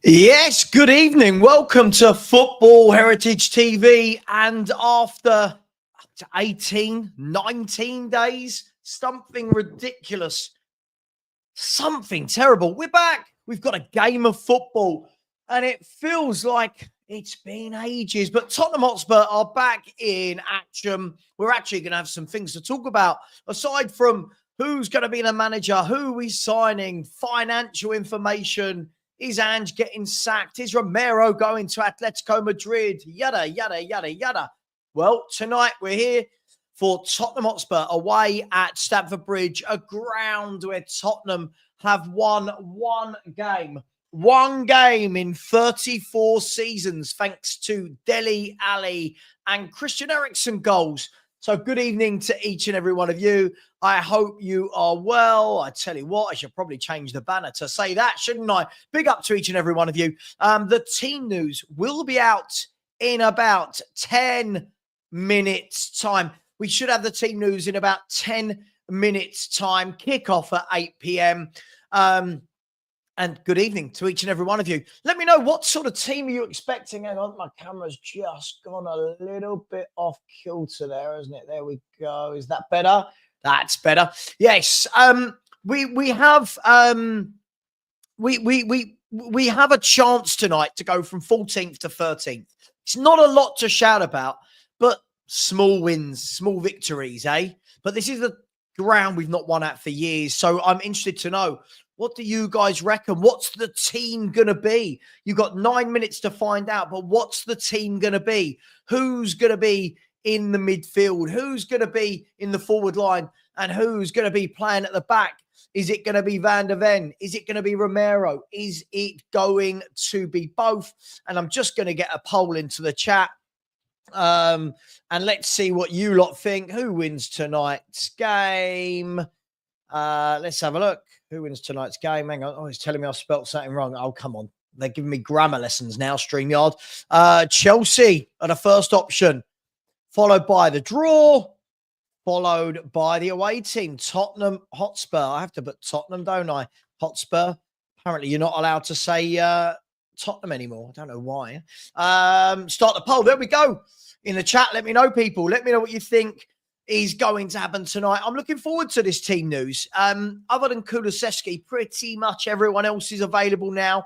Yes, good evening. Welcome to Football Heritage TV. And after 18, 19 days, something ridiculous, something terrible, we're back. We've got a game of football, and it feels like it's been ages. But Tottenham Hotspur are back in action. We're actually going to have some things to talk about, aside from who's going to be the manager, who we're signing, financial information. Is Ange getting sacked? Is Romero going to Atletico Madrid? Yada, yada, yada, yada. Well, tonight we're here for Tottenham Hotspur away at Stamford Bridge, a ground where Tottenham have won one game in 34 seasons, thanks to Dele Alli and Christian Eriksen goals. So good evening to each and every one of you. I hope you are well. I tell you what, I should probably change the banner to say that, shouldn't I? Big up to each and every one of you. The team news will be out in about 10 minutes' time. We should have the team news in about 10 minutes' time. Kickoff at 8 p.m. And good evening to each and every one of you. Let me know, what sort of team are you expecting? Hang on, my camera's just gone a little bit off kilter there, isn't it? There we go. Is that better? That's better. Yes. We have a chance tonight to go from 14th to 13th. It's not a lot to shout about, but small wins, small victories, eh? But this is the ground we've not won at for years. So I'm interested to know, what do you guys reckon? What's the team going to be? You've got 9 minutes to find out, but what's the team going to be? Who's going to be in the midfield? Who's going to be in the forward line? And who's going to be playing at the back? Is it going to be Van der Ven? Is it going to be Romero? Is it going to be both? And I'm just going to get a poll into the chat. And let's see what you lot think. Who wins tonight's game? Let's have a look. Who wins tonight's game? Hang on. Oh, it's telling me I've spelt something wrong. Oh, come on. They're giving me grammar lessons now, StreamYard. Chelsea are the first option, followed by the draw, followed by the away team, Tottenham Hotspur. I have to put Tottenham, don't I? Hotspur. Apparently, you're not allowed to say Tottenham anymore. I don't know why. Start the poll. There we go. In the chat, let me know, people. Let me know what you think is going to happen tonight. I'm looking forward to this team news. Other than Kulusevski, pretty much everyone else is available now.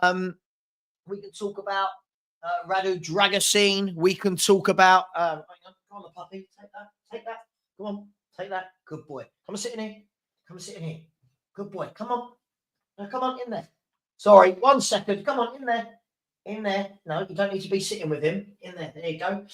We can talk about Radu Dragusin. We can talk about... hang on, the puppy. Take that. Come on, take that. Good boy. Come and sit in here. Come and sit in here. Good boy. Come on. Now, come on, in there. Sorry, 1 second. Come on, in there. In there. No, you don't need to be sitting with him. In there. There you go.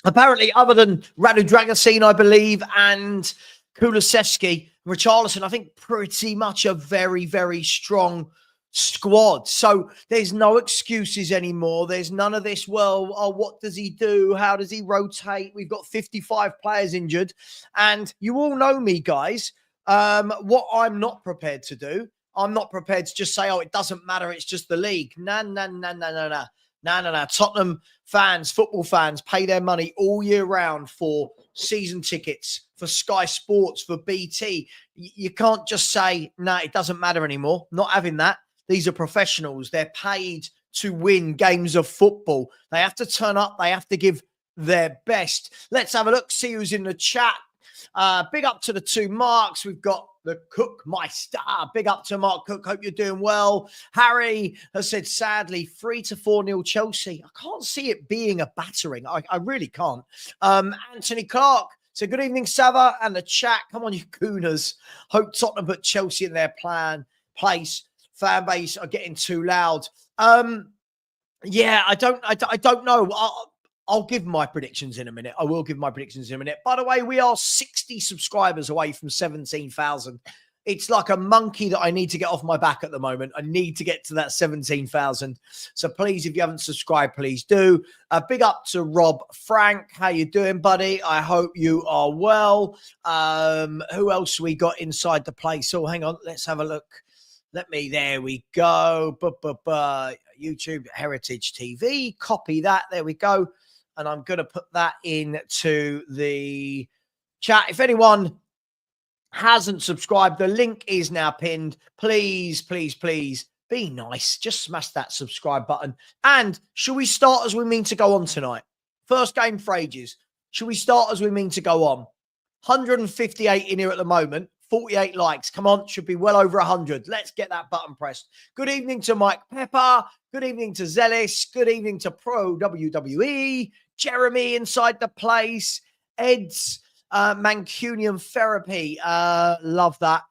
Apparently, other than Radu Dragusin, I believe, and Kulusevski, Richarlison, I think pretty much a very, very strong squad. So there's no excuses anymore. There's none of this, well, oh, what does he do? How does he rotate? We've got 55 players injured. And you all know me, guys. What I'm not prepared to do, I'm not prepared to just say, oh, it doesn't matter, it's just the league. No. No. Tottenham fans, football fans, pay their money all year round for season tickets, for Sky Sports, for BT. You can't just say, no, it doesn't matter anymore. Not having that. These are professionals. They're paid to win games of football. They have to turn up. They have to give their best. Let's have a look, see who's in the chat. Big up to the two Marks. We've got the Cook, my star. Big up to Mark Cook. Hope you're doing well. Harry has said, sadly, 3-4-0 Chelsea. I can't see it being a battering. I really can't. Anthony Clark said, good evening, Savva, and the chat. Come on, you Gooners. Hope Tottenham put Chelsea in their place. Fan base are getting too loud. Yeah, I don't know. I'll give my predictions in a minute. I will give my predictions in a minute. By the way, we are 60 subscribers away from 17,000. It's like a monkey that I need to get off my back at the moment. I need to get to that 17,000. So please, if you haven't subscribed, please do. Big up to Rob Frank. How you doing, buddy? I hope you are well. Who else we got inside the place? Oh, hang on. Let's have a look. There we go. YouTube Heritage TV. Copy that. There we go. And I'm going to put that into the chat. If anyone hasn't subscribed, the link is now pinned. Please, be nice. Just smash that subscribe button. And should we start as we mean to go on tonight? First game for ages. Should we start as we mean to go on? 158 in here at the moment. 48 likes. Come on, should be well over 100. Let's get that button pressed. Good evening to Mike Pepper. Good evening to Zealous. Good evening to Pro WWE. Jeremy inside the place. Ed's Mancunian Therapy. Love that.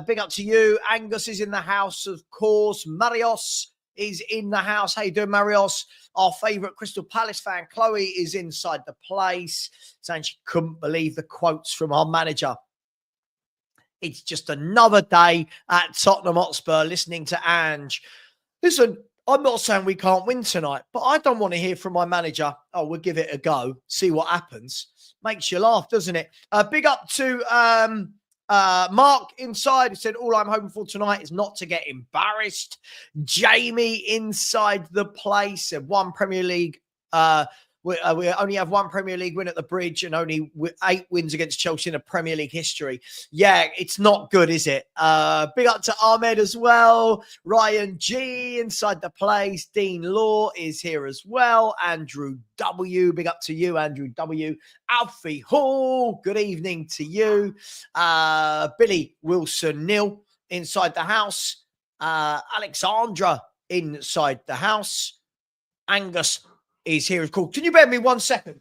Big up to you. Angus is in the house, of course. Marios is in the house. How you doing, Marios? Our favourite Crystal Palace fan, Chloe, is inside the place, saying she couldn't believe the quotes from our manager. It's just another day at Tottenham Hotspur listening to Ange. Listen, I'm not saying we can't win tonight, but I don't want to hear from my manager, oh, we'll give it a go, see what happens. Makes you laugh, doesn't it? Big up to Mark inside, who said, all I'm hoping for tonight is not to get embarrassed. Jamie inside the place, said one Premier League we only have one Premier League win at the Bridge and only 8 wins against Chelsea in a Premier League history. Yeah, it's not good, is it? Big up to Ahmed as well. Ryan G inside the place. Dean Law is here as well. Andrew W. Big up to you, Andrew W. Alfie Hall. Good evening to you. Billy Wilson-Neil inside the house. Alexandra inside the house. Angus is here. Cool. Can you bear me 1 second?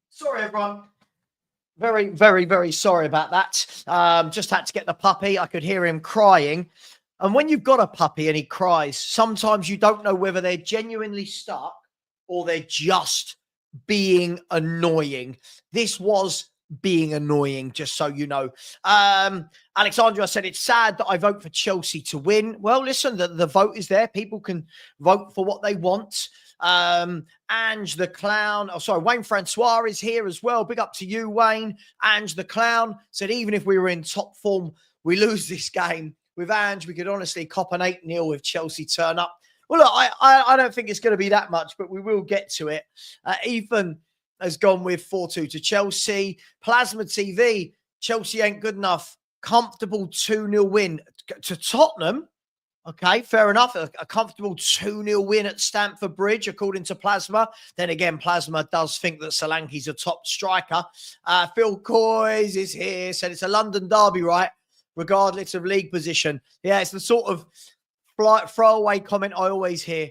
Sorry, everyone. Very, very, very sorry about that. Just had to get the puppy. I could hear him crying. And when you've got a puppy and he cries, sometimes you don't know whether they're genuinely stuck or they're just being annoying. This was being annoying, just so you know. Alexandra said, it's sad that I vote for Chelsea to win. Well, listen, the vote is there. People can vote for what they want. Ange the Clown, Wayne Francois is here as well. Big up to you, Wayne. Ange the Clown said, even if we were in top form, we lose this game. With Ange, we could honestly cop an 8-0 if Chelsea turn up. Well, look, I don't think it's going to be that much, but we will get to it. Ethan has gone with 4-2 to Chelsea. Plasma TV, Chelsea ain't good enough. Comfortable 2-0 win to Tottenham. Okay, fair enough. A comfortable 2-0 win at Stamford Bridge, according to Plasma. Then again, Plasma does think that Solanke's a top striker. Phil Coys is here. Said it's a London derby, right? Regardless of league position. Yeah, it's the sort of throwaway comment I always hear.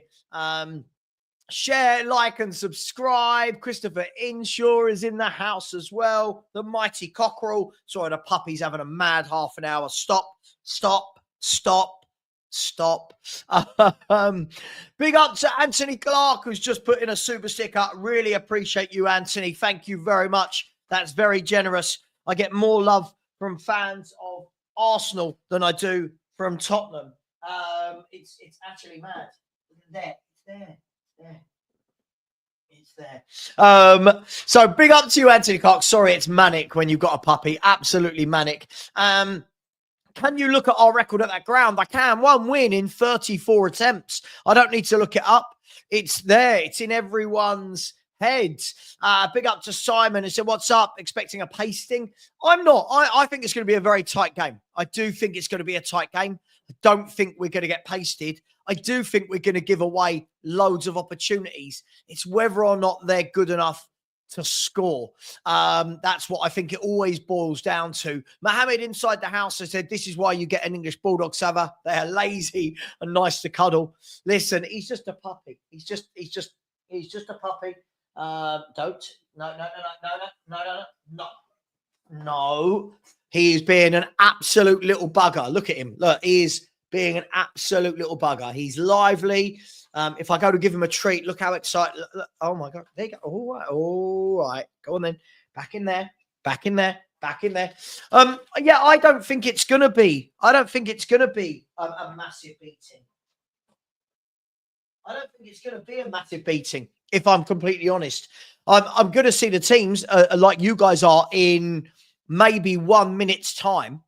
Share, like, and subscribe. Christopher Inshaw is in the house as well. The mighty Cockerel. Sorry, the puppy's having a mad half an hour. Stop. Big up to Anthony Clark, who's just put in a super sticker. Really appreciate you, Anthony. Thank you very much. That's very generous. I get more love from fans of Arsenal than I do from Tottenham. It's actually mad. It's there. So big up to you, Anthony Clark. Sorry, it's manic when you've got a puppy. Absolutely manic. Can you look at our record at that ground? I can. 1 win in 34 attempts. I don't need to look it up. It's there. It's in everyone's heads. Big up to Simon who said, what's up? Expecting a pasting? I'm not. I think it's going to be a very tight game. I do think it's going to be a tight game. I don't think we're going to get pasted. I do think we're going to give away loads of opportunities. It's whether or not they're good enough to score. That's what I think it always boils down to. Mohammed inside the house has said, this is why you get an English Bulldog, Savva. They are lazy and nice to cuddle. Listen, he's just a puppy. He's just a puppy. No. He is being an absolute little bugger. Look at him. Look, he is being an absolute little bugger. He's lively. If I go to give him a treat, look how excited. Look. Oh, my God. There you go. All right. Go on then. Back in there. Yeah, I don't think it's going to be. A massive beating. I don't think it's going to be a massive beating, if I'm completely honest. I'm going to see the teams like you guys are in maybe 1 minute's time.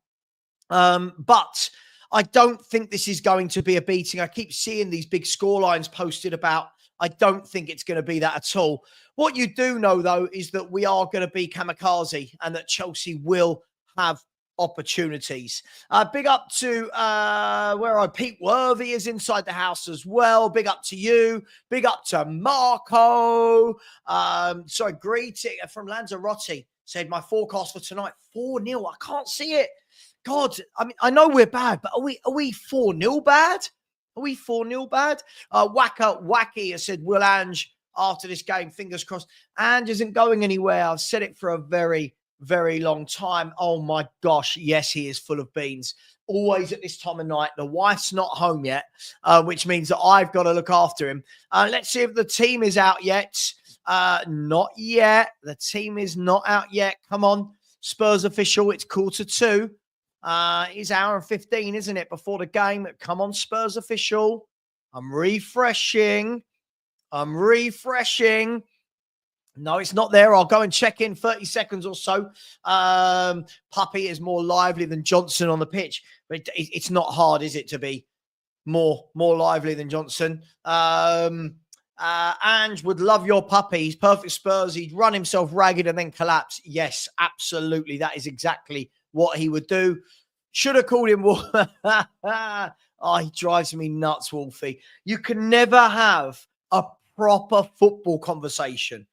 But I don't think this is going to be a beating. I keep seeing these big score lines posted about I don't think it's going to be that at all. What you do know, though, is that we are going to be kamikaze and that Chelsea will have opportunities. Big up to Pete Worthy is inside the house as well. Big up to you. Big up to Marco. Greeting from Lanzarote. Said my forecast for tonight 4-0. I can't see it. God, I mean, I know we're bad, but are we 4-0 bad? Are we 4-0 bad? Wacky has said, will Ange after this game, fingers crossed. Ange isn't going anywhere. I've said it for a very, very long time. Oh my gosh, yes, he is full of beans. Always at this time of night. The wife's not home yet, which means that I've got to look after him. Let's see if the team is out yet. Not yet. The team is not out yet. Come on, Spurs official. It's 1:45. It's hour and 15, isn't it, before the game? Come on, Spurs official. I'm refreshing. No, it's not there. I'll go and check in 30 seconds or so. Puppy is more lively than Johnson on the pitch. But it's not hard, is it, to be more lively than Johnson? Ange would love your puppy. He's perfect Spurs. He'd run himself ragged and then collapse. Yes, absolutely. That is exactly what he would do. Should have called him. Oh, he drives me nuts, Wolfie. You can never have a proper football conversation.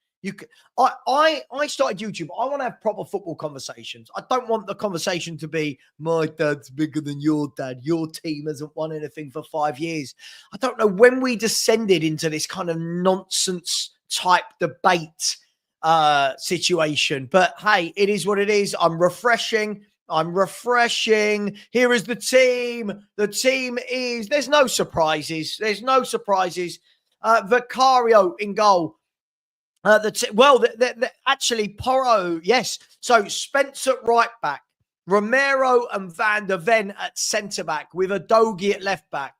I started YouTube. I want to have proper football conversations. I don't want the conversation to be, my dad's bigger than your dad. Your team hasn't won anything for 5 years. I don't know when we descended into this kind of nonsense type debate situation. But hey, it is what it is. I'm refreshing. Here is the team. The team is, there's no surprises. Vicario in goal. Actually, Porro, yes. So Spence at right back, Romero and Van der Ven at centre back, with Udogie at left back,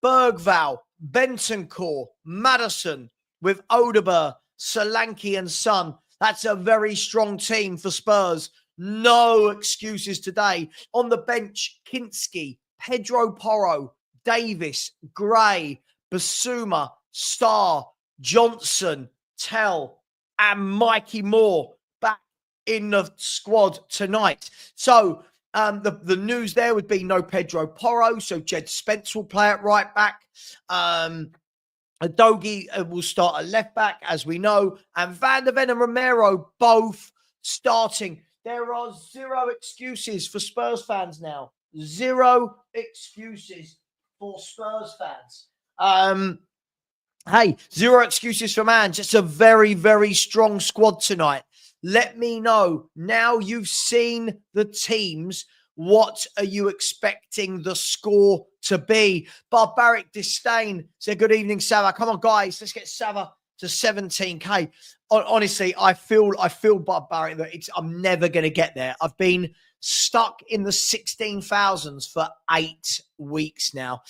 Bergvall, Bentancur, Maddison with Odegaard, Solanke and Son. That's a very strong team for Spurs. No excuses today. On the bench, Kinski, Pedro Porro, Davis, Gray, Basuma, Starr, Johnson, Tell, and Mikey Moore back in the squad tonight. So the news there would be no Pedro Porro, so Jed Spence will play at right back. Udogie will start at left back, as we know, and Van der Ven and Romero both starting. There are zero excuses for Spurs fans now. Zero excuses for Spurs fans. Hey, zero excuses for Ange. It's a very, very strong squad tonight. Let me know. Now you've seen the teams. What are you expecting the score to be? Barbaric Disdain said, good evening, Savva. Come on, guys. Let's get Savva to 17K. Honestly, I feel barbaric that I'm never going to get there. I've been stuck in the 16,000s for 8 weeks now.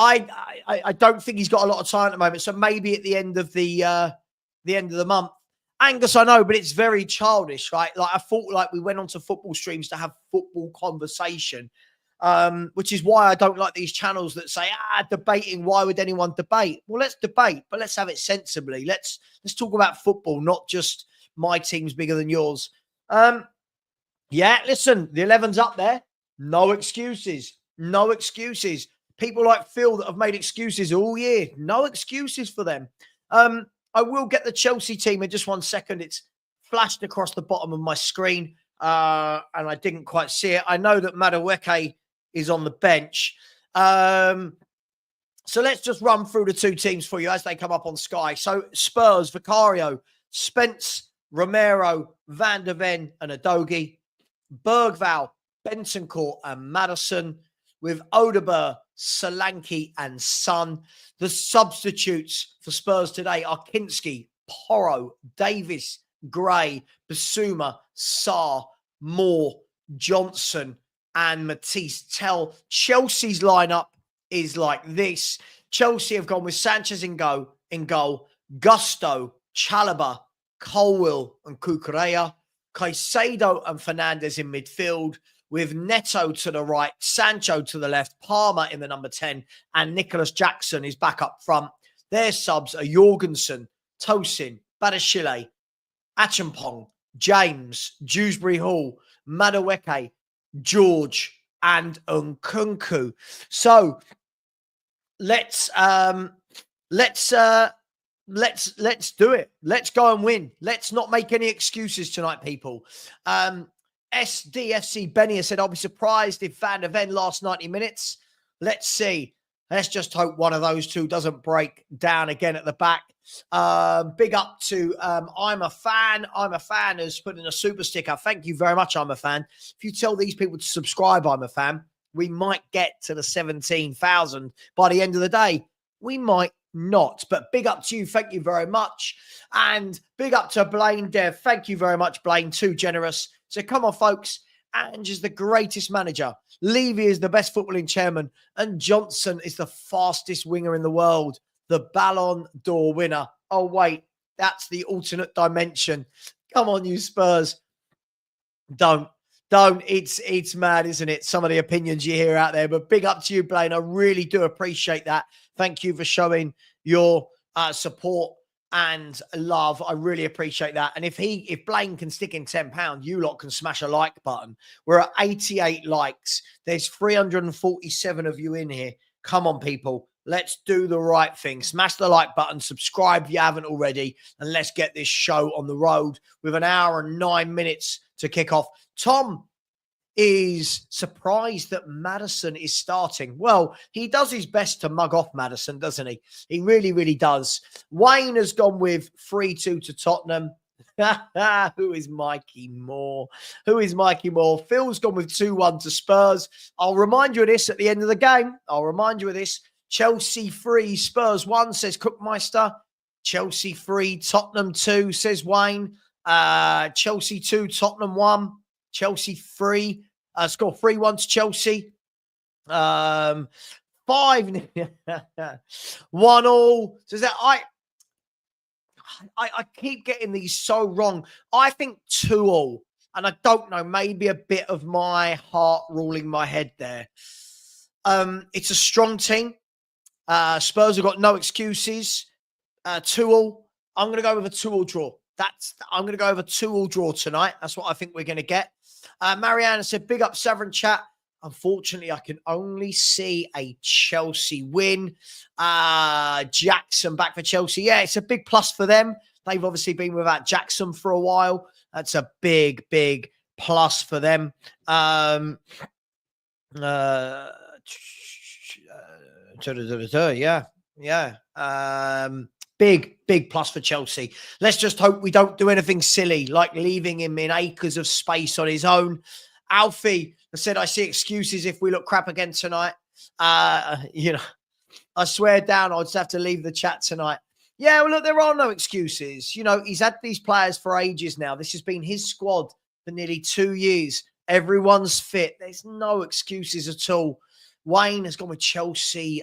I don't think he's got a lot of time at the moment. So maybe at the end of the month. Angus, I know, but it's very childish, right? Like, I thought like we went onto football streams to have football conversation, which is why I don't like these channels that say, debating. Why would anyone debate? Well, let's debate, but let's have it sensibly. Let's talk about football, not just my team's bigger than yours. Yeah, listen, the 11's up there. No excuses. People like Phil that have made excuses all year. No excuses for them. I will get the Chelsea team in just 1 second. It's flashed across the bottom of my screen, and I didn't quite see it. I know that Madueke is on the bench. So let's just run through the two teams for you as they come up on Sky. So Spurs, Vicario, Spence, Romero, Van der Ven, and Udogie. Bergvall, Bentancur, and Maddison, with Odegaard, Solanke, and Son. The substitutes for Spurs today are Kinski, Porro, Davis, Gray, Basuma, Sarr, Moore, Johnson, and Matisse Tell. Chelsea's lineup is like this. Chelsea have gone with Sanchez in goal, Gusto, Chalobah, Colwill, and Cucurella, Caicedo and Fernandes in midfield, with Neto to the right, Sancho to the left, Palmer in the number 10, and Nicholas Jackson is back up front. Their subs are Jorgensen, Tosin, Badashile, Achampong, James, Dewsbury Hall, Madueke, George, and Nkunku. So let's do it. Let's go and win. Let's not make any excuses tonight, people. SDFC Benny has said, I'll be surprised if Van der Ven lasts 90 minutes. Let's see. Let's just hope one of those two doesn't break down again at the back. Big up to I'm a Fan. I'm a Fan has put in a super sticker. Thank you very much, I'm a Fan. If you tell these people to subscribe, I'm a Fan, we might get to the 17,000 by the end of the day. We might not. But big up to you. Thank you very much. And big up to Blaine Dev. Thank you very much, Blaine. Too generous. So come on, folks. Ange is the greatest manager. Levy is the best footballing chairman. And Johnson is the fastest winger in the world. The Ballon d'Or winner. Oh, wait. That's the alternate dimension. Come on, you Spurs. Don't. It's mad, isn't it? Some of the opinions you hear out there. But big up to you, Blaine. I really do appreciate that. Thank you for showing your support and love. I really appreciate that. And if Blaine can stick in £10, you lot can smash a like button. We're at 88 likes. There's 347 of you in here. Come on, people. Let's do the right thing. Smash the like button. Subscribe if you haven't already. And let's get this show on the road with an hour and 9 minutes to kick off. Tom is surprised that Maddison is starting. Well, he does his best to mug off Maddison, doesn't he? He really, really does. Wayne has gone with 3-2 to Tottenham. Who is Mikey Moore? Phil's gone with 2-1 to Spurs. I'll remind you of this at the end of the game. Chelsea 3, Spurs 1, says Cookmeister. Chelsea 3, Tottenham 2, says Wayne. Chelsea 2, Tottenham 1. Chelsea 3. Score 3-1 to Chelsea. 5 1-1. Says that I keep getting these so wrong. I think 2-2. And I don't know, maybe a bit of my heart ruling my head there. It's a strong team. Spurs have got no excuses. 2-2. I'm going to go with a 2-2 draw. I'm going to go with a 2-2 draw tonight. That's what I think we're going to get. Mariana said, big up Severn chat. Unfortunately, I can only see a Chelsea win. Jackson back for Chelsea. Yeah, it's a big plus for them. They've obviously been without Jackson for a while. That's a big, big plus for them. Big plus for Chelsea. Let's just hope we don't do anything silly, like leaving him in acres of space on his own. Alfie said, I see excuses if we look crap again tonight. I swear down, I'll just have to leave the chat tonight. Yeah, well, look, there are no excuses. He's had these players for ages now. This has been his squad for nearly 2 years. Everyone's fit. There's no excuses at all. Wayne has gone with Chelsea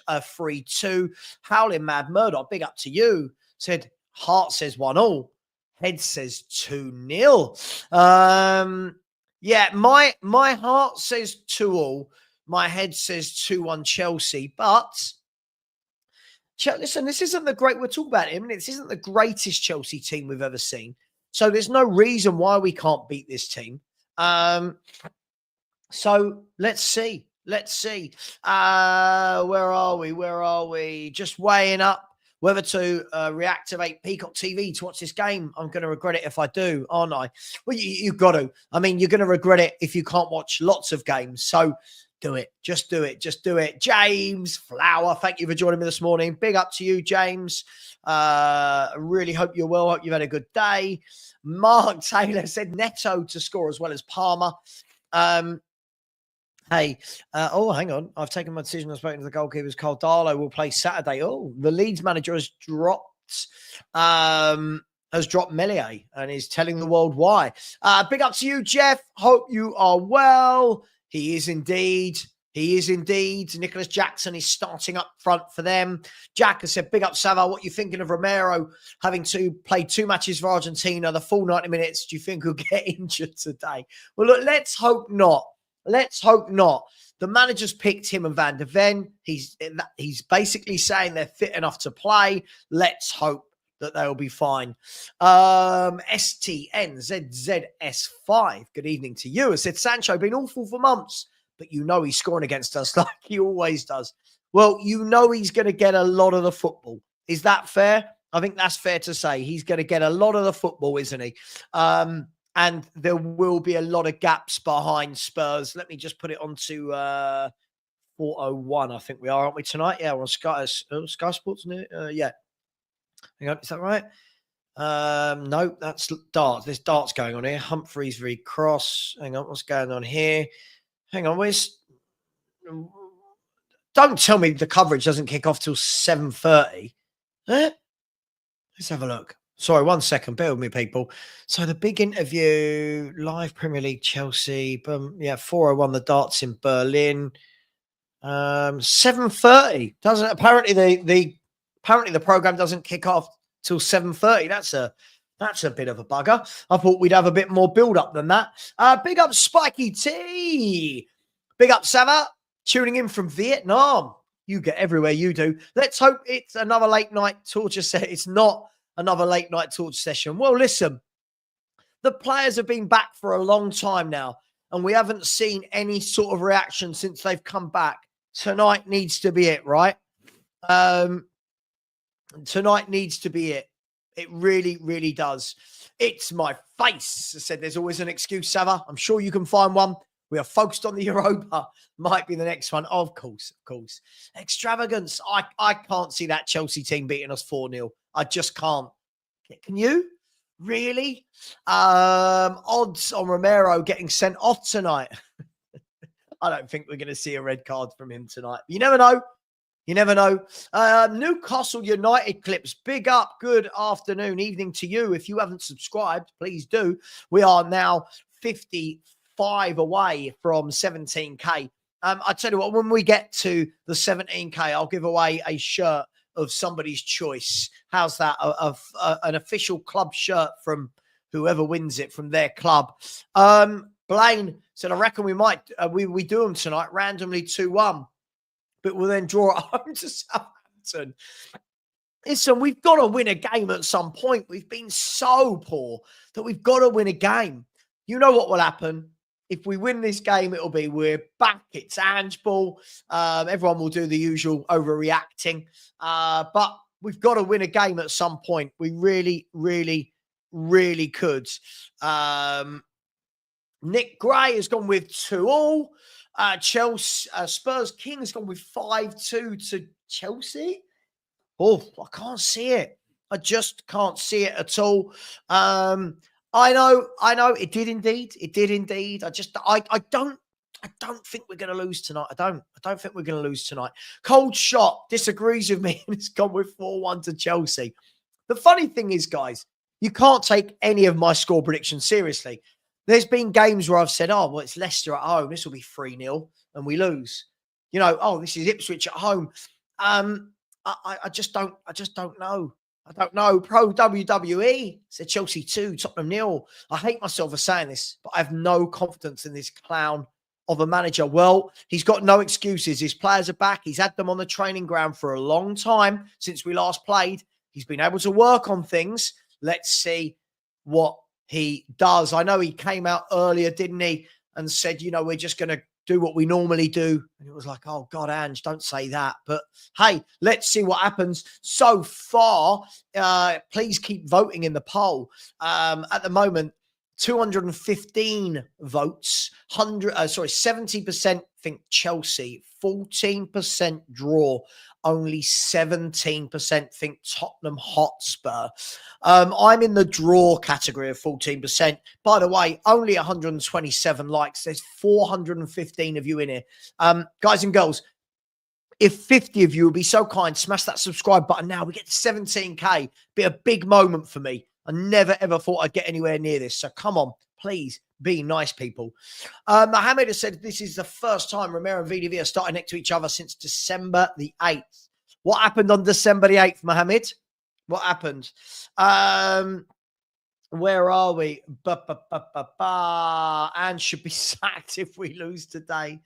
3-2. Howling Mad Murdoch, big up to you. Said, heart says 1-1. Head says 2-0. Yeah, my heart says 2-2. My head says 2-1 Chelsea. But, listen, this isn't the great, we'll talk about it. This isn't the greatest Chelsea team we've ever seen. So there's no reason why we can't beat this team. So let's see. Where are we? Just weighing up whether to reactivate Peacock TV to watch this game. I'm going to regret it if I do, aren't I? Well, you've got to. You're going to regret it if you can't watch lots of games. So do it. Just do it. James Flower, thank you for joining me this morning. Big up to you, James. I really hope you're well. Hope you've had a good day. Mark Taylor said Neto to score as well as Palmer. Hey, hang on. I've taken my decision. I've spoken to the goalkeepers. Caldalo will play Saturday. Oh, the Leeds manager has dropped Melier and is telling the world why. Big up to you, Jeff. Hope you are well. He is indeed. Nicholas Jackson is starting up front for them. Jack has said, big up, Savva. What are you thinking of Romero having to play 2 matches for Argentina, the full 90 minutes? Do you think he'll get injured today? Well, look, let's hope not. The manager's picked him and Van der Ven. He's basically saying they're fit enough to play. Let's hope that they'll be fine. STNZZS5. Good evening to you. I said, Sancho been awful for months, but you know he's scoring against us like he always does. Well, you know he's going to get a lot of the football. Is that fair? I think that's fair to say. He's going to get a lot of the football, isn't he? And there will be a lot of gaps behind Spurs. Let me just put it onto 401, I think we are, aren't we, tonight? Yeah, we're on Sky Sports. Yeah. Hang on, is that right? No, that's darts. There's darts going on here. Humphreys v Cross. Hang on, what's going on here? Hang on, where's... Don't tell me the coverage doesn't kick off till 7:30. Let's have a look. Sorry, 1 second. Bear with me, people. So the big interview, live Premier League, Chelsea. 401, the darts in Berlin. 7:30. Doesn't apparently the program doesn't kick off till 7:30. That's a bit of a bugger. I thought we'd have a bit more build up than that. Big up Spiky T. Big up Savva, tuning in from Vietnam. You get everywhere you do. Let's hope it's another late night torture set. It's not another late night torture session. Well, listen, the players have been back for a long time now, and we haven't seen any sort of reaction since they've come back. Tonight needs to be it, right? Tonight needs to be it. It really, really does. It's my face. I said there's always an excuse, Savva. I'm sure you can find one. We are focused on the Europa. Might be the next one. Of course, of course. Extravagance. I can't see that Chelsea team beating us 4-0. I just can't. Can you? Really? Odds on Romero getting sent off tonight. I don't think we're going to see a red card from him tonight. You never know. You never know. Newcastle United clips. Big up. Good afternoon, evening to you. If you haven't subscribed, please do. We are now 55 away from 17K. I tell you what, when we get to the 17K, I'll give away a shirt of somebody's choice. How's that? An official club shirt from whoever wins it from their club. Blaine said, I reckon we might, we do them tonight, randomly 2-1, but we'll then draw at home to Southampton. Listen, we've got to win a game at some point. We've been so poor that we've got to win a game. You know what will happen? If we win this game, it'll be we're back. It's Ange ball. Everyone will do the usual overreacting. But we've got to win a game at some point. We really, really, really could. Nick Gray has gone with 2-2. Chelsea, Spurs King has gone with 5-2 to Chelsea. Oh, I can't see it. I just can't see it at all. I know. It did indeed. It did indeed. I don't think we're going to lose tonight. I don't think we're going to lose tonight. Cold Shot disagrees with me and it's gone with 4-1 to Chelsea. The funny thing is, guys, you can't take any of my score predictions seriously. There's been games where I've said, oh, well, it's Leicester at home. This will be 3-0 and we lose. You know, oh, this is Ipswich at home. I just don't know. I don't know. Pro WWE said Chelsea 2, Tottenham 0. I hate myself for saying this, but I have no confidence in this clown of a manager. Well, he's got no excuses. His players are back. He's had them on the training ground for a long time since we last played. He's been able to work on things. Let's see what he does. I know he came out earlier, didn't he, and said, you know, we're just going to do what we normally do. And it was like, oh, God, Ange, don't say that. But, hey, let's see what happens. So far, please keep voting in the poll. At the moment, 215 votes, 70% think Chelsea, 14% draw, only 17% think Tottenham Hotspur. I'm in the draw category of 14%. By the way, only 127 likes. There's 415 of you in here. Guys and girls, if 50 of you would be so kind, smash that subscribe button now. We get to 17K. Be a big moment for me. I never, ever thought I'd get anywhere near this. So come on, please be nice, people. Mohammed has said this is the first time Romero and VDV are starting next to each other since December the 8th. What happened on December the 8th, Mohammed? What happened? Where are we? And should be sacked if we lose today.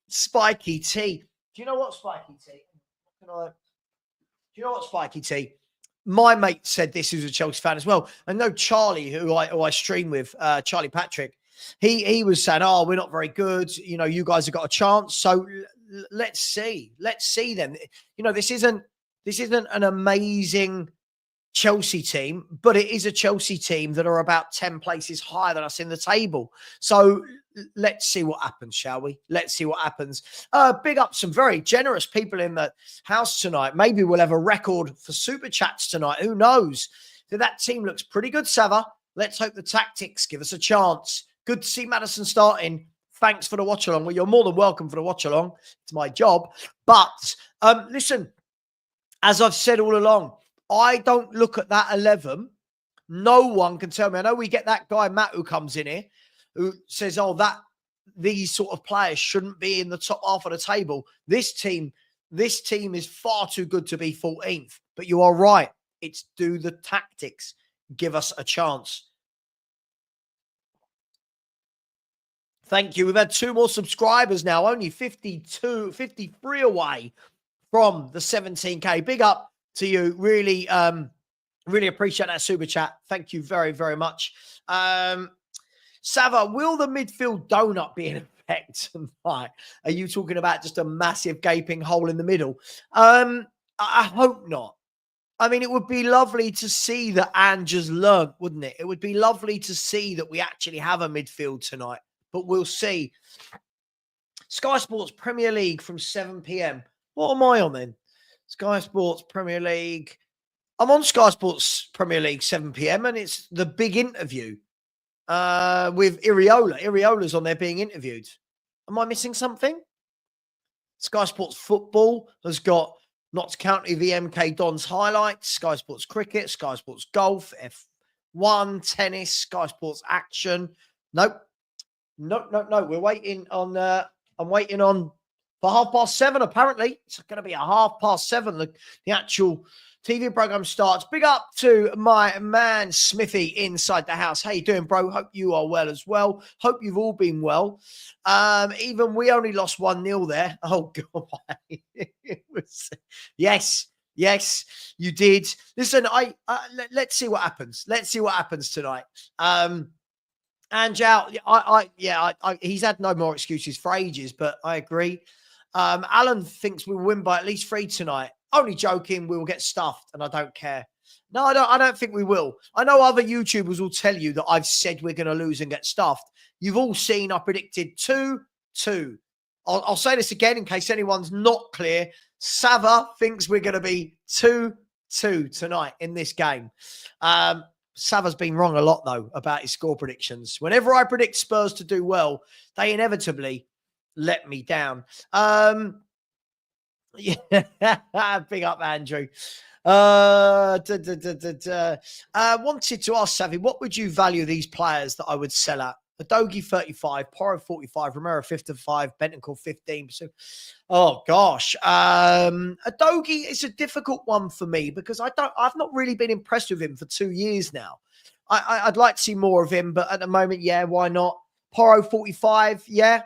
Spiky T. Do you know what, Spiky T? Can I? Do you know what, Spiky T? My mate said this, who's a Chelsea fan as well. I know Charlie, who I stream with, Charlie Patrick. He was saying, "Oh, we're not very good. You know, you guys have got a chance. So let's see. Let's see then. You know, this isn't an amazing Chelsea team, but it is a Chelsea team that are about 10 places higher than us in the table. So let's see what happens, shall we? Let's see what happens. Big up some very generous people in the house tonight. Maybe we'll have a record for super chats tonight. Who knows? So that team looks pretty good, Savva. Let's hope the tactics give us a chance. Good to see Madison starting. Thanks for the watch along. Well, you're more than welcome for the watch along. It's my job. But listen, as I've said all along, I don't look at that 11. No one can tell me. I know we get that guy, Matt, who comes in here, who says, oh, these sort of players shouldn't be in the top half of the table. This team is far too good to be 14th. But you are right. It's do the tactics give us a chance. Thank you. We've had 2 more subscribers now, only 53 away from the 17K. Big up to you. Really, really appreciate that super chat. Thank you very, very much. Savva, will the midfield donut be in effect tonight? Are you talking about just a massive gaping hole in the middle? I hope not. I mean, it would be lovely to see that Ange has learned, wouldn't it? It would be lovely to see that we actually have a midfield tonight, but we'll see. Sky Sports Premier League from 7 p.m. What am I on then? Sky Sports Premier League. I'm on Sky Sports Premier League 7 p.m. and it's the big interview with Iriola. Iriola's on there being interviewed. Am I missing something? Sky Sports Football has got Notts County v MK Dons highlights, Sky Sports Cricket, Sky Sports Golf, F1, Tennis, Sky Sports Action. Nope. No. We're waiting on, I'm waiting on for 7:30, apparently. It's going to be a 7:30. The actual TV program starts. Big up to my man Smithy inside the house. How you doing, bro? Hope you are well as well. Hope you've all been well. Even we only lost 1-0 there. Oh God. Yes, you did. Listen, let's see what happens. Let's see what happens tonight. And he's had no more excuses for ages, but I agree. Alan thinks we will win by at least 3 tonight. Only joking, we will get stuffed, and I don't care. No, I don't think we will. I know other YouTubers will tell you that I've said we're going to lose and get stuffed. You've all seen I predicted 2-2. I'll say this again in case anyone's not clear. Savva thinks we're going to be 2-2 tonight in this game. Savva's been wrong a lot, though, about his score predictions. Whenever I predict Spurs to do well, they inevitably let me down. Yeah, big up, Andrew. Wanted to ask Savvy, what would you value these players that I would sell at? Adogi 35, Porro 45, Romero 55, Bentancur 15%. Oh gosh. Adogi is a difficult one for me because I've not really been impressed with him for 2 years now. I'd like to see more of him, but at the moment, yeah, why not? Porro 45, yeah.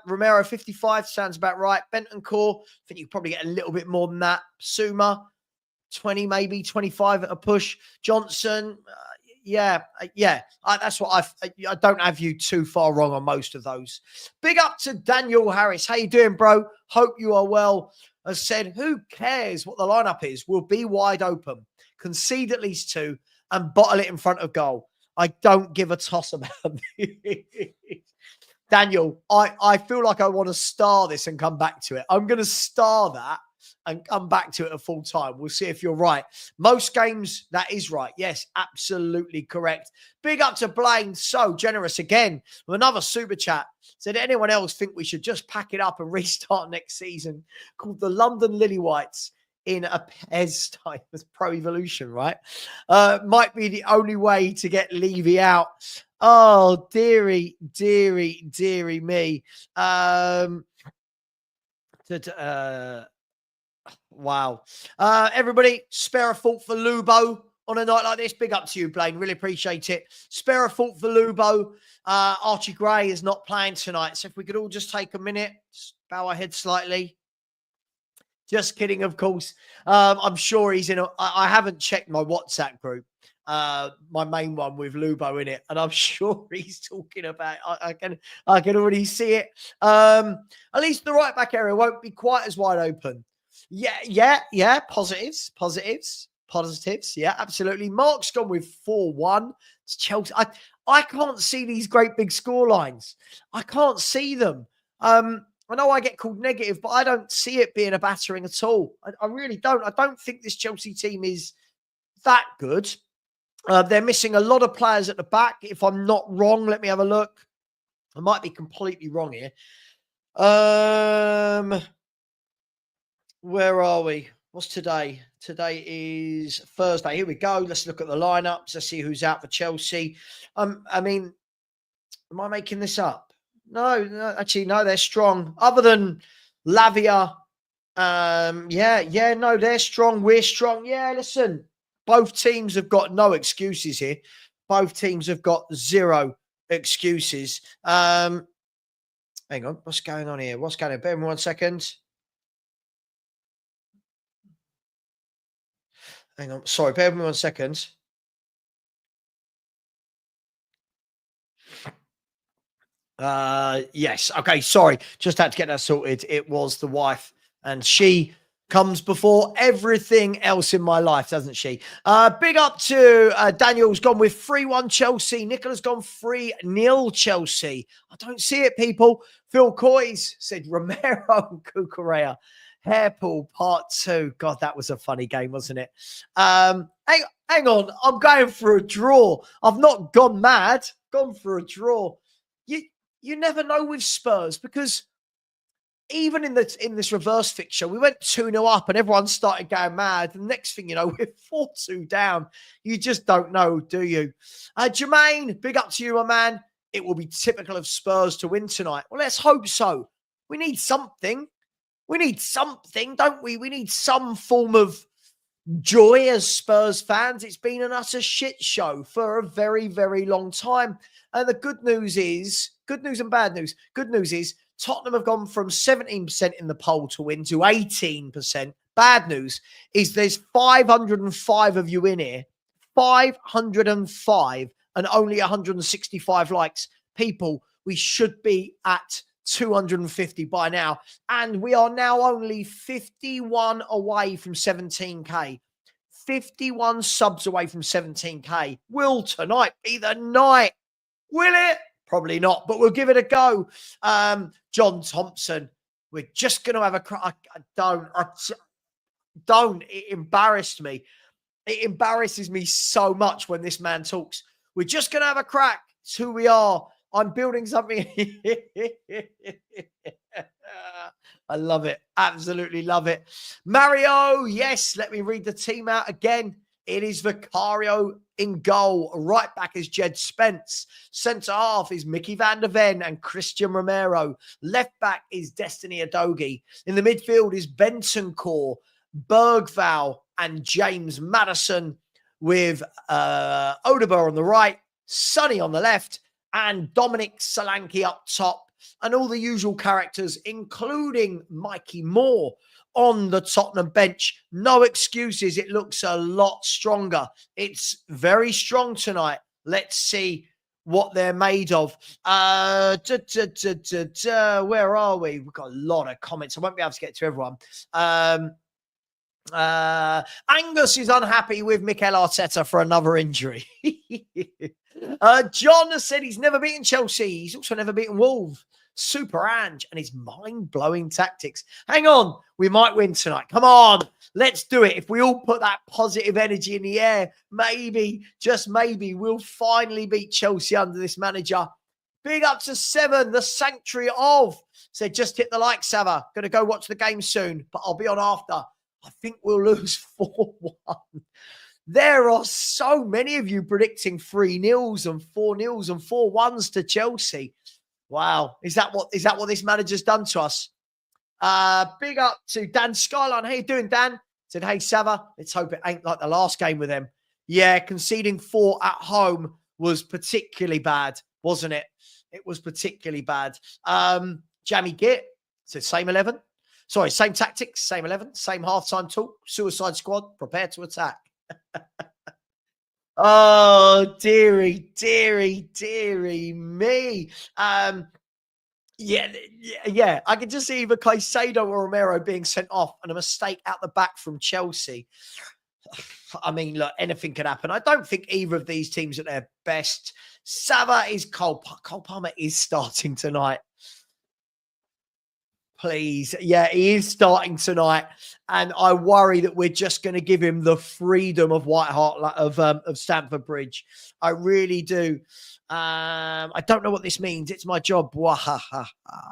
Romero 55 sounds about right. Bentancur, I think you probably get a little bit more than that. Suma 20, maybe 25 at a push. Johnson, that's what I don't have you too far wrong on most of those. Big up to Daniel Harris. How you doing, bro? Hope you are well. As said, who cares what the lineup is? We'll be wide open. Concede at least 2 and bottle it in front of goal. I don't give a toss about it. Daniel, I feel like I want to star this and come back to it. I'm going to star that and come back to it at full time. We'll see if you're right. Most games, that is right. Yes, absolutely correct. Big up to Blaine. So generous again with another super chat. Said anyone else think we should just pack it up and restart next season? Called the London Lilywhites in a Pez type as Pro Evolution, right? Might be the only way to get Levy out. Oh, dearie me. Wow. Everybody, spare a thought for Lubo. on a night like this. Big up to you, Blaine. Really appreciate it. Spare a thought for Lubo. Archie Gray is not playing tonight. So if we could all just take a minute, just bow our heads slightly. Just kidding, of course. I'm sure he's in I haven't checked my WhatsApp group, my main one with Lubo in it, and I'm sure he's talking about. I can already see it. At least the right back area won't be quite as wide open. Yeah. Positives. Yeah, absolutely. Mark's gone with 4-1. It's Chelsea. I can't see these great big score lines. I can't see them. I know I get called negative, but I don't see it being a battering at all. I really don't. I don't think this Chelsea team is that good. They're missing a lot of players at the back. If I'm not wrong, let me have a look. I might be completely wrong here. Where are we? What's today? Today is Thursday. Here we go. Let's look at the lineups. Let's see who's out for Chelsea. I mean, am I making this up? No, actually, no, they're strong. Other than Lavia, no, they're strong. We're strong. Yeah, listen, both teams have got no excuses here. Both teams have got zero excuses. Hang on, what's going on here? What's going on? Bear with me 1 second. Hang on, sorry, bear with me 1 second. Yes. Okay. Sorry. Just had to get that sorted. It was the wife, and she comes before everything else in my life, doesn't she? Big up to Daniel's gone with 3-1 Chelsea. Nicola's gone 3-0 Chelsea. I don't see it, people. Phil Coys said Romero and Cucurella. Hairpool part 2. God, that was a funny game, wasn't it? Hang on. I'm going for a draw. I've not gone mad. Gone for a draw. You never know with Spurs, because even in this reverse fixture, we went 2-0 up and everyone started going mad. The next thing you know, we're 4-2 down. You just don't know, do you? Jermaine, big up to you, my man. It will be typical of Spurs to win tonight. Well, let's hope so. We need something. We need something, don't we? We need some form of joy as Spurs fans. It's been an utter shit show for a very, very long time. And the good news is, good news and bad news. Good news is Tottenham have gone from 17% in the poll to win to 18%. Bad news is there's 505 of you in here. 505 and only 165 likes. People, we should be at 250 by now. And we are now only 51 away from 17K. 51 subs away from 17K. Will tonight be the night? Will it? Probably not, but we'll give it a go. John Thompson, we're just going to have a crack. Don't. It embarrassed me. It embarrasses me so much when this man talks. We're just going to have a crack. It's who we are. I'm building something. I love it. Absolutely love it. Mario, yes. Let me read the team out again. It is Vicario in goal. Right back is Jed Spence. Centre half is Mickey van der Ven and Christian Romero. Left back is Destiny Adogi. In the midfield is Bentancur, Bergval and James Maddison, with Odegaard on the right, Sonny on the left, and Dominic Solanke up top. And all the usual characters, including Mikey Moore, on the Tottenham bench. No excuses. It looks a lot stronger. It's very strong tonight. Let's see what they're made of. Where are we? We've got a lot of comments. I won't be able to get to everyone. Angus is unhappy with Mikel Arteta for another injury. John has said he's never beaten Chelsea. He's also never beaten Wolves. Super Ange and his mind-blowing tactics. Hang on, we might win tonight. Come on, let's do it. If we all put that positive energy in the air, maybe, just maybe, we'll finally beat Chelsea under this manager. Big up to 7, the sanctuary of. Said, just hit the like, Savva. Going to go watch the game soon, but I'll be on after. I think we'll lose 4-1. There are so many of you predicting 3-0s and 4-0s and 4-1s to Chelsea. Wow. Is that what this manager's done to us? Big up to Dan Skyline. How you doing, Dan? Said, hey, Savva, let's hope it ain't like the last game with them. Yeah, conceding 4 at home was particularly bad, wasn't it? It was particularly bad. Jamie Git said same 11. Sorry, same tactics, same 11, same halftime talk, Suicide Squad, prepare to attack. Oh, dearie, dearie, dearie me. Yeah. I can just see either Caicedo or Romero being sent off and a mistake out the back from Chelsea. I mean, look, anything could happen. I don't think either of these teams at their best. Savva is Cole Palmer is starting tonight. Please. Yeah, he is starting tonight. And I worry that we're just going to give him the freedom of of Stamford Bridge. I really do. I don't know what this means. It's my job. I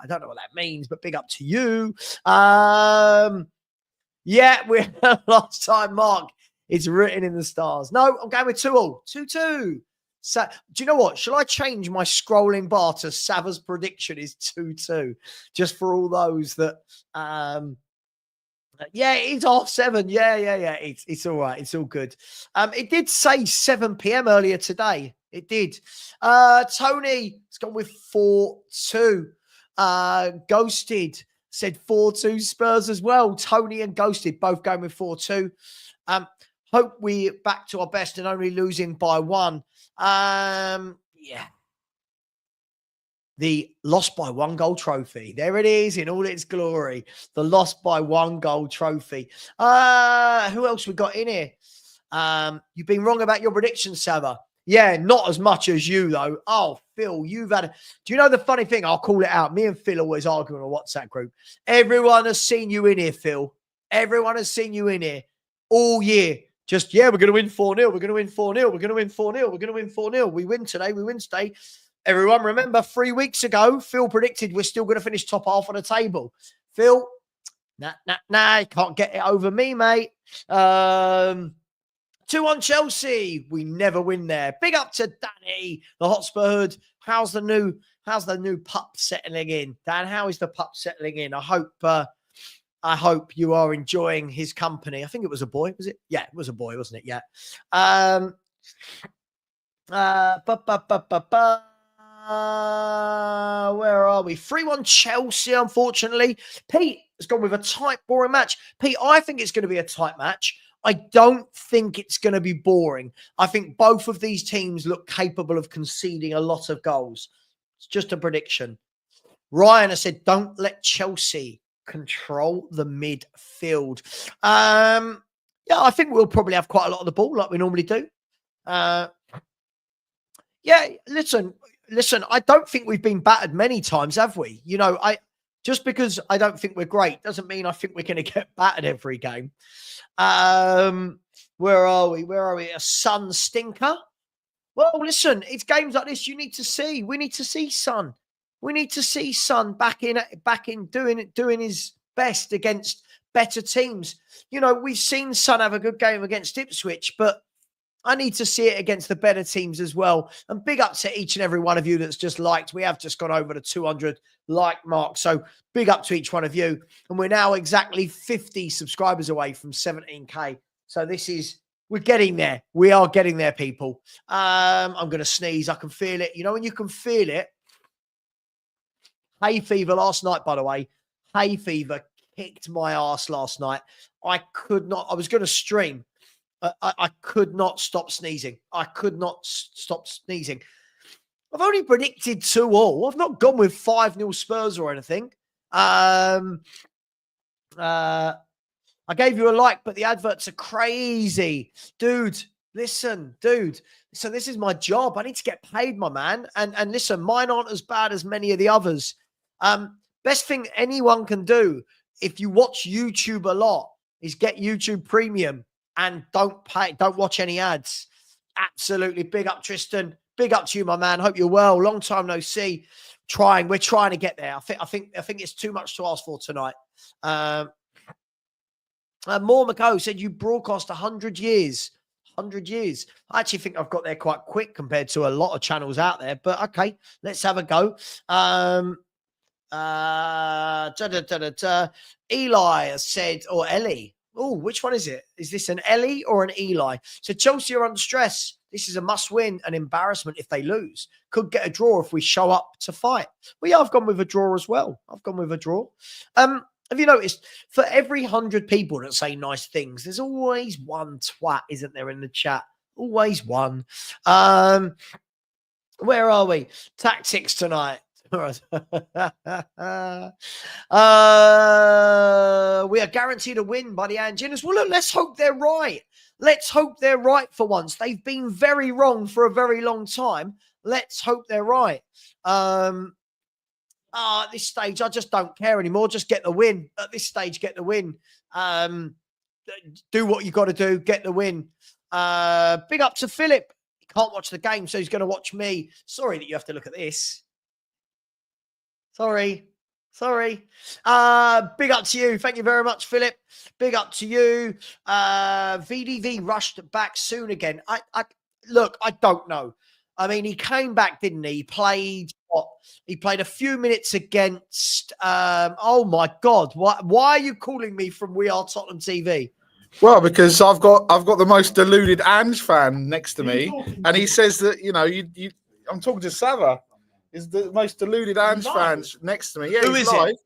don't know what that means, but big up to you. Yeah, we're last time, Mark. It's written in the stars. No, I'm going with 2-2. 2-2. So, do you know what? Shall I change my scrolling bar to Savva's prediction is 2-2? Just for all those that yeah, it's 7:30. Yeah. It's all right. It's all good. It did say 7 p.m. earlier today. It did. Tony has gone with 4-2. Ghosted said 4-2 Spurs as well. Tony and Ghosted both going with 4-2. Hope we're back to our best and only losing by 1. Yeah. The lost by 1 goal trophy. There it is in all its glory. The lost by 1 goal trophy. Who else we got in here? You've been wrong about your predictions, Savva. Yeah, not as much as you, though. Oh, Phil, you've had do you know the funny thing? I'll call it out. Me and Phil always argue in a WhatsApp group. Everyone has seen you in here, Phil. Everyone has seen you in here all year. Just, we're going to win 4-0. We're going to win 4-0. We're going to win 4-0. We're going to win 4-0. We win today. We win today. Everyone, remember 3 weeks ago, Phil predicted we're still going to finish top half of the table. Phil, nah, you can't get it over me, mate. 2-1 Chelsea. We never win there. Big up to Danny, the Hotspur Hood. How's the new pup settling in? Dan, how is the pup settling in? I hope you are enjoying his company. I think it was a boy, was it? Yeah, it was a boy, wasn't it? Yeah. Where are we? 3-1 Chelsea, unfortunately. Pete has gone with a tight, boring match. Pete, I think it's going to be a tight match. I don't think it's going to be boring. I think both of these teams look capable of conceding a lot of goals. It's just a prediction. Ryan has said, don't let Chelsea control the midfield. Yeah, I think we'll probably have quite a lot of the ball like we normally do. Yeah, listen, I don't think we've been battered many times, have we? You know, just because I don't think we're great doesn't mean I think we're going to get battered every game. Where are we? A Sun stinker? Well, listen, it's games like this you need to see. We need to see Sun. We need to see Son back in doing his best against better teams. You know, we've seen Son have a good game against Ipswich, but I need to see it against the better teams as well. And big up to each and every one of you that's just liked. We have just gone over the 200 like mark. So big up to each one of you. And we're now exactly 50 subscribers away from 17K. So we're getting there. We are getting there, people. I'm going to sneeze. I can feel it. You know, when you can feel it. Hay fever last night, by the way. Hay fever kicked my ass last night. I was going to stream. I could not stop sneezing. I've only predicted 2-2. I've not gone with 5-0 Spurs or anything. I gave you a like, but the adverts are crazy. Dude, listen, So this is my job. I need to get paid, my man. And listen, mine aren't as bad as many of the others. Best thing anyone can do if you watch YouTube a lot is get YouTube Premium and don't watch any ads. Absolutely. Big up, Tristan. Big up to you, my man. Hope you're well. Long time no see. We're trying to get there. I think it's too much to ask for tonight. Moore McCo said you broadcast 100 years. 100 years. I actually think I've got there quite quick compared to a lot of channels out there. But okay, let's have a go. Eli has said, or Ellie, Oh, which one is it? Is this an Ellie or an Eli? So Chelsea are under stress. This is a must-win, an embarrassment if they lose. Could get a draw if we show up to fight. Well, yeah, I've gone with a draw as well. I've gone with a draw. Have you noticed, for every 100 people that say nice things, there's always one twat, isn't there, in the chat? Always one. Where are we? Tactics tonight. We are guaranteed a win by the Anginas. Well, look, let's hope they're right. Let's hope they're right for once. They've been very wrong for a very long time. Let's hope they're right. At this stage, I just don't care anymore. Just get the win. At this stage, get the win. Do what you got to do. Get the win. Big up to Philip. He can't watch the game, so he's going to watch me. Sorry that you have to look at this. Sorry. Big up to you. Thank you very much, Philip. Big up to you. VDV rushed back soon again. Look, I don't know. I mean, he came back, didn't he? He played what? He played a few minutes against. Oh my God! Why are you calling me from We Are Tottenham TV? Well, because I've got the most deluded Ange fan next to me, and he says that I'm talking to Savva. Is the most deluded Ange fans next to me? Yeah, who is live. it?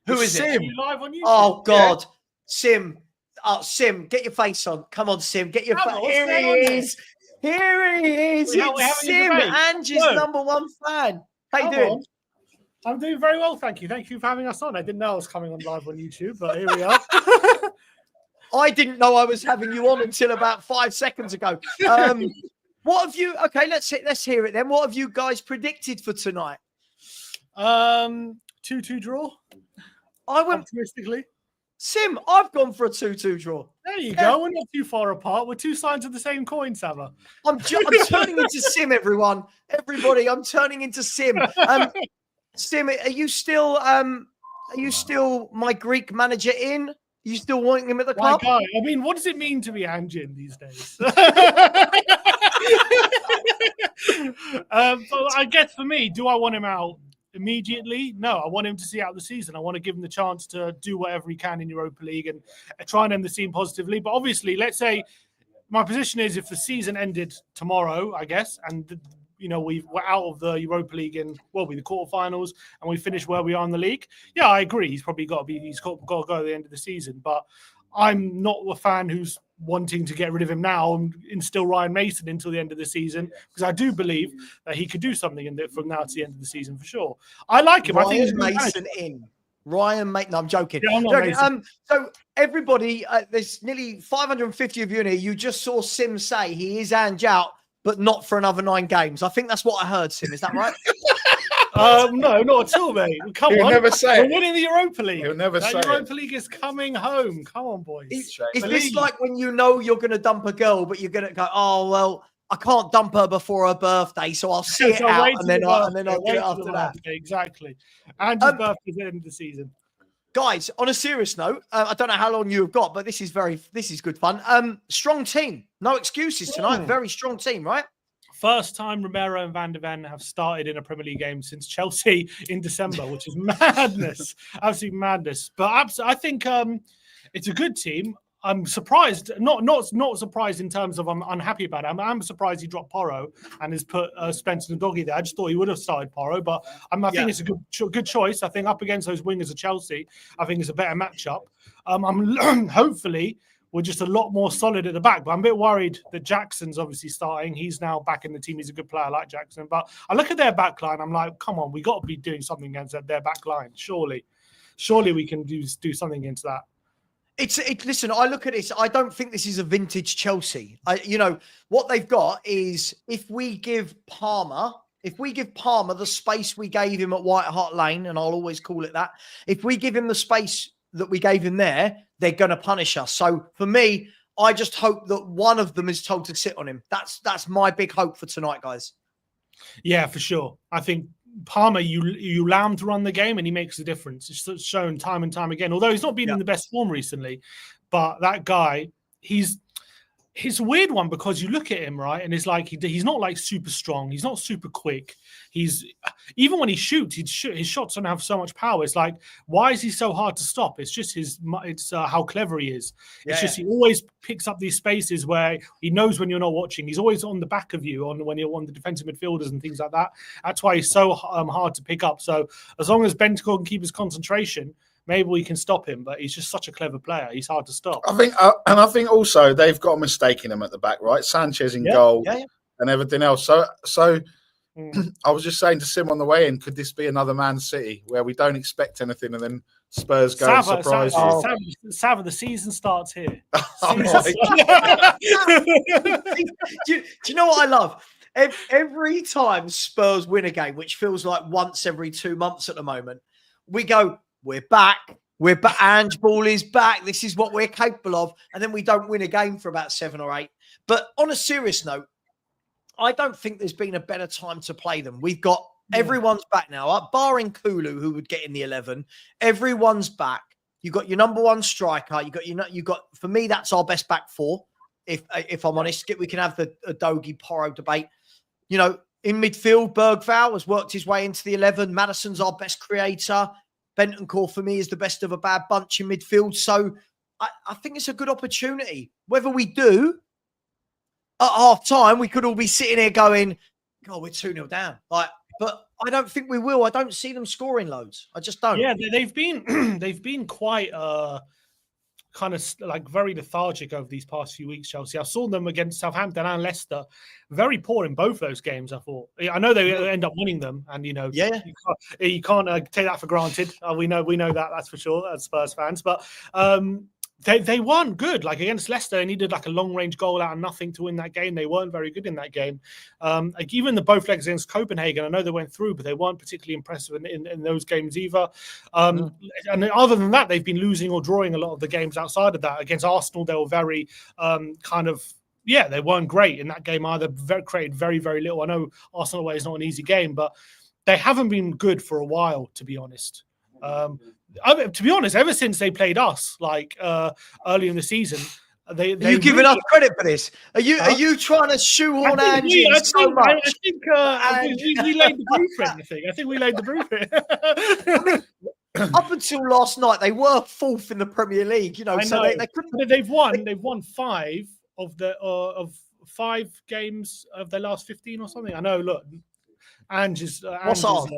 Who is Sim. it? Live on YouTube? Oh God, yeah. Sim! Oh, Sim, get your face on. Come on, Sim, get your face. Here he is. Here he is. It's Sim, Ange's #1 fan. How you doing? I'm doing very well, thank you. Thank you for having us on. I didn't know I was coming on live on YouTube, but here we are. I didn't know I was having you on until about 5 seconds ago. What have you? Okay, let's hear it then. What have you guys predicted for tonight? 2-2 draw. I went optimistically. Sim, I've gone for a 2-2 draw. There you go. We're not too far apart. We're two sides of the same coin, Savva. I'm turning into Sim, everyone. Everybody, I'm turning into Sim. Sim, are you still my Greek manager in? You still wanting him at the club? My guy. I mean, what does it mean to be Anjin these days? But I guess for me, do I want him out immediately? No, I want him to see out the season. I want to give him the chance to do whatever he can in Europa League and try and end the season positively. But obviously, let's say my position is if the season ended tomorrow, I guess, and we're out of the Europa League in the quarterfinals, and we finish where we are in the league. Yeah, I agree. He's got to go at the end of the season. But I'm not a fan who's wanting to get rid of him now and instill Ryan Mason until the end of the season, because I do believe that he could do something from now to the end of the season for sure. I like him. Ryan I think Mason in. Ryan Mason. No, I'm joking. Yeah, I'm not joking. So everybody, there's nearly 550 of you in here. You just saw Sim say he is Ange out, but not for another 9 games. I think that's what I heard, Sim. Is that right? No, not at all, mate. Come on. Never say We're winning the Europa League. He'll never say Europa League is coming home. Come on, boys. Is this like when you're going to dump a girl, but you're going to go, oh, well, I can't dump her before her birthday, so I'll see it out, and then I'll do it after that. Exactly. And his birthday is the end of the season. Guys, on a serious note, I don't know how long you've got, but this is good fun. Strong team. No excuses tonight. Very strong team, right? First time Romero and Van de Ven have started in a Premier League game since Chelsea in December, which is madness. Absolute madness. But I think it's a good team. I'm surprised, not surprised in terms of I'm unhappy about it. I'm surprised he dropped Porro and has put Spencer and Doggy there. I just thought he would have started Porro, but I think it's a good choice. I think up against those wingers of Chelsea, I think it's a better matchup. Hopefully we're just a lot more solid at the back, but I'm a bit worried that Jackson's obviously starting. He's now back in the team. He's a good player, I like Jackson. But I look at their back line. I'm like, come on, we got to be doing something against their back line. Surely we can do something against that. Listen, I look at this. I don't think this is a vintage Chelsea. What they've got is if we give Palmer the space we gave him at White Hart Lane, and I'll always call it that, if we give him the space that we gave him there, they're going to punish us. So for me, I just hope that one of them is told to sit on him. That's my big hope for tonight, guys. Yeah, for sure. I think Palmer, you allow him to run the game and he makes a difference. It's shown time and time again. Although he's not been in the best form recently, but that guy, he's It's a weird one because you look at him, right, and it's like he's not like super strong. He's not super quick. He's even when he shoots, his shots don't have so much power. It's like, why is he so hard to stop? It's just how clever he is. It's just he always picks up these spaces where he knows when you're not watching. He's always on the back of you when you're on the defensive midfielders and things like that. That's why he's so hard to pick up. So as long as Bentancur can keep his concentration, maybe we can stop him, but he's just such a clever player. He's hard to stop. I think also they've got a mistake in him at the back, right? Sanchez in goal and everything else. So I was just saying to Sim on the way in, could this be another Man City where we don't expect anything and then Spurs go and surprise you? Savva, the season starts here. Do you know what I love? Every time Spurs win a game, which feels like once every 2 months at the moment, we go, we're back. We're back. Ange Ball is back. This is what we're capable of. And then we don't win a game for about 7 or 8. But on a serious note, I don't think there's been a better time to play them. We've got everyone's back now, barring Kulu, who would get in the 11. Everyone's back. You got your number one striker. You got. For me, that's our best back four. If I'm honest, we can have the Dogi Porro debate. You know, in midfield, Bergvall has worked his way into the 11. Maddison's our best creator. Bentancur, for me, is the best of a bad bunch in midfield. So I think it's a good opportunity. Whether we do, at half-time, we could all be sitting here going, God, we're 2-0 down. But I don't think we will. I don't see them scoring loads. I just don't. Yeah, they've been quite kind of like very lethargic over these past few weeks, Chelsea. I saw them against Southampton and Leicester. Very poor in both those games, I thought. I know they end up winning them, and you can't take that for granted. We know that, that's for sure, as Spurs fans. But they weren't good. Like against Leicester, they needed like a long-range goal out of nothing to win that game. They weren't very good in that game. Like even the both legs against Copenhagen, I know they went through, but they weren't particularly impressive in those games either. And other than that, they've been losing or drawing a lot of the games outside of that. Against Arsenal, they were very they weren't great in that game either. Created very, very little. I know Arsenal away is not an easy game, but they haven't been good for a while, to be honest. To be honest, ever since they played us, like early in the season, are you giving us credit for this? Are you trying to shoehorn Ange in so much? I think we laid the blueprint. I think we laid the blueprint. Up until last night, they were 4th in the Premier League. You know, so they couldn't. But they've won 5 of 5 games of their last 15 or something. I know. Look. Ange's one's not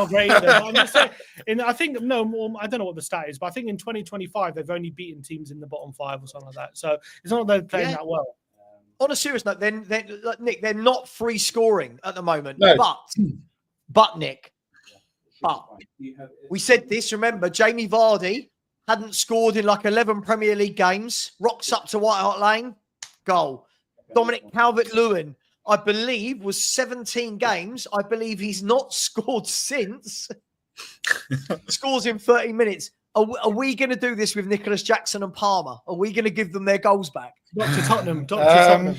great. I'm just saying, I think I don't know what the stat is, but I think in 2025 they've only beaten teams in the bottom 5 or something like that. So it's not that they're playing that well. On a serious note, then Nick, they're not free scoring at the moment. No. But Nick, we said this. Remember, Jamie Vardy hadn't scored in like 11 Premier League games. Rocks up to White Hart Lane, goal. Dominic Calvert-Lewin, I believe, was 17 games. I believe he's not scored since. Scores in 30 minutes. Are we going to do this with Nicholas Jackson and Palmer? Are we going to give them their goals back? Dr. Tottenham.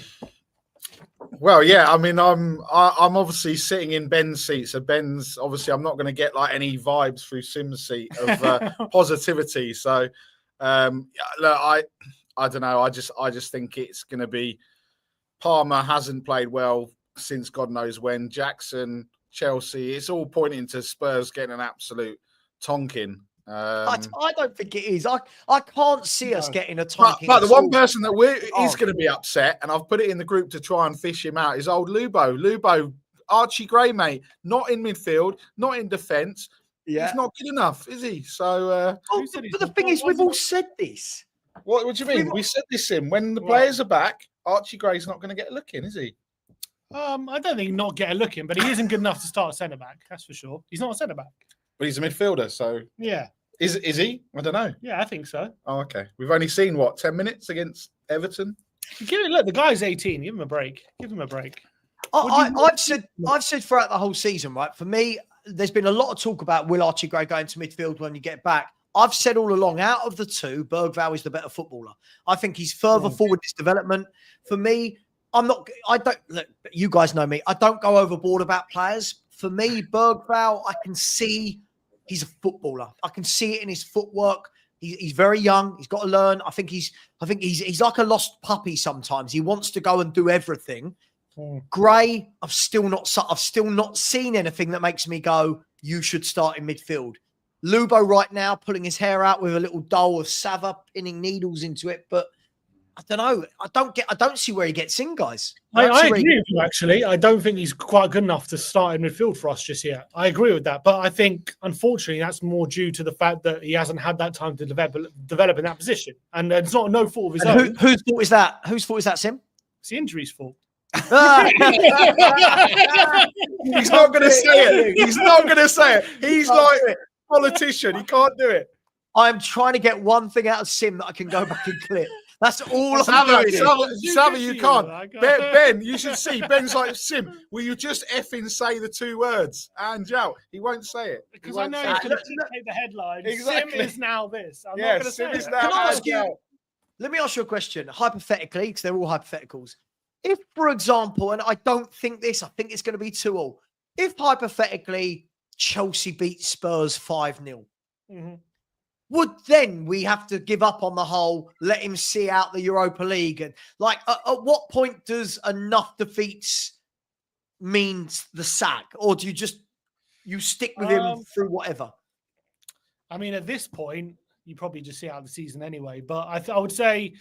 Well, yeah. I mean, I'm obviously sitting in Ben's seat. So Ben's obviously, I'm not going to get like any vibes through Sim's seat of positivity. So, look, I don't know. I just think it's going to be. Palmer hasn't played well since God knows when. Jackson, Chelsea, it's all pointing to Spurs getting an absolute tonking. I don't think it is. I can't see us getting a tonking. But the one person that is going to be upset, and I've put it in the group to try and fish him out, is old Lubo. Lubo, Archie Gray, mate, not in midfield, not in defence. Yeah. He's not good enough, is he? So, but the thing is, we've all said this. What do you mean? We said this in when the players are back. Archie Gray's not going to get a look in, is he? I don't think not get a look in, but he isn't good enough to start a centre back. That's for sure. He's not a centre back. But he's a midfielder, so yeah. Is he? I don't know. Yeah, I think so. Oh, okay. We've only seen 10 minutes against Everton. Look, the guy's 18. Give him a break. I've said throughout the whole season, right? For me, there's been a lot of talk about will Archie Gray go into midfield when you get back. I've said all along, out of the two, Bergvall is the better footballer. I think he's further forward in his development. For me, look, you guys know me. I don't go overboard about players. For me, Bergvall, I can see he's a footballer. I can see it in his footwork. He's very young. He's got to learn. I think he's like a lost puppy sometimes. He wants to go and do everything. Gray, I've still not seen anything that makes me go, you should start in midfield. Lubo right now pulling his hair out with a little doll of Savva pinning needles into it, but I don't know. I don't see where he gets in, guys. I agree with you, actually. I don't think he's quite good enough to start in midfield for us just yet. I agree with that. But I think, unfortunately, that's more due to the fact that he hasn't had that time to develop in that position. And it's not no fault of his own. Whose fault is that? Whose fault is that, Sim? It's the injury's fault. He's not going to say it. He's not going to say it. He's like a politician. He can't do it. I'm trying to get one thing out of Sim that I can go back and clip. That's all I'm doing. Savva, you can't. Ben, you should see. Ben's like, Sim, will you just effing say the two words? And Joe, he won't say it. Because I know he's going to take the headline. Exactly. Sim is now this. I'm not going to say Sim is it. now. Can I ask you? Let me ask you a question. Hypothetically, because they're all hypotheticals. If, for example, and I don't think this, I think it's going to be 2-2. If hypothetically Chelsea beat Spurs 5-0, would then we have to give up on the whole, let him see out the Europa League? And like, at what point does enough defeats mean the sack? Or do you stick with him through whatever? I mean, at this point, you probably just see out the season anyway. But I would say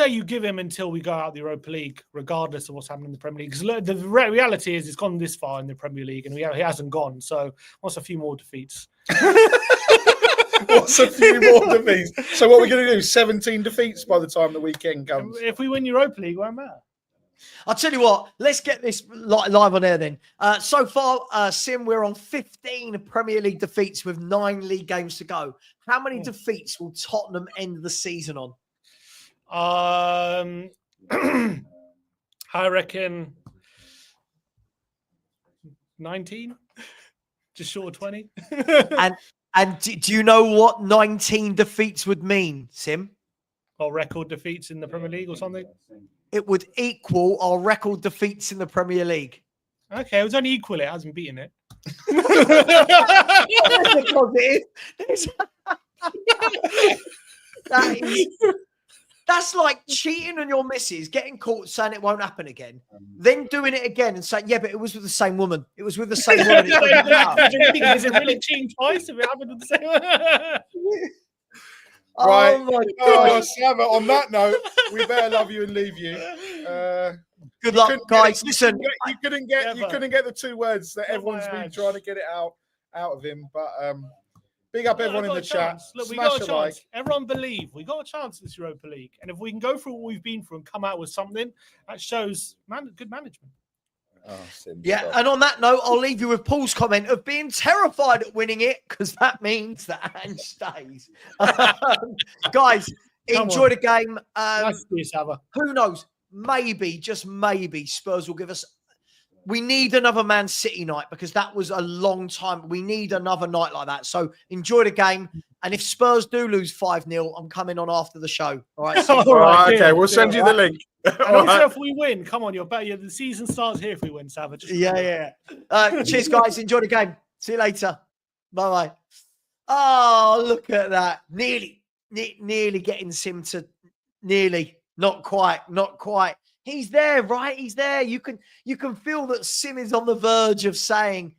you give him until we go out the Europa League, regardless of what's happening in the Premier League. Because the reality is it's gone this far in the Premier League and he hasn't gone. So what's a few more defeats? What's a few more defeats? So what are we going to do? 17 defeats by the time the weekend comes? If we win Europa League, it won't matter. I'll tell you what, let's get this live on air then. So far, Sim, we're on 15 Premier League defeats with 9 league games to go. How many defeats will Tottenham end the season on? I reckon 19, just short of 20. And do you know what 19 defeats would mean, Sim? Or record defeats in the Premier League or something? It would equal our record defeats in the Premier League. Okay, it was only equal. It hasn't beaten it. That's like cheating on your missus, getting caught saying it won't happen again, then doing it again and saying, yeah, but it was with the same woman. It was with the same woman. Is it really cheating twice if it happened with the same woman? Right. Oh my God. Savva, on that note, we better love you and leave you. Good luck, guys. Listen, you couldn't get the two words that everyone's been trying to get it out of him. But big up everyone in the chat. Look, we got a chance. Everyone believe we got a chance this Europa League, and if we can go through what we've been through and come out with something, that shows good management. Yeah, and on that note, I'll leave you with Paul's comment of being terrified at winning it because that means that Ange stays. Guys, enjoy the game. Who knows? Maybe, just maybe, Spurs will give us. We need another Man City night because that was a long time. We need another night like that. So enjoy the game. And if Spurs do lose 5-0, I'm coming on after the show. All right. All right, okay, we'll send you the link. And also, if we win, come on, you're better. The season starts here if we win, Savva. Yeah. Cheers, guys. Enjoy the game. See you later. Bye-bye. Oh, look at that. Nearly getting Sim to not quite. He's there, right? He's there. You can feel that Sim is on the verge of saying,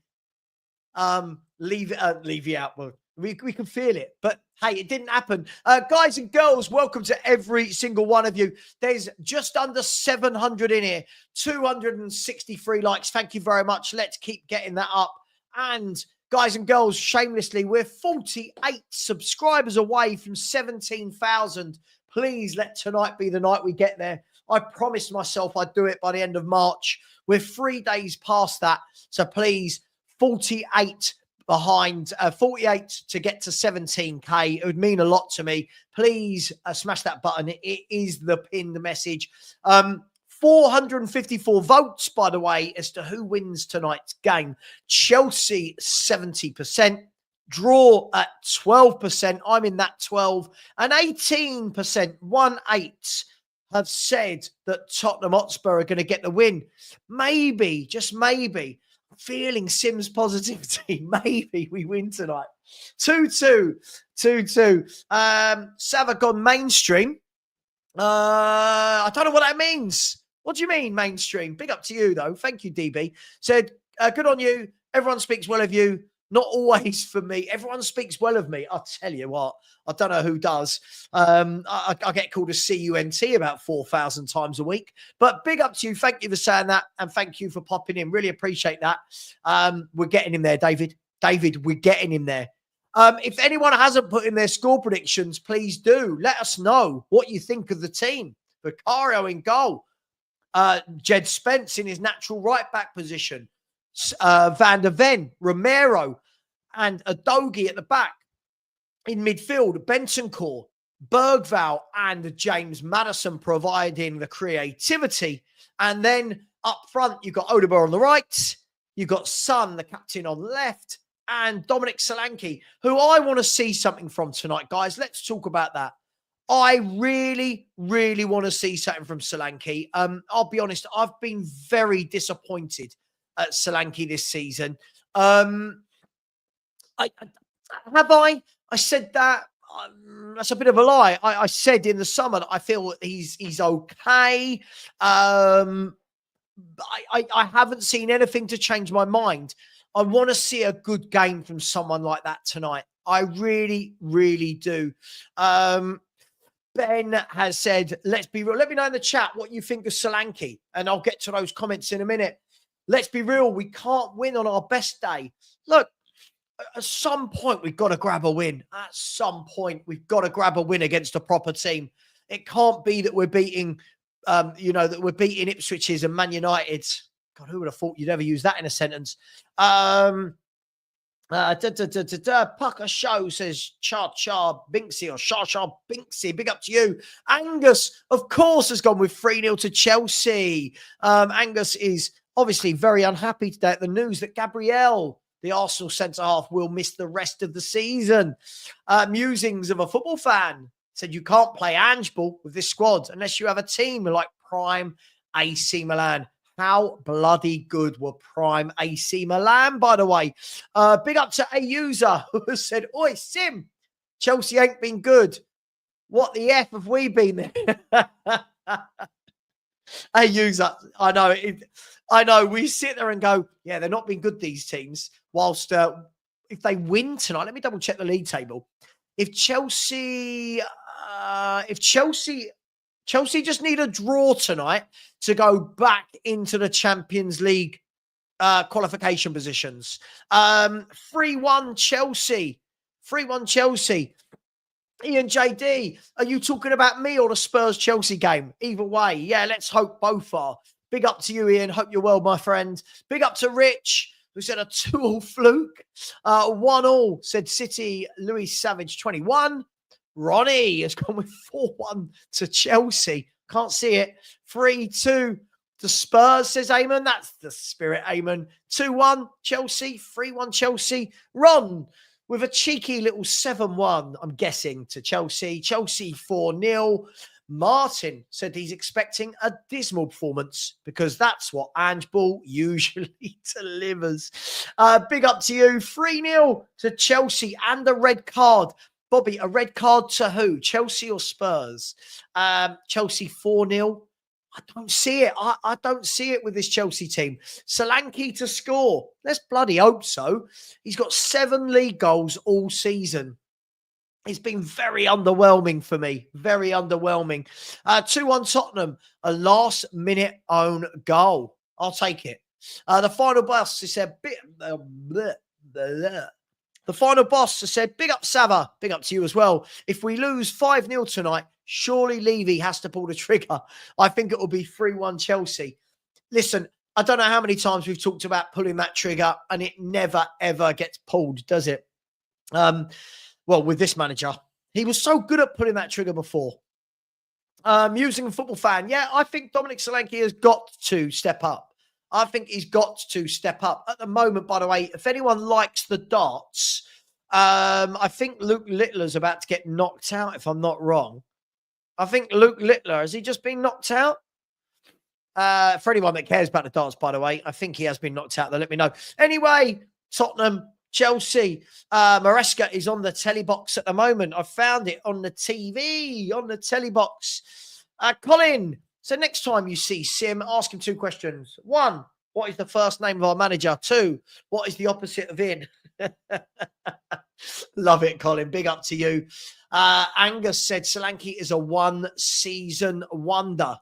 leave you out. Well, we can feel it, but hey, it didn't happen. Guys and girls, welcome to every single one of you. There's just under 700 in here, 263 likes. Thank you very much. Let's keep getting that up. And guys and girls, shamelessly, we're 48 subscribers away from 17,000. Please let tonight be the night we get there. I promised myself I'd do it by the end of March. We're 3 days past that. So please, 48 behind, 48 to get to 17K. It would mean a lot to me. Please smash that button. It is the pinned message. 454 votes, by the way, as to who wins tonight's game. Chelsea, 70%. Draw at 12%. I'm in that 12. And 18%, 1/8, have said that Tottenham Hotspur are going to get the win. Maybe, just maybe. I feeling Sims positivity. Maybe we win tonight. 2-2. 2-2. Savva gone mainstream. I don't know what that means. What do you mean, mainstream? Big up to you, though. Thank you, DB. Said, good on you. Everyone speaks well of you. Not always for me. Everyone speaks well of me. I'll tell you what. I don't know who does. I get called a CUNT about 4,000 times a week. But big up to you. Thank you for saying that. And thank you for popping in. Really appreciate that. We're getting him there, David. David, we're getting him there. If anyone hasn't put in their score predictions, please do. Let us know what you think of the team. Vicario in goal. Jed Spence in his natural right-back position. Van der Ven, Romero, and Adogi at the back. In midfield, Bentancur, Bergval, and James Maddison providing the creativity. And then up front, you've got Odegaard on the right. You've got Son, the captain, on the left. And Dominic Solanke, who I want to see something from tonight, guys. Let's talk about that. I really, really want to see something from Solanke. I'll be honest, I've been very disappointed at Solanke this season. I said that. That's a bit of a lie. I said in the summer that I feel he's okay. I haven't seen anything to change my mind. I want to see a good game from someone like that tonight. I really, really do. Ben has said, let's be real. Let me know in the chat what you think of Solanke, and I'll get to those comments in a minute. Let's be real. We can't win on our best day. Look, at some point, we've got to grab a win. At some point, we've got to grab a win against a proper team. It can't be that we're beating, that we're beating Ipswich's and Man United's. God, who would have thought you'd ever use that in a sentence? Pucker Show says Char Binksy or Char Binksy. Big up to you. Angus, of course, has gone with 3-0 to Chelsea. Angus is obviously very unhappy today at the news that Gabriel, the Arsenal centre-half, will miss the rest of the season. Musings of a football fan said you can't play Ange Ball with this squad unless you have a team like prime AC Milan. How bloody good were prime AC Milan, by the way. Big up to a user who said, oi, Sim, Chelsea ain't been good. What the F have we been there? A user, I know. We sit there and go, yeah, they're not been good, these teams. Whilst if they win tonight, let me double check the league table. If Chelsea just need a draw tonight to go back into the Champions League qualification positions. 3-1 Chelsea. 3-1 Chelsea. Ian JD, are you talking about me or the Spurs-Chelsea game? Either way, yeah, let's hope both are. Big up to you, Ian. Hope you're well, my friend. Big up to Rich, who said a 2-all fluke. 1-all, said City, Louis Savage, 21. Ronnie has gone with 4-1 to Chelsea. Can't see it. 3-2 to Spurs, says Eamon. That's the spirit, Eamon. 2-1 Chelsea, 3-1 Chelsea. Ron with a cheeky little 7-1, I'm guessing, to Chelsea. Chelsea 4-0. Martin said he's expecting a dismal performance because that's what Ange Ball usually delivers. Big up to you. 3-0 to Chelsea and a red card. Bobby, a red card to who? Chelsea or Spurs? Chelsea 4-0. I don't see it. I don't see it with this Chelsea team. Solanke to score. Let's bloody hope so. He's got 7 league goals all season. It's been very underwhelming for me. Very underwhelming. 2-1 Tottenham. A last-minute own goal. I'll take it. The final boss has said... The final boss has said, big up Savva, big up to you as well. If we lose 5-0 tonight, surely Levy has to pull the trigger. I think it will be 3-1 Chelsea. Listen, I don't know how many times we've talked about pulling that trigger and it never, ever gets pulled, does it? Well, with this manager, he was so good at pulling that trigger before. Using a football fan, yeah, I think Dominic Solanke has got to step up. I think he's got to step up. At the moment, by the way, if anyone likes the darts, I think Luke Littler's about to get knocked out, if I'm not wrong. I think Luke Littler, has he just been knocked out? For anyone that cares about the darts, by the way, I think he has been knocked out. Let me know. Anyway, Tottenham, Chelsea. Maresca is on the telly box at the moment. I found it on the TV, on the telly box. Colin, so next time you see Sim, ask him 2 questions. 1, what is the first name of our manager? 2, what is the opposite of in? Love it, Colin. Big up to you. Angus said Solanke is a 1-season wonder.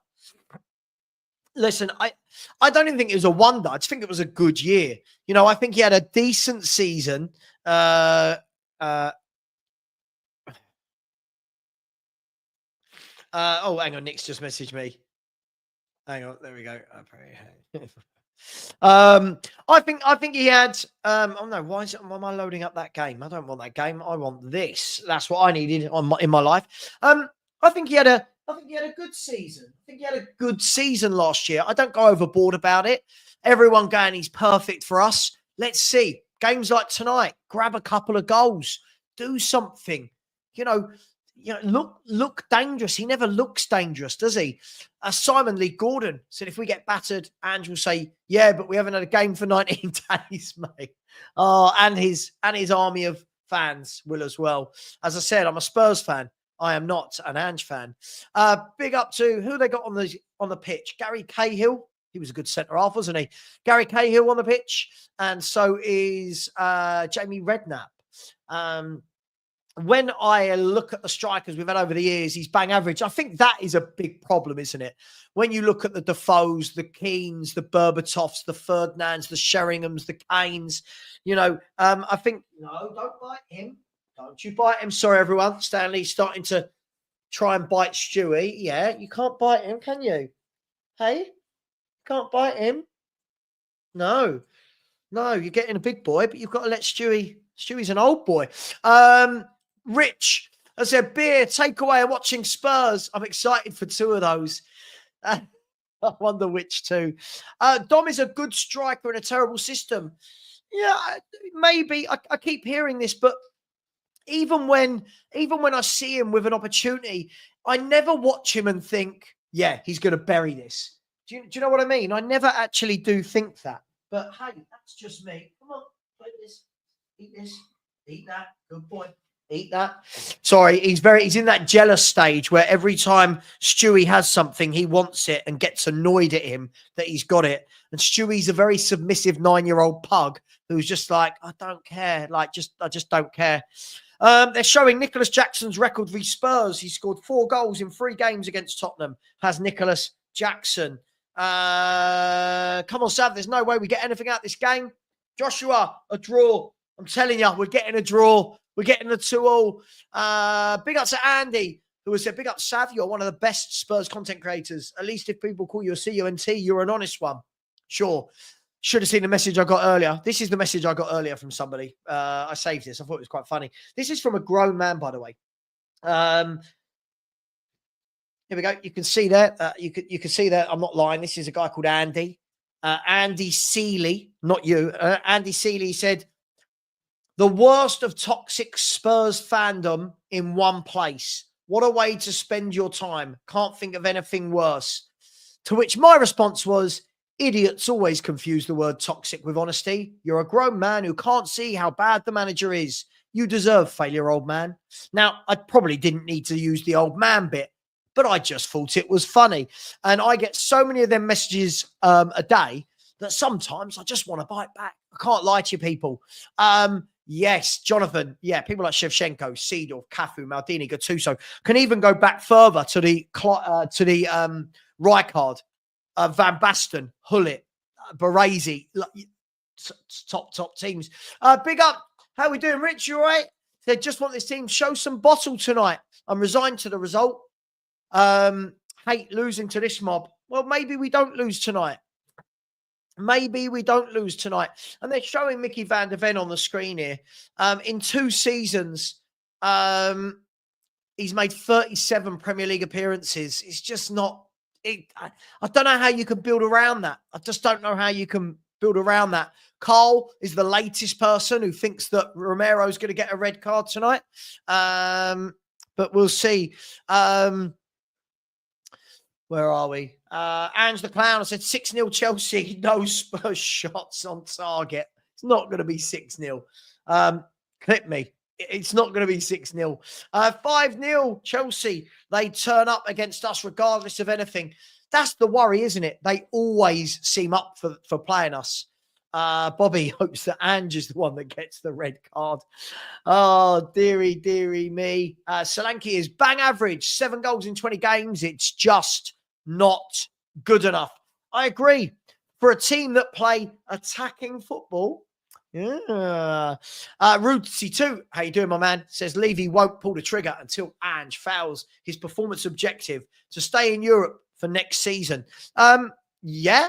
Listen, I don't even think it was a wonder. I just think it was a good year. You know, I think he had a decent season. Oh, hang on. Nick's just messaged me. Hang on. There we go. I think he had. Oh no, why am I loading up that game? I don't want that game. I want this. That's what I needed in my life. I think he had a good season. I think he had a good season last year. I don't go overboard about it. Everyone going, he's perfect for us. Let's see. Games like tonight, grab a couple of goals, do something. You know, look dangerous. He never looks dangerous, does he? Simon Lee Gordon said, if we get battered, Ange will say, yeah, but we haven't had a game for 19 days, mate. Oh, and his army of fans will as well. As I said, I'm a Spurs fan. I am not an Ange fan. Big up to who they got on the pitch. Gary Cahill. He was a good centre half, wasn't he? Gary Cahill on the pitch, and so is Jamie Redknapp. When I look at the strikers we've had over the years, he's bang average. I think that is a big problem, isn't it? When you look at the Defoes, the Keanes, the Berbatovs, the Ferdinands, the Sheringhams, the Kanes, you know, I think, no, don't bite him. Don't you bite him. Sorry, everyone. Stanley's starting to try and bite Stewie. Yeah, you can't bite him, can you? Hey? Can't bite him? No, you're getting a big boy, but you've got to let Stewie. Stewie's an old boy. Rich, I said, beer, takeaway, and watching Spurs. I'm excited for 2 of those. I wonder which 2. Dom is a good striker in a terrible system. Yeah, maybe. I keep hearing this, but even when I see him with an opportunity, I never watch him and think, yeah, he's going to bury this. Do you know what I mean? I never actually do think that. But hey, that's just me. Come on, play this. Eat this. Eat that. Good boy. Eat that. Sorry, he's in that jealous stage where every time Stewie has something, he wants it and gets annoyed at him that he's got it. And Stewie's a very submissive 9-year-old pug who's just like, I don't care. I just don't care. They're showing Nicholas Jackson's record v Spurs. He scored 4 goals in 3 games against Tottenham. Has Nicholas Jackson. Come on, Sav. There's no way we get anything out of this game. Joshua, a draw. I'm telling you, we're getting a draw. We're getting a 2-2. Big up to Andy, who has said, big up Sav. You're one of the best Spurs content creators. At least if people call you a CUNT, you're an honest one. Sure. Should have seen the message I got earlier. This is the message I got earlier from somebody. I saved this. I thought it was quite funny. This is from a grown man, by the way. Here we go. You can see there. You can see that I'm not lying. This is a guy called Andy. Andy Seeley, not you. Andy Seeley said, the worst of toxic Spurs fandom in one place. What a way to spend your time. Can't think of anything worse. To which my response was, idiots always confuse the word toxic with honesty. You're a grown man who can't see how bad the manager is. You deserve failure, old man. Now, I probably didn't need to use the old man bit, but I just thought it was funny. And I get so many of them messages a day that sometimes I just want to bite back. I can't lie to you people. Yes, Jonathan. Yeah, people like Shevchenko, Seedorf, Cafu, Maldini, Gattuso can even go back further to the Rijkaard, Van Basten, Hullet, Baresi, top teams. Big up. How we doing, Rich? You all right? They just want this team to show some bottle tonight. I'm resigned to the result. Hate losing to this mob. Well, maybe we don't lose tonight. Maybe we don't lose tonight. And they're showing Mickey van der Ven on the screen here. In 2 seasons, he's made 37 Premier League appearances. It's just not... I don't know how you can build around that. I just don't know how you can build around that. Carl is the latest person who thinks that Romero's going to get a red card tonight. But we'll see. Where are we? Ange the Clown said 6-0 Chelsea, no Spurs shots on target. It's not going to be 6-0. Clip me. It's not going to be 6-0. 5-0 Chelsea. They turn up against us regardless of anything. That's the worry, isn't it? They always seem up for playing us. Bobby hopes that Ange is the one that gets the red card. Oh, dearie me. Solanke is bang average. 7 goals in 20 games. It's just not good enough. I agree. For a team that play attacking football. Yeah. Rootsy 2, how you doing, my man? Says Levy won't pull the trigger until Ange fails his performance objective to stay in Europe for next season. Yeah,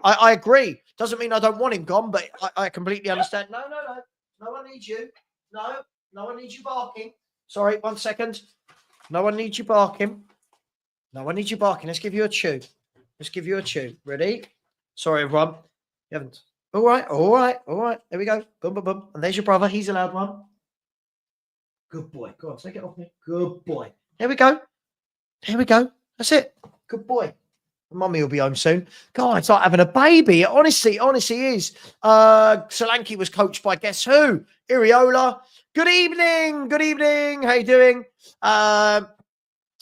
I agree. Doesn't mean I don't want him gone, but I completely understand. No. No one needs you. No one needs you barking. Sorry, 1 second. No one needs you barking. No one needs you barking. Let's give you a chew. Ready? Sorry, everyone. You haven't. All right. There we go. Boom. And there's your brother. He's a loud one. Good boy. Go on, take it off me. Good boy. There we go. That's it. Good boy. Mummy will be home soon. God, it's like having a baby. It honestly is. Solanke was coached by guess who? Iriola. Good evening. How you doing?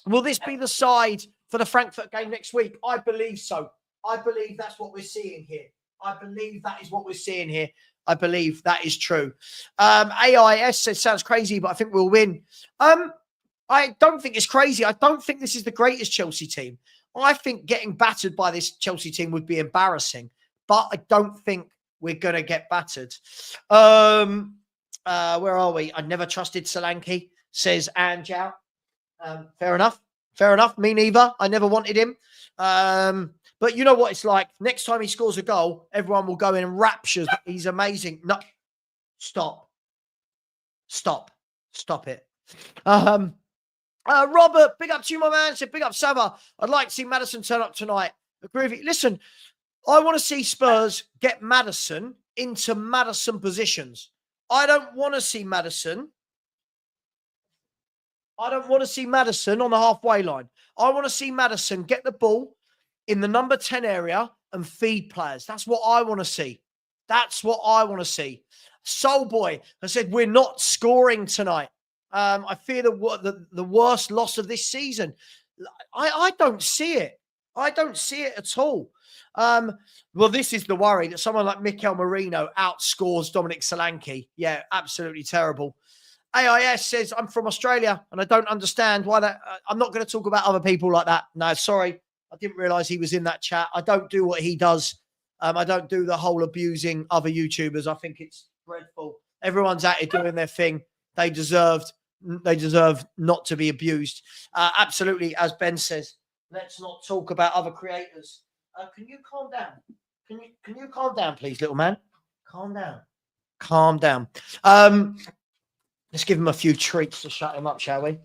Will this be the side for the Frankfurt game next week? I believe so. I believe that's what we're seeing here. I believe that is what we're seeing here. I believe that is true. AIS says, sounds crazy, but I think we'll win. I don't think it's crazy. I don't think this is the greatest Chelsea team. I think getting battered by this Chelsea team would be embarrassing, but I don't think we're going to get battered. Where are we? I never trusted Solanke, says Anjou. Fair enough. Me neither. I never wanted him. But you know what it's like. Next time he scores a goal, everyone will go in raptures. He's amazing. No, stop it. Robert, big up to you, my man. Said, big up, Savva. I'd like to see Maddison turn up tonight. Agree with you. Listen, I want to see Spurs get Maddison into Maddison positions. I don't want to see Maddison on the halfway line. I want to see Maddison get the ball in the number 10 area and feed players. That's what I want to see. Soul Boy has said, we're not scoring tonight. I fear the worst loss of this season. I don't see it. I don't see it at all. Well, this is the worry that someone like Mikel Merino outscores Dominic Solanke. Yeah, absolutely terrible. AIS says, I'm from Australia and I don't understand why that. I'm not going to talk about other people like that. No, sorry. I didn't realize he was in that chat. I don't do what he does. I don't do the whole abusing other YouTubers. I think it's dreadful. Everyone's at it doing their thing. They deserve not to be abused. Absolutely, as Ben says, let's not talk about other creators. Can you calm down? Can you calm down, please, little man? Calm down. Let's give him a few treats to shut him up, shall we?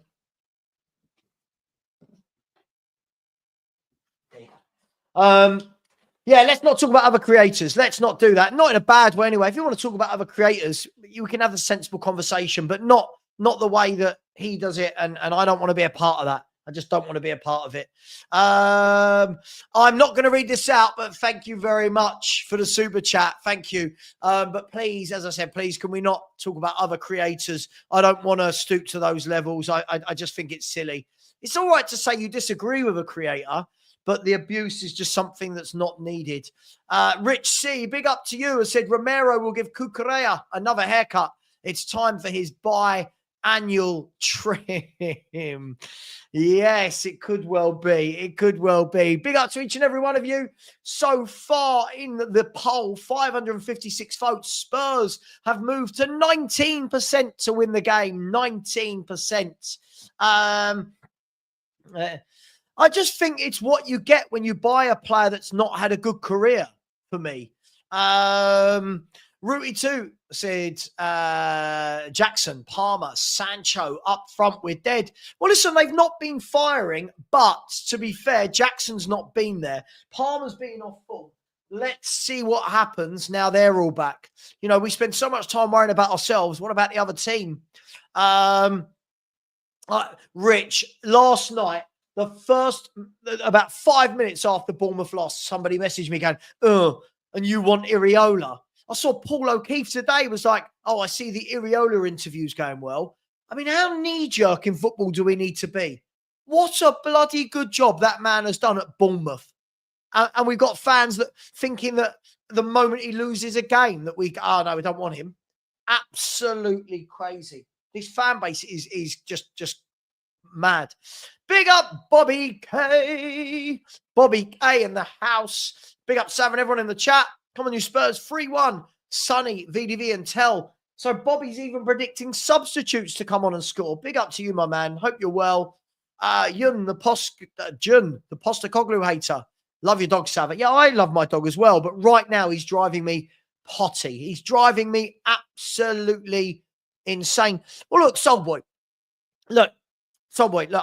Yeah, let's not talk about other creators. Let's not do that. Not in a bad way anyway. If you want to talk about other creators, you can have a sensible conversation, but not the way that he does it. And I don't want to be a part of that. I just don't want to be a part of it. I'm not going to read this out, but thank you very much for the super chat. Thank you. But please, as I said, please, can we not talk about other creators? I don't want to stoop to those levels. I just think it's silly. It's all right to say you disagree with a creator, but the abuse is just something that's not needed. Rich C, big up to you, has said Romero will give Cucurella another haircut. It's time for his biannual trim. Yes, it could well be. Big up to each and every one of you. So far in the poll, 556 votes. Spurs have moved to 19% to win the game. 19%. I just think it's what you get when you buy a player that's not had a good career for me. Rooty 2 said Jackson, Palmer, Sancho up front, we're dead. Well, listen, they've not been firing, but to be fair, Jackson's not been there. Palmer's been off full. Let's see what happens now they're all back. You know, we spend so much time worrying about ourselves. What about the other team? Rich, last night, about 5 minutes after Bournemouth lost, somebody messaged me going, "Oh, and you want Iriola?" I saw Paul O'Keefe today was like, "Oh, I see the Iriola interview's going well." I mean, how knee-jerk in football do we need to be? What a bloody good job that man has done at Bournemouth. And we've got fans that thinking that the moment he loses a game that we don't want him. Absolutely crazy. This fan base is just mad. Big up Bobby K. Bobby K in the house. Big up Savva and everyone in the chat. Come on, you Spurs. 3-1. Sunny, VDV and Tell. So Bobby's even predicting substitutes to come on and score. Big up to you, my man. Hope you're well. Jun, the Postacoglu hater. Love your dog, Savva. Yeah, I love my dog as well. But right now, he's driving me potty. He's driving me absolutely insane. Well, look, Soulboy. Look,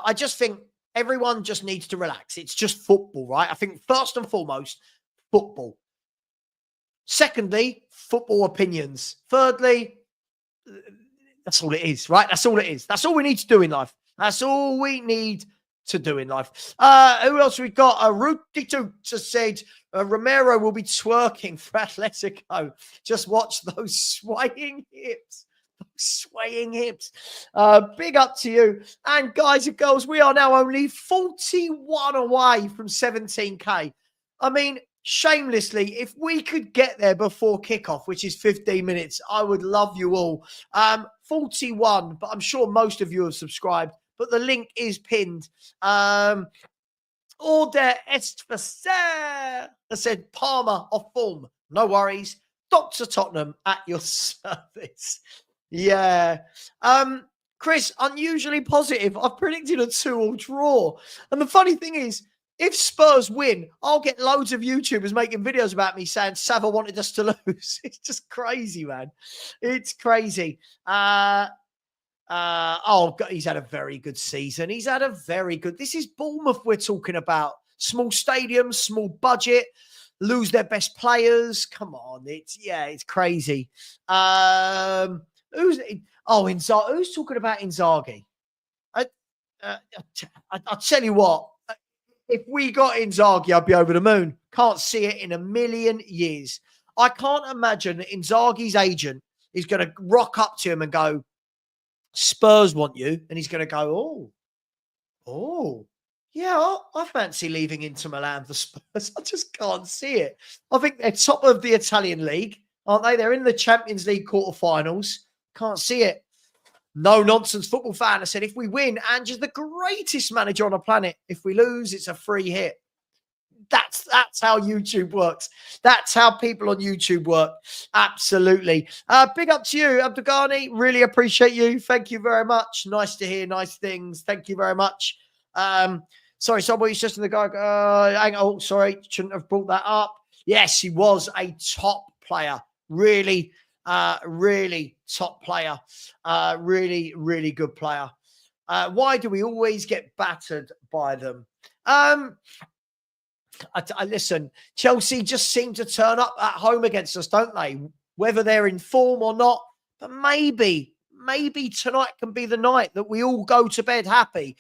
I just think everyone just needs to relax. It's just football, right? I think first and foremost, football. Secondly, football opinions. Thirdly, that's all it is, right? That's all it is. That's all we need to do in life. That's all we need to do in life. Who else we got? Rudy just said Romero will be twerking for Atletico. Just watch those swaying hips. Big up to you. And guys and girls, we are now only 41 away from 17K. I mean, shamelessly, if we could get there before kickoff, which is 15 minutes, I would love you all. 41, but I'm sure most of you have subscribed. But the link is pinned. Order est facere. I said Palmer off form. No worries. Dr. Tottenham at your service. Yeah. Chris, unusually positive. I've predicted a 2-2 draw. And the funny thing is, if Spurs win, I'll get loads of YouTubers making videos about me saying Savva wanted us to lose. It's just crazy, man. It's crazy. God, he's had a very good season. This is Bournemouth we're talking about. Small stadium, small budget, lose their best players. Come on. It's crazy. Who's talking about Inzaghi? I'll tell you what, if we got Inzaghi, I'd be over the moon. Can't see it in a million years. I can't imagine that Inzaghi's agent is going to rock up to him and go, Spurs want you. And he's going to go, yeah, I fancy leaving Inter Milan for Spurs. I just can't see it. I think they're top of the Italian league, aren't they? They're in the Champions League quarterfinals. Can't see it. No nonsense football fan. I said, if we win, Ange's the greatest manager on the planet. If we lose, it's a free hit. That's how YouTube works. That's how people on YouTube work. Absolutely. Big up to you, Abdugani. Really appreciate you. Thank you very much. Nice to hear nice things. Thank you very much. Sorry, somebody's just in the guy. Sorry, shouldn't have brought that up. Yes, he was a top player. Really top player. Really, really good player. Why do we always get battered by them? Listen, Chelsea just seem to turn up at home against us, don't they? Whether they're in form or not. But maybe tonight can be the night that we all go to bed happy.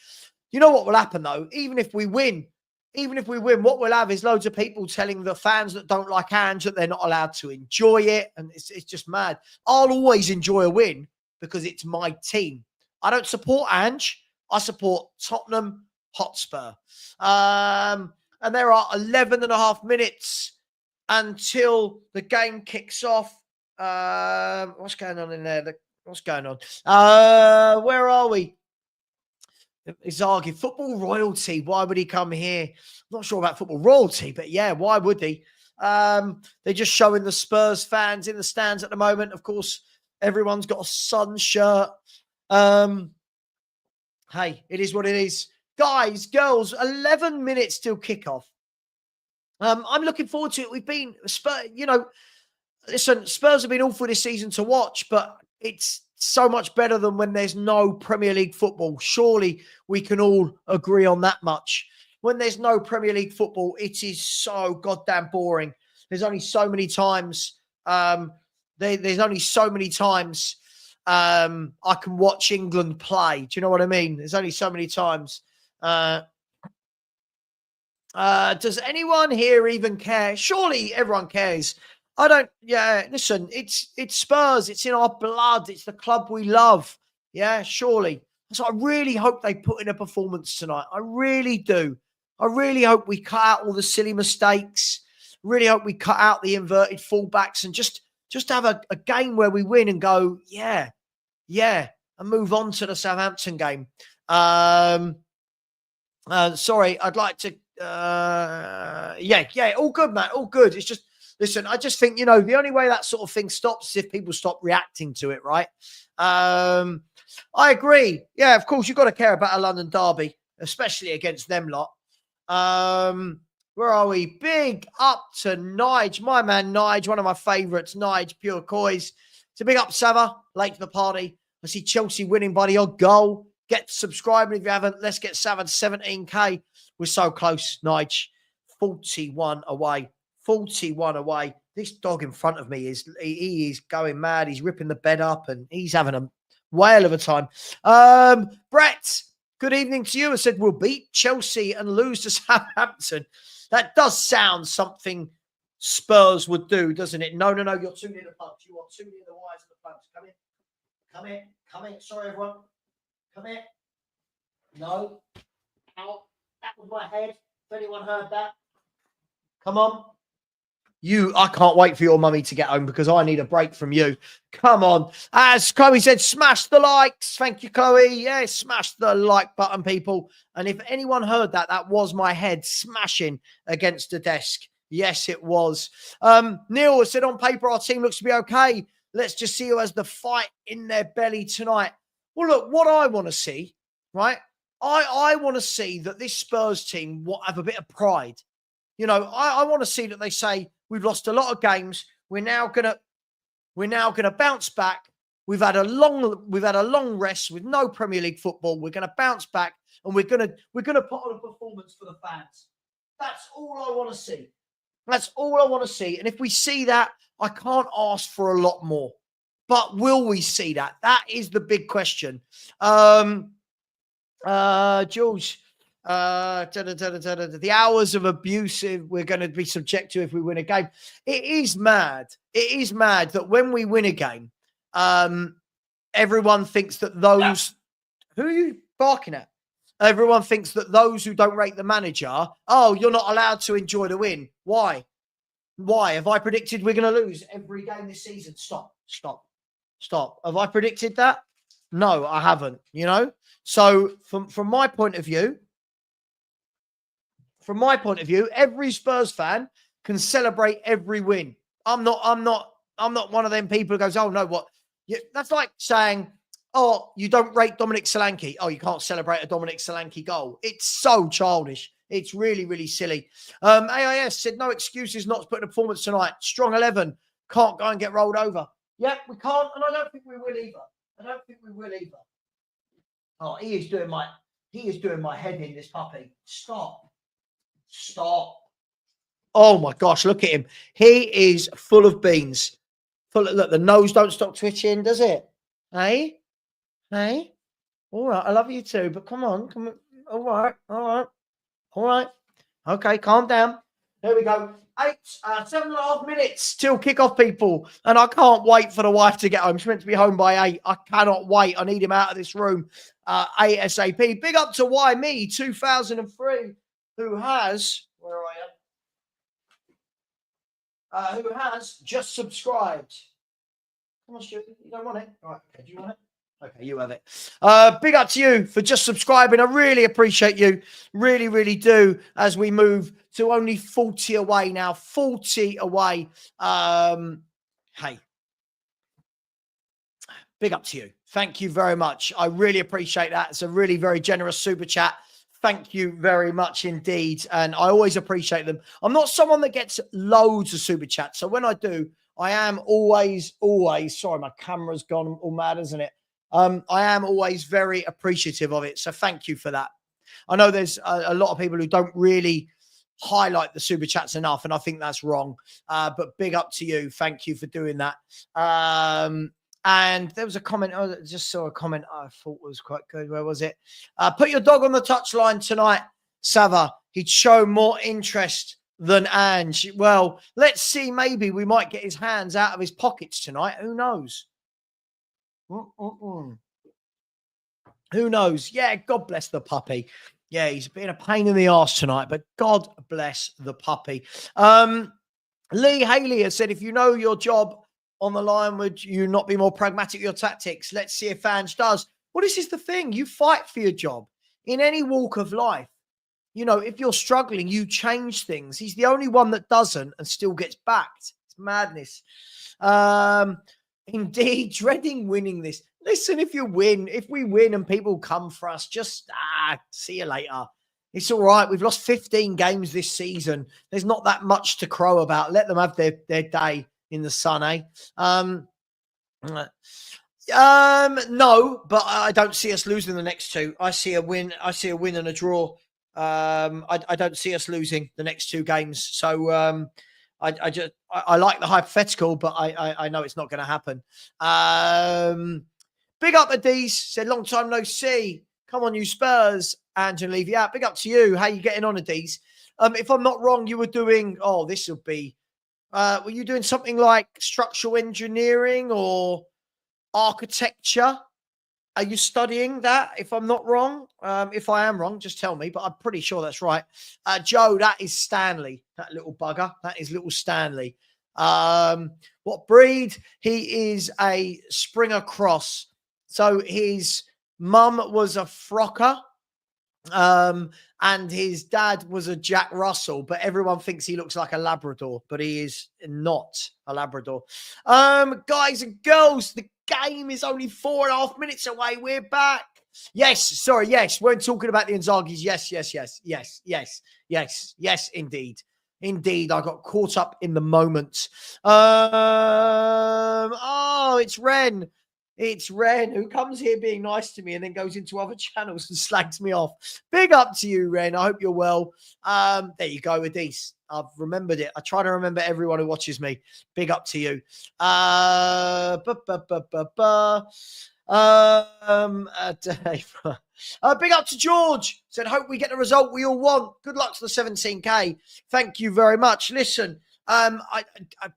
You know what will happen, though? Even if we win, what we'll have is loads of people telling the fans that don't like Ange that they're not allowed to enjoy it. And it's just mad. I'll always enjoy a win because it's my team. I don't support Ange. I support Tottenham Hotspur. And there are 11 and a half minutes until the game kicks off. What's going on in there? What's going on? Where are we? Inzaghi, football royalty. Why would he come here? I'm not sure about football royalty, but yeah, why would he? They're just showing the Spurs fans in the stands at the moment. Of course, everyone's got a Sun shirt. Hey, it is what it is. Guys, girls, 11 minutes till kickoff. I'm looking forward to it. We've been, listen, Spurs have been awful this season to watch, but it's so much better than when there's no Premier League football. Surely we can all agree on that much. When there's no Premier League football, it is so goddamn boring. There's only so many times. There's only so many times I can watch England play. Do you know what I mean? There's only so many times. Does anyone here even care? Surely everyone cares. I don't. Yeah, listen, it's Spurs. It's in our blood. It's the club we love. Yeah, surely. So I really hope they put in a performance tonight. I really do. I really hope we cut out all the silly mistakes. Really hope we cut out the inverted fullbacks and just have a game where we win and go, yeah, and move on to the Southampton game. Sorry, I'd like to. All good, Matt. All good. It's just, listen, I just think, the only way that sort of thing stops is if people stop reacting to it, right? I agree. Yeah, of course, you've got to care about a London derby, especially against them lot. Where are we? Big up to Nige, my man Nige, one of my favourites, Nige, pure coys. It's a big up, Savva, late to the party. I see Chelsea winning by the odd goal. Get subscribing if you haven't. Let's get Savva to 17k. We're so close, Nige. 41 away. 41 away. This dog in front of me he is going mad. He's ripping the bed up and he's having a whale of a time. Brett, good evening to you. I said we'll beat Chelsea and lose to Southampton. That does sound something Spurs would do, doesn't it? No. You're too near the punch. You are too near the wires of the punch. Come in. Sorry, everyone. Come here. No. Out. That was my head. If anyone heard that. Come on. I can't wait for your mummy to get home because I need a break from you. Come on. As Chloe said, smash the likes. Thank you, Chloe. Yeah, smash the like button, people. And if anyone heard that, that was my head smashing against the desk. Yes, it was. Neil said, on paper, our team looks to be okay. Let's just see who has the fight in their belly tonight. Well, look, what I want to see, right? I want to see that this Spurs team have a bit of pride. I want to see that they say, we've lost a lot of games. We're now gonna bounce back. We've had a long rest with no Premier League football. We're gonna bounce back and we're gonna put on a performance for the fans. That's all I want to see. That's all I want to see. And if we see that, I can't ask for a lot more. But will we see that? That is the big question. George. The hours of abuse we're going to be subject to if we win a game. It is mad. It is mad that when we win a game, everyone thinks that those... Who are you barking at? Everyone thinks that those who don't rate the manager, you're not allowed to enjoy the win. Why? Have I predicted we're going to lose every game this season? Stop. Have I predicted that? No, I haven't, So from my point of view, every Spurs fan can celebrate every win. I'm not one of them people who goes, oh no, what? That's like saying, oh, you don't rate Dominic Solanke. Oh, you can't celebrate a Dominic Solanke goal. It's so childish. It's really, really silly. AIS said, no excuses not to put in a performance tonight. Strong 11. Can't go and get rolled over. Yeah, we can't. And I don't think we will either. Oh, he is doing my head in, this puppy. Stop. Oh my gosh, look at him. He is full of beans. Look, the nose don't stop twitching, does it? Hey? All right, I love you too, but come on. All right. Okay, calm down. There we go. 7.5 minutes till kickoff, people. And I can't wait for the wife to get home. She's meant to be home by 8. I cannot wait. I need him out of this room ASAP. Big up to Why Me 2003. Who has just subscribed. Come on, Stuart. You don't want it? All right. Okay. Do you want it? Okay, you have it. Big up to you for just subscribing. I really appreciate you. Really, really do. As we move to only 40 away now. 40 away. Hey. Big up to you. Thank you very much. I really appreciate that. It's a really very generous super chat. Thank you very much indeed. And I always appreciate them. I'm not someone that gets loads of super chats. So when I do, I am always, sorry, my camera's gone all mad, isn't it? I am always very appreciative of it. So thank you for that. I know there's a lot of people who don't really highlight the super chats enough, and I think that's wrong. But big up to you. Thank you for doing that. And there was a comment. I just saw a comment I thought was quite good. Where was it? Put your dog on the touchline tonight, Savva. he'd show more interest than Ange. Well, let's see. Maybe we might get his hands out of his pockets tonight. Who knows? Who knows? Yeah, God bless the puppy. Yeah, he's been a pain in the arse tonight, but God bless the puppy. Lee Haley has said, if you know your job on the line, would you not be more pragmatic with your tactics? Let's see if Ange does. Well, this is the thing. You fight for your job in any walk of life. You know, if you're struggling, you change things. He's the only one that doesn't and still gets backed. It's madness. Indeed, dreading winning this. Listen, if we win and people come for us, just see you later. It's all right. We've lost 15 games this season. There's not that much to crow about. Let them have their day in the sun, eh? No, but I don't see us losing the next two. I see a win. I see a win and a draw. I don't see us losing the next two games. So I like the hypothetical, but I know it's not going to happen. Big up the D's, said long time no see. Come on, you Spurs, Ange and Levy out. Big up to you. How you getting on, D's? If I'm not wrong, you were doing. Oh, this will be. Were you doing something like structural engineering or architecture? Are you studying that? If I'm not wrong, if I am wrong, just tell me. But I'm pretty sure that's right. Joe, that is Stanley. That little bugger. That is little Stanley. What breed? He is a Springer Cross. So his mum was a Frocker, and his dad was a Jack Russell, but everyone thinks he looks like a Labrador, but he is not a Labrador. Guys and girls, the game is only 4.5 minutes away. We're back. Yes, we're talking about the Inzaghi's. Yes, indeed. Indeed, I got caught up in the moment. It's Ren. It's Ren who comes here being nice to me and then goes into other channels and slags me off. Big up to you, Ren. I hope you're well. There you go, Adis. I've remembered it. I try to remember everyone who watches me. Big up to you. Big up to George. Said, hope we get the result we all want. Good luck to the 17K. Thank you very much. Listen, God,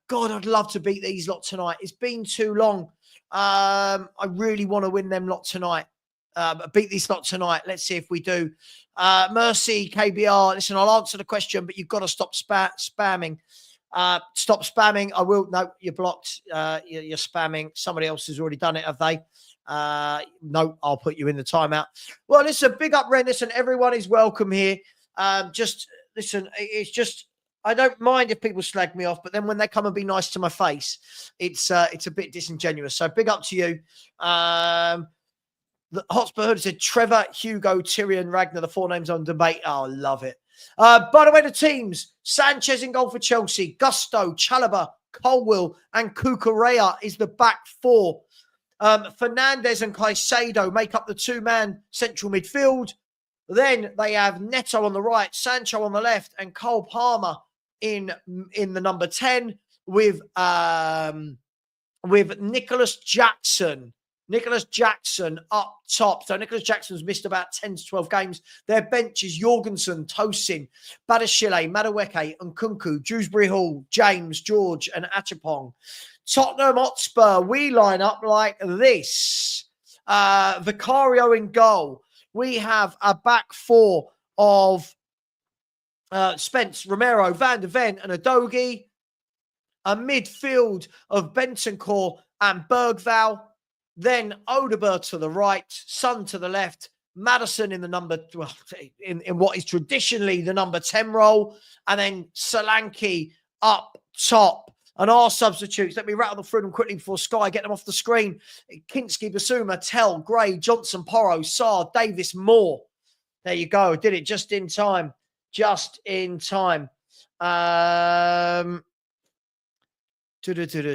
I'd love to beat these lot tonight. It's been too long. I really want to win them lot tonight. Beat this lot tonight. Let's see if we do. Mercy, KBR. Listen, I'll answer the question, but you've got to stop spamming. Stop spamming. I will. No, you're blocked. You're spamming. Somebody else has already done it, have they? No, I'll put you in the timeout. Well, listen, big up, Ren. Listen, everyone is welcome here. Just listen, it's just, I don't mind if people slag me off, but then when they come and be nice to my face, it's a bit disingenuous. So big up to you. The Hotspur Hood said Trevor, Hugo, Tyrion, Ragnar, the four names on debate. Oh, love it. By the way, the teams, Sanchez in goal for Chelsea, Gusto, Chalobah, Colwill, and Cucurella is the back four. Fernandez and Caicedo make up the two-man central midfield. Then they have Neto on the right, Sancho on the left, and Cole Palmer in the number 10 with Nicholas Jackson. Nicholas Jackson up top. So Nicholas Jackson's missed about 10 to 12 games. Their bench is Jorgensen, Tosin, Badashile, Madueke, Nkunku, Dewsbury Hall, James, George, and Achapong. Tottenham Hotspur, we line up like this. Vicario in goal. We have a back four of Spence, Romero, Van de Ven, and Udogie. A midfield of Bentancur and Bergval. Then Odegaard to the right, Son to the left, Maddison in the number, well, in what is traditionally the number 10 role, and then Solanke up top. And our substitutes, let me rattle through them quickly before Sky get them off the screen. Kinski, Basuma, Tell, Gray, Johnson, Porro, Saar, Davis, Moore. There you go. Did it just in time. Just in time. Thank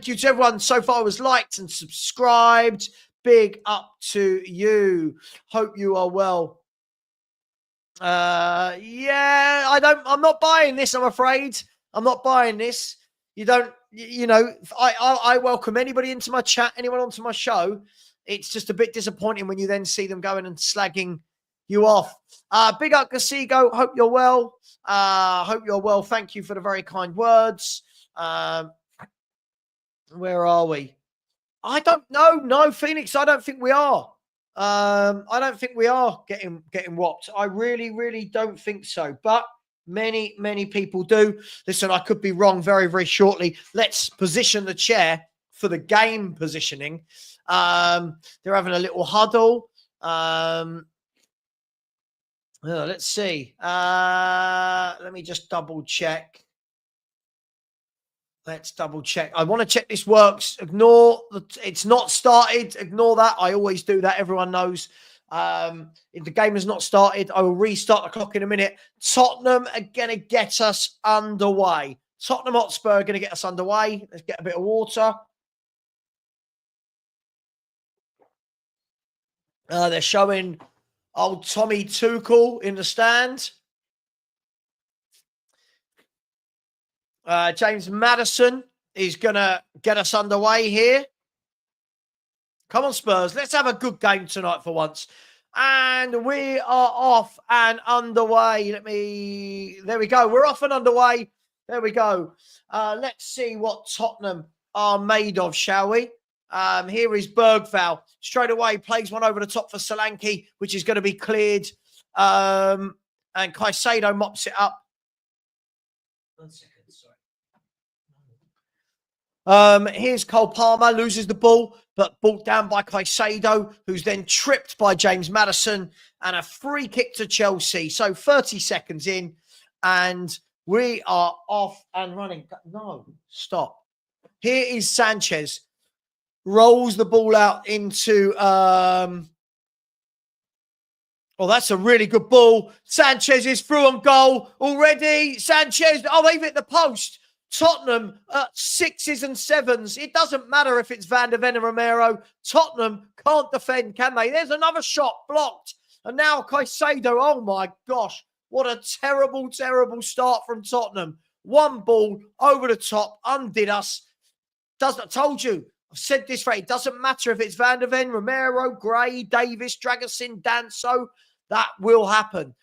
you to everyone so far who's liked and subscribed. Big up to you. Hope you are well. I'm not buying this, I'm afraid. I'm not buying this. I welcome anybody into my chat, anyone onto my show. It's just a bit disappointing when you then see them going and slagging, you off. Big up Gasigo. Hope you're well. Hope you're well. Thank you for the very kind words. Where are we? I don't know. No, Phoenix, I don't think we are. I don't think we are getting whopped. I really, really don't think so. But many, many people do. Listen, I could be wrong very, very shortly. Let's position the chair for the game positioning. They're having a little huddle. Let's see. Let me just double check. Let's double check. I want to check this works. Ignore it's not started. Ignore that. I always do that. Everyone knows. If the game has not started, I will restart the clock in a minute. Tottenham are going to get us underway. Tottenham Hotspur are going to get us underway. Let's get a bit of water. They're showing old Tommy Tuchel in the stand. James Maddison is going to get us underway here. Come on, Spurs. Let's have a good game tonight for once. And we are off and underway. There we go. We're off and underway. There we go. Let's see what Tottenham are made of, shall we? Here is Bergval. Straight away, plays one over the top for Solanke, which is going to be cleared. And Caicedo mops it up. 1 second, sorry. Here's Cole Palmer, loses the ball, but brought down by Caicedo, who's then tripped by James Maddison, and a free kick to Chelsea. So 30 seconds in, and we are off and running. No, stop. Here is Sanchez. Rolls the ball out into... that's a really good ball. Sanchez is through on goal already. Sanchez, they've hit the post. Tottenham at 6s and 7s. It doesn't matter if it's Van der Ven and Romero. Tottenham can't defend, can they? There's another shot blocked. And now Caicedo, oh my gosh. What a terrible, terrible start from Tottenham. One ball over the top, undid us. Told you. I've said this right. It doesn't matter if it's Van der Ven, Romero, Gray, Davis, Dragosin, Danso. That will happen.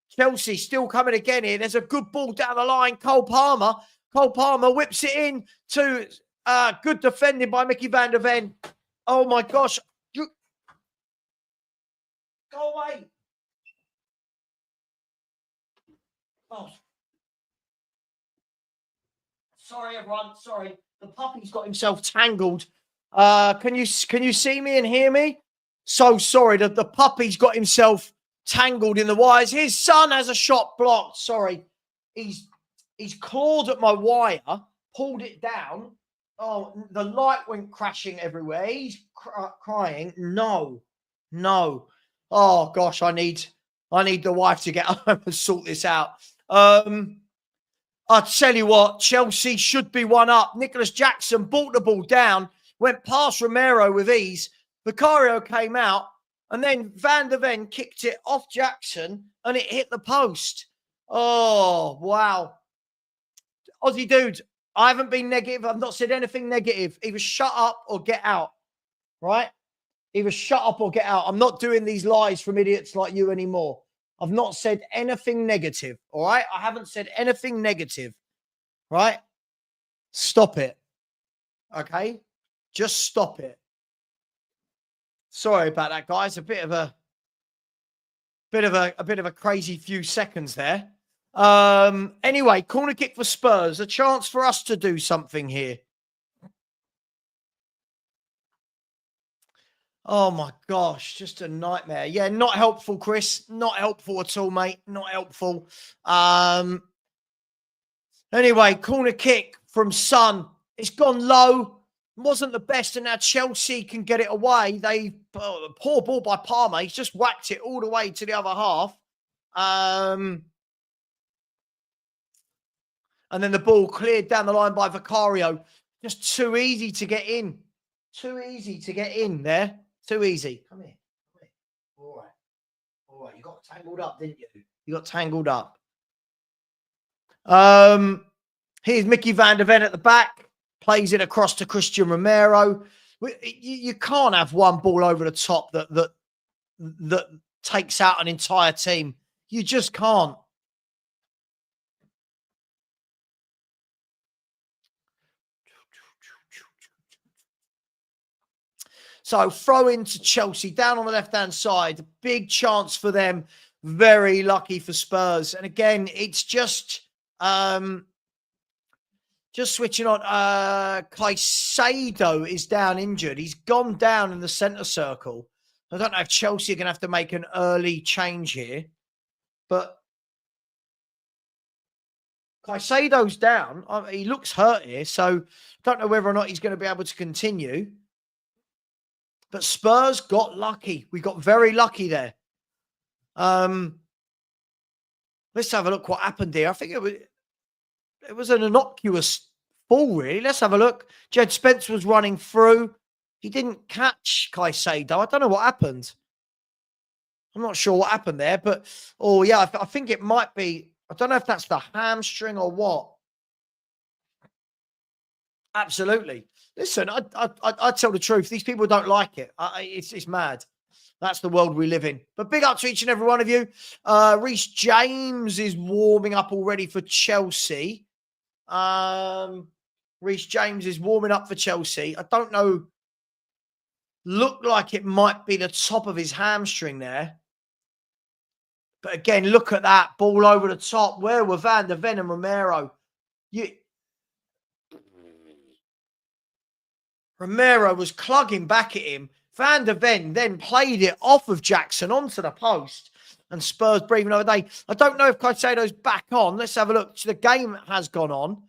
Chelsea still coming again here. There's a good ball down the line. Cole Palmer. Cole Palmer whips it in to good defending by Mickey Van der Ven. Oh, my gosh. Go away. Oh. Sorry, everyone. Sorry. The puppy's got himself tangled. Can you see me and hear me? So sorry. The puppy's got himself tangled in the wires. His son has a shot blocked. Sorry. He's clawed at my wire, pulled it down. Oh, the light went crashing everywhere. He's crying. No. Oh gosh, I need the wife to get home and sort this out. I tell you what, Chelsea should be one up. Nicholas Jackson brought the ball down, went past Romero with ease. Vicario came out, and then Van der Ven kicked it off Jackson, and it hit the post. Oh, wow. Aussie dude, I haven't been negative. I've not said anything negative. Either shut up or get out, right? Either shut up or get out. I'm not doing these lies from idiots like you anymore. I've not said anything negative, all right? I haven't said anything negative, right? Stop it, okay? Just stop it. Sorry about that, guys. A bit of a crazy few seconds there. Anyway, corner kick for Spurs. A chance for us to do something here. Oh, my gosh. Just a nightmare. Yeah, not helpful, Chris. Not helpful at all, mate. Not helpful. Anyway, corner kick from Son. It's gone low. Wasn't the best, and now Chelsea can get it away. Poor ball by Palmer. He's just whacked it all the way to the other half. And then the ball cleared down the line by Vicario. Just too easy to get in. Too easy to get in there. Too easy. Come here. All right. You got tangled up, didn't you? You got tangled up. Here's Mickey Van der Ven at the back. Plays it across to Christian Romero. You can't have one ball over the top that takes out an entire team. You just can't. So throw into Chelsea down on the left-hand side. Big chance for them. Very lucky for Spurs. And again, it's just switching on. Caicedo is down injured. He's gone down in the centre circle. I don't know if Chelsea are going to have to make an early change here. But Caicedo's down. He looks hurt here. So don't know whether or not he's going to be able to continue. But Spurs got lucky. We got very lucky there. Let's have a look what happened here. I think it was an innocuous fall, really. Let's have a look. Jed Spence was running through. He didn't catch Caicedo. I don't know what happened. I'm not sure what happened there, but I think it might be. I don't know if that's the hamstring or what. Absolutely. Listen, I tell the truth. These people don't like it. It's mad. That's the world we live in. But big up to each and every one of you. Reece James is warming up already for Chelsea. Reece James is warming up for Chelsea. I don't know. Looked like it might be the top of his hamstring there. But again, look at that. Ball over the top. Where were Van de Ven and Romero? Romero was clugging back at him. Van de Ven then played it off of Jackson onto the post. And Spurs breathing over day. I don't know if Caicedo's back on. Let's have a look. The game has gone on.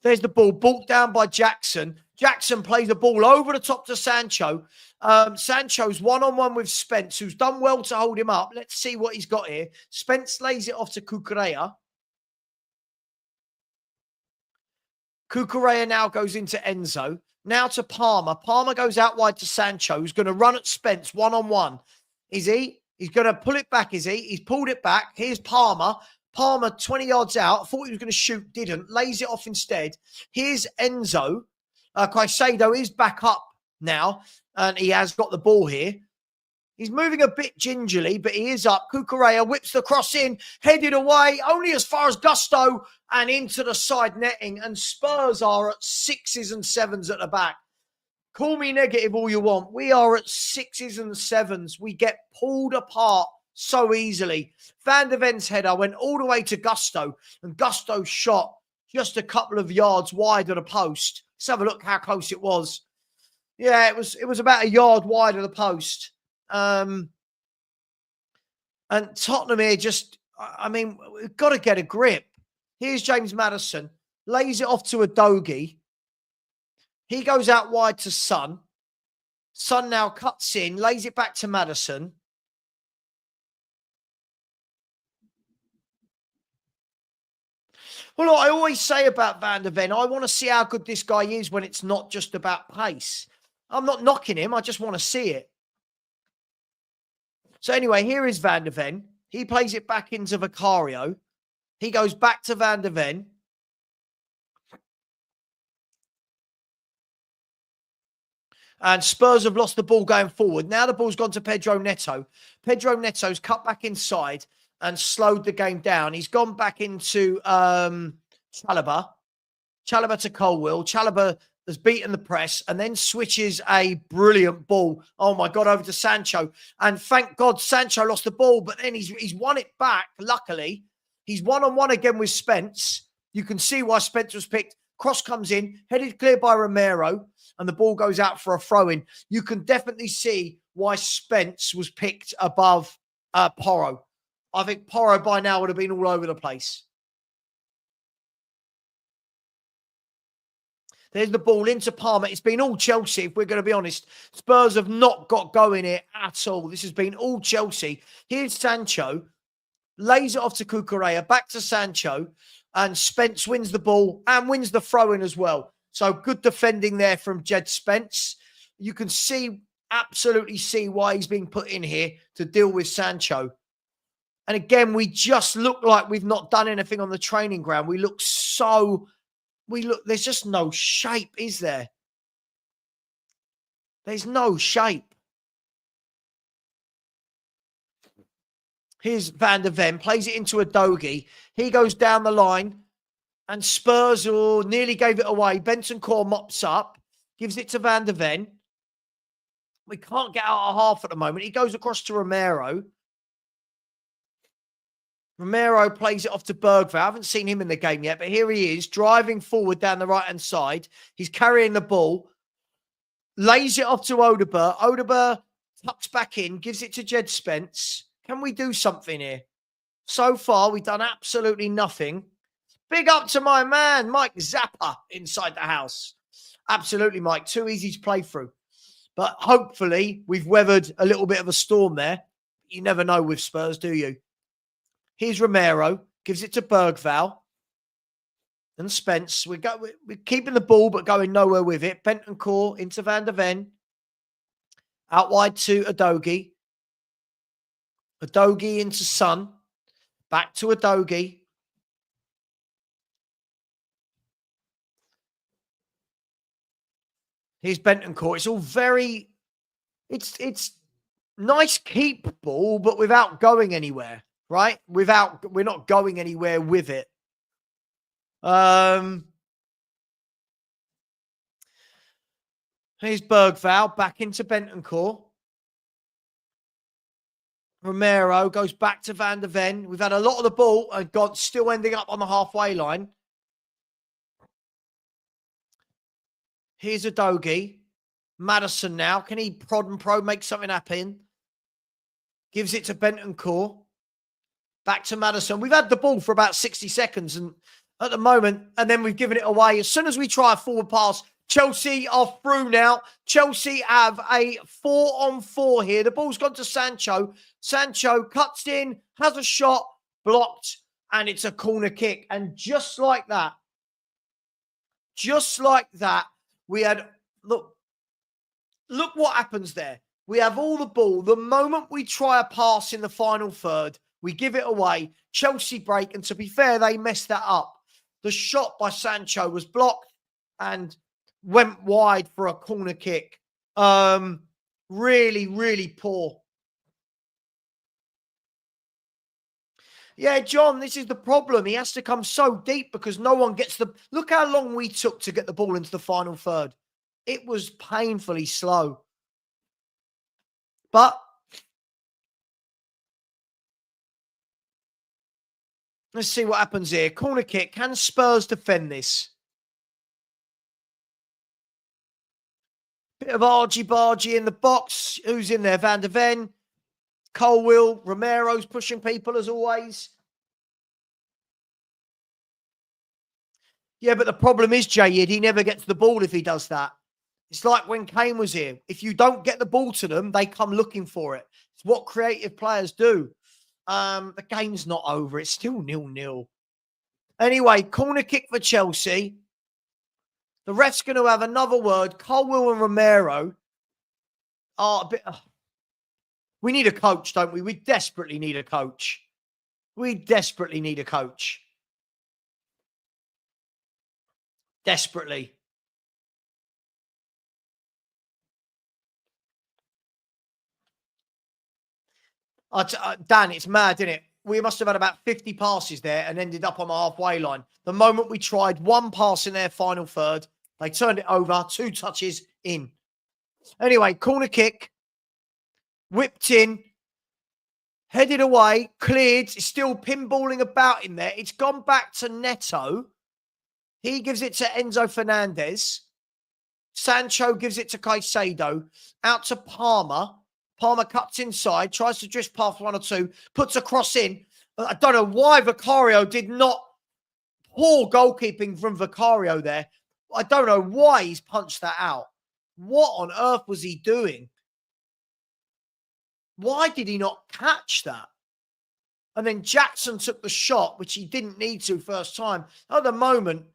There's the ball. Brought down by Jackson. Jackson plays the ball over the top to Sancho. Sancho's one-on-one with Spence, who's done well to hold him up. Let's see what he's got here. Spence lays it off to Cucurella. Cucurella now goes into Enzo. Now to Palmer. Palmer goes out wide to Sancho, who's going to run at Spence one-on-one. Is he? He's going to pull it back, is he? He's pulled it back. Here's Palmer. Palmer 20 yards out. Thought he was going to shoot, didn't. Lays it off instead. Here's Enzo. Caicedo is back up now, and he has got the ball here. He's moving a bit gingerly, but he is up. Cucurella whips the cross in, headed away, only as far as Gusto, and into the side netting. And Spurs are at 6s and 7s at the back. Call me negative all you want. We are at 6s and 7s. We get pulled apart so easily. Van de Ven's header went all the way to Gusto, and Gusto shot just a couple of yards wide of the post. Let's have a look how close it was. Yeah, it was about a yard wide of the post. And Tottenham here we've got to get a grip. Here's James Maddison. Lays it off to Udogie. He goes out wide to Son. Son now cuts in, lays it back to Maddison. Well, I always say about Van de Ven, I want to see how good this guy is when it's not just about pace. I'm not knocking him. I just want to see it. So anyway, here is Van de Ven. He plays it back into Vicario. He goes back to Van de Ven. And Spurs have lost the ball going forward. Now the ball's gone to Pedro Neto. Pedro Neto's cut back inside and slowed the game down. He's gone back into Chalobah. Chalobah to Colwill. Chalobah has beaten the press and then switches a brilliant ball. Oh, my God, over to Sancho. And thank God Sancho lost the ball, but then he's won it back, luckily. He's one-on-one again with Spence. You can see why Spence was picked. Cross comes in, headed clear by Romero, and the ball goes out for a throw-in. You can definitely see why Spence was picked above Porro. I think Porro by now would have been all over the place. There's the ball into Palmer. It's been all Chelsea, if we're going to be honest. Spurs have not got going here at all. This has been all Chelsea. Here's Sancho. Lays it off to Cucurella. Back to Sancho. And Spence wins the ball and wins the throw-in as well. So good defending there from Jed Spence. You can absolutely see why he's being put in here to deal with Sancho. And again, we just look like we've not done anything on the training ground. There's just no shape, is there? There's no shape. Here's Van der Ven, plays it into a Dogie. He goes down the line, and Spurs nearly gave it away. Bentancur mops up, gives it to Van der Ven. We can't get out of half at the moment. He goes across to Romero. Romero plays it off to Bergvall. I haven't seen him in the game yet, but here he is, driving forward down the right-hand side. He's carrying the ball, lays it off to Odegaard. Odegaard tucks back in, gives it to Jed Spence. Can we do something here? So far, we've done absolutely nothing. Big up to my man, Mike Zappa, inside the house. Absolutely, Mike. Too easy to play through. But hopefully, we've weathered a little bit of a storm there. You never know with Spurs, do you? Here's Romero. Gives it to Bergvall. And Spence. We're keeping the ball, but going nowhere with it. Bentancur into Van der Ven. Out wide to Udogie. Udogie into Son. Back to Udogie. Here's Bentancur. It's all very... It's nice keep ball, but without going anywhere, right? We're not going anywhere with it. Here's Bergvall back into Bentancur. Romero goes back to Van der Ven. We've had a lot of the ball and still ending up on the halfway line. Here's Udogie. Maddison now. Can he prod and pro make something happen? Gives it to Bentancur. Back to Maddison. We've had the ball for about 60 seconds and at the moment, and then we've given it away. As soon as we try a forward pass, Chelsea are through now. Chelsea have a 4-on-4 here. The ball's gone to Sancho. Sancho cuts in, has a shot, blocked, and it's a corner kick. And just like that, we had, look what happens there. We have all the ball. The moment we try a pass in the final third, we give it away. Chelsea break, and to be fair, they messed that up. The shot by Sancho was blocked and went wide for a corner kick. Really, really poor. Yeah, John, this is the problem. He has to come so deep because no one gets the... Look how long we took to get the ball into the final third. It was painfully slow. But let's see what happens here. Corner kick. Can Spurs defend this? Bit of argy-bargy in the box. Who's in there? Van der Ven. Colwill. Romero's pushing people as always. Yeah, but the problem is, Jayid, he never gets the ball if he does that. It's like when Kane was here. If you don't get the ball to them, they come looking for it. It's what creative players do. The game's not over. It's still 0-0. Anyway, corner kick for Chelsea. The ref's going to have another word. Colwill and Romero are a bit... We need a coach, don't we? We desperately need a coach. We desperately need a coach. Desperately. Dan, it's mad, isn't it? We must have had about 50 passes there and ended up on the halfway line. The moment we tried one pass in their final third, they turned it over, 2 touches in. Anyway, corner kick, whipped in, headed away, cleared. It's still pinballing about in there. It's gone back to Neto. He gives it to Enzo Fernandez. Sancho gives it to Caicedo. Out to Palmer. Palmer cuts inside, tries to drift past 1 or 2, puts a cross in. I don't know why Vicario did not... Poor goalkeeping from Vicario there. I don't know why he's punched that out. What on earth was he doing? Why did he not catch that? And then Jackson took the shot, which he didn't need to first time. At the moment,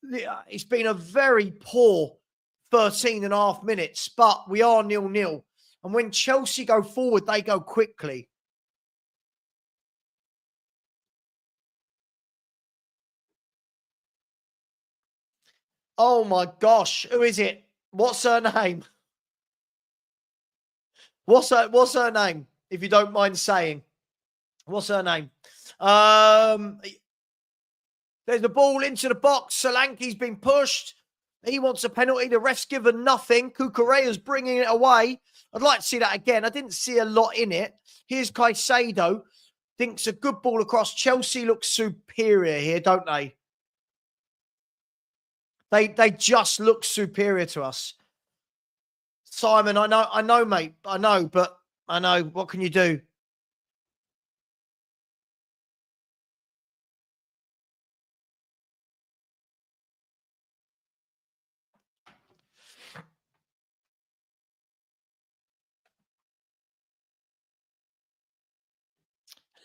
it's been a very poor 13 and a half minutes, but we are 0-0. And when Chelsea go forward, they go quickly. Oh my gosh, who is it? What's her name? What's her name, if you don't mind saying? What's her name? There's the ball into the box. Solanke's been pushed. He wants a penalty. The ref's given nothing. Kukureya's bringing it away. I'd like to see that again. I didn't see a lot in it. Here's Caicedo. Thinks a good ball across. Chelsea looks superior here, don't they? They just look superior to us. Simon, I know, mate. I know. What can you do?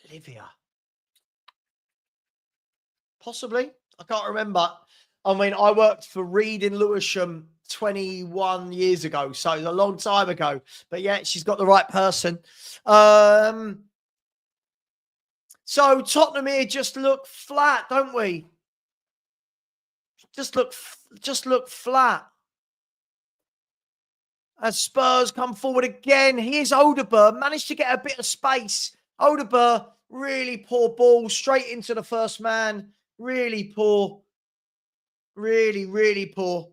Olivia. Possibly. I can't remember. I mean, I worked for Reed in Lewisham 21 years ago, so it's a long time ago. But yeah, she's got the right person. So Tottenham here just look flat, don't we? Just look flat. As Spurs come forward again, here's Odegaard, managed to get a bit of space. Odegaard, really poor ball, straight into the first man. Really poor. Really, really poor.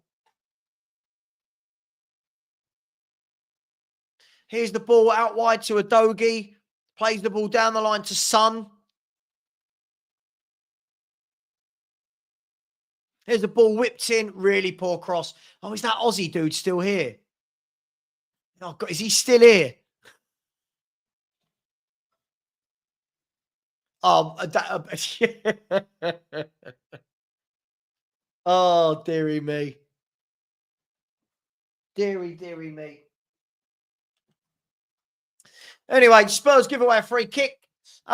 Here's the ball out wide to Udogie. Plays the ball down the line to Son. Here's the ball whipped in. Really poor cross. Oh, is that Aussie dude still here? Oh, God, is he still here? Oh, oh, dearie me. Dearie me. Anyway, Spurs give away a free kick. It's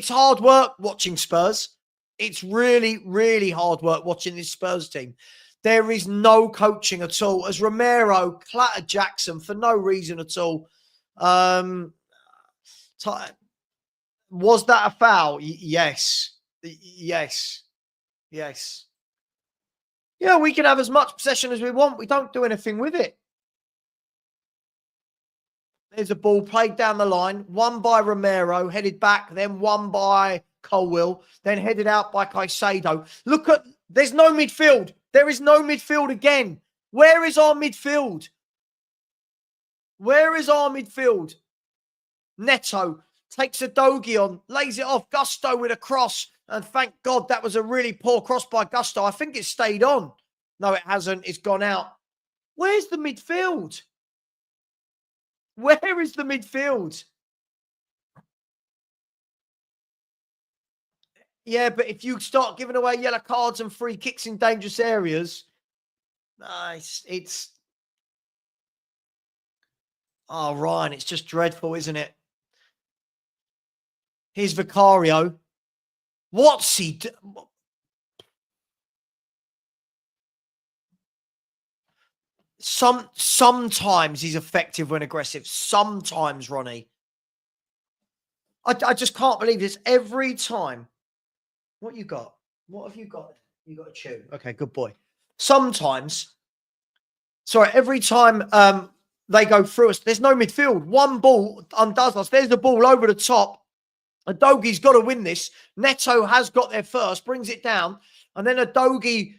hard work watching Spurs. It's really, really hard work watching this Spurs team. There is no coaching at all. As Romero clattered Jackson for no reason at all. Was that a foul? Yes. Yes. Yes. Yeah, we can have as much possession as we want. We don't do anything with it. There's a ball played down the line. One by Romero, headed back. Then one by Colwill. Then headed out by Caicedo. Look at, there's no midfield. There is no midfield again. Where is our midfield? Where is our midfield? Neto takes a Dogie on, lays it off. Gusto with a cross. And thank God that was a really poor cross by Gusto. I think it stayed on. No, it hasn't. It's gone out. Where's the midfield? Where is the midfield? Yeah, but if you start giving away yellow cards and free kicks in dangerous areas, it's oh, Ryan, it's just dreadful, isn't it? Here's Vicario. What's he do? Sometimes he's effective when aggressive. Sometimes, Ronnie. I just can't believe this. Every time. What you got? What have you got? You got a chew. Okay, good boy. Sometimes. Sorry, every time they go through us, there's no midfield. One ball undoes us. There's the ball over the top. Udogie's got to win this. Neto has got there first, brings it down. And then Udogie